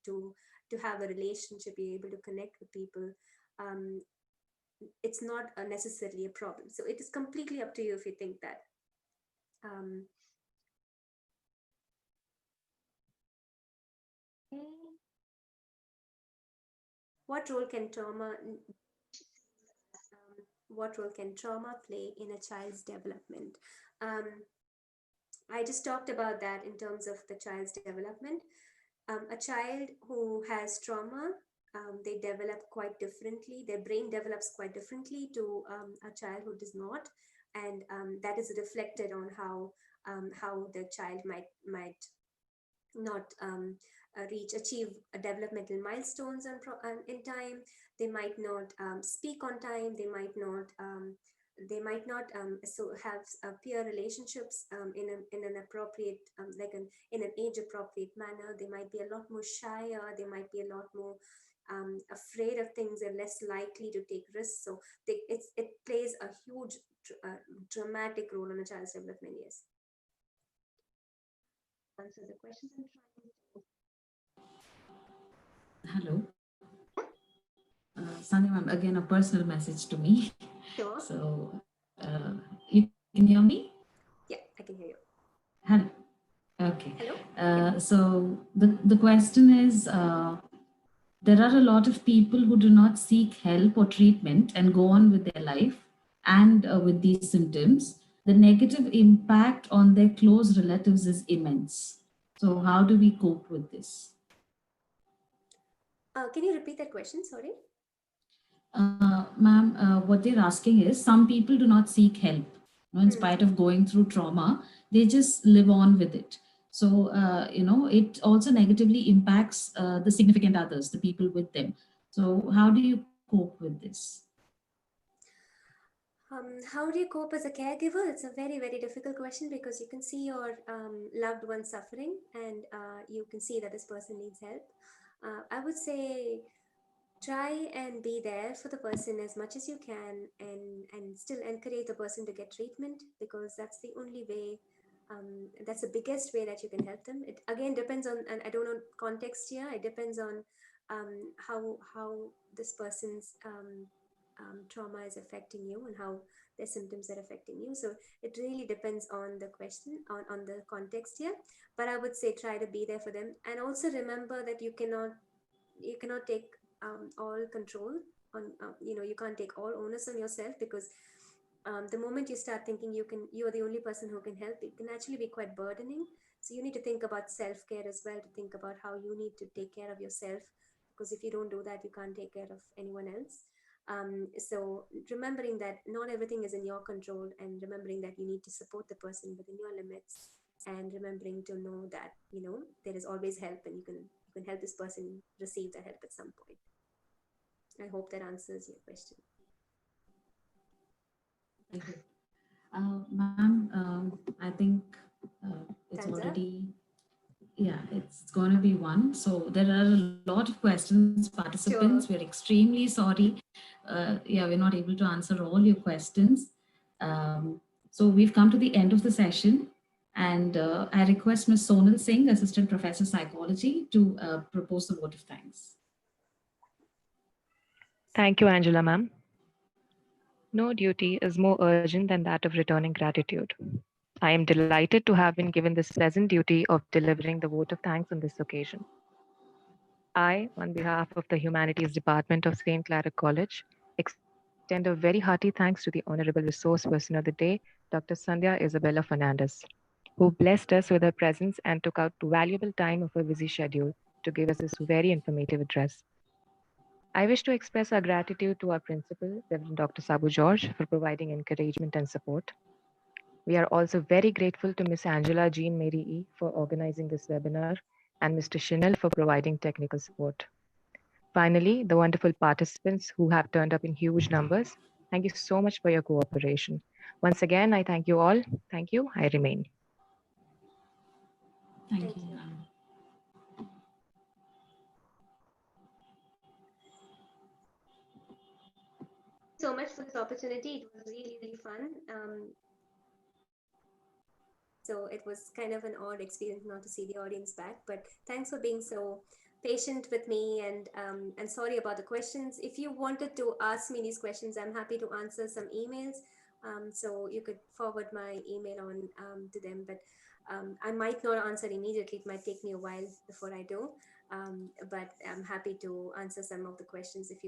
to have a relationship, you're able to connect with people, it's not necessarily a problem. So it is completely up to you if you think that. What role can trauma play in a child's development? I just talked about that in terms of the child's development. A child who has trauma, they develop quite differently. Their brain develops quite differently to a child who does not, and that is reflected on how the child might not achieve developmental milestones in time. They might not speak on time. They might not so have peer relationships in an appropriate in an age appropriate manner. They might be a lot more shyer. They might be a lot more afraid of things. They're less likely to take risks. So it plays a huge dramatic role in a child's development. Yes. Answer the questions I'm trying to. Hello. Sandhya ma'am, again, a personal message to me. Sure. So, you can hear me? Yeah, I can hear you. Hello. Okay. Hello? So, the question is, there are a lot of people who do not seek help or treatment and go on with their life and with these symptoms. the negative impact on their close relatives is immense. So how do we cope with this? Can you repeat that question? Sorry. Ma'am, what they're asking is some people do not seek help. In spite of going through trauma, they just live on with it. So, it also negatively impacts the significant others, the people with them. So, how do you cope with this? How do you cope as a caregiver? It's a very, very difficult question because you can see your loved one suffering and you can see that this person needs help. I would say try and be there for the person as much as you can and still encourage the person to get treatment because that's the only way. That's the biggest way that you can help them. It again depends on, and I don't know context here. It depends on how this person's trauma is affecting you and how their symptoms are affecting you. So it really depends on the question, on the context here. But I would say try to be there for them, and also remember that you cannot take all control on. You can't take all onus on yourself because the moment you start thinking you are the only person who can help, it can actually be quite burdening. So you need to think about self-care as well, to think about how you need to take care of yourself, because if you don't do that, you can't take care of anyone else. So remembering that not everything is in your control, and remembering that you need to support the person within your limits, and remembering to know that there is always help, and you can help this person receive that help at some point. I hope that answers your question. Ma'am, I think it's Time's up. already, yeah, it's going to be one. So there are a lot of questions, participants. Sure. We're extremely sorry. Yeah, we're not able to answer all your questions. So we've come to the end of the session. And I request Ms. Sonal Singh, Assistant Professor Psychology, to propose the vote of thanks. Thank you, Angela, ma'am. No duty is more urgent than that of returning gratitude. I am delighted to have been given this pleasant duty of delivering the vote of thanks on this occasion. I, on behalf of the Humanities Department of St. Clara College, extend a very hearty thanks to the Honorable Resource Person of the Day, Dr. Sandhya Isabella Fernandez, who blessed us with her presence and took out valuable time of her busy schedule to give us this very informative address. I wish to express our gratitude to our principal, Reverend Dr. Sabu George, for providing encouragement and support. We are also very grateful to Ms. Angela Jean Mary E. for organizing this webinar and Mr. Chanel for providing technical support. Finally, the wonderful participants who have turned up in huge numbers, thank you so much for your cooperation. Once again, I thank you all. Thank you. I remain. Thank you, ma'am. So much for this opportunity. It was really, really fun. So it was kind of an odd experience not to see the audience back, but thanks for being so patient with me, and sorry about the questions. If you wanted to ask me these questions, I'm happy to answer some emails. So you could forward my email on to them, but I might not answer immediately. It might take me a while before I do, but I'm happy to answer some of the questions if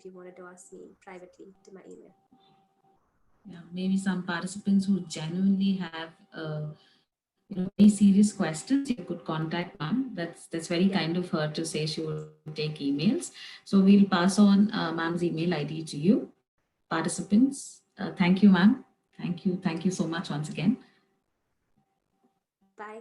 you wanted to ask me privately to my email. Yeah, maybe some participants who genuinely have very serious questions, you could contact ma'am. That's very kind of her to say she would take emails. So we'll pass on ma'am's email ID to you, participants. Thank you, ma'am. Thank you so much once again. Bye.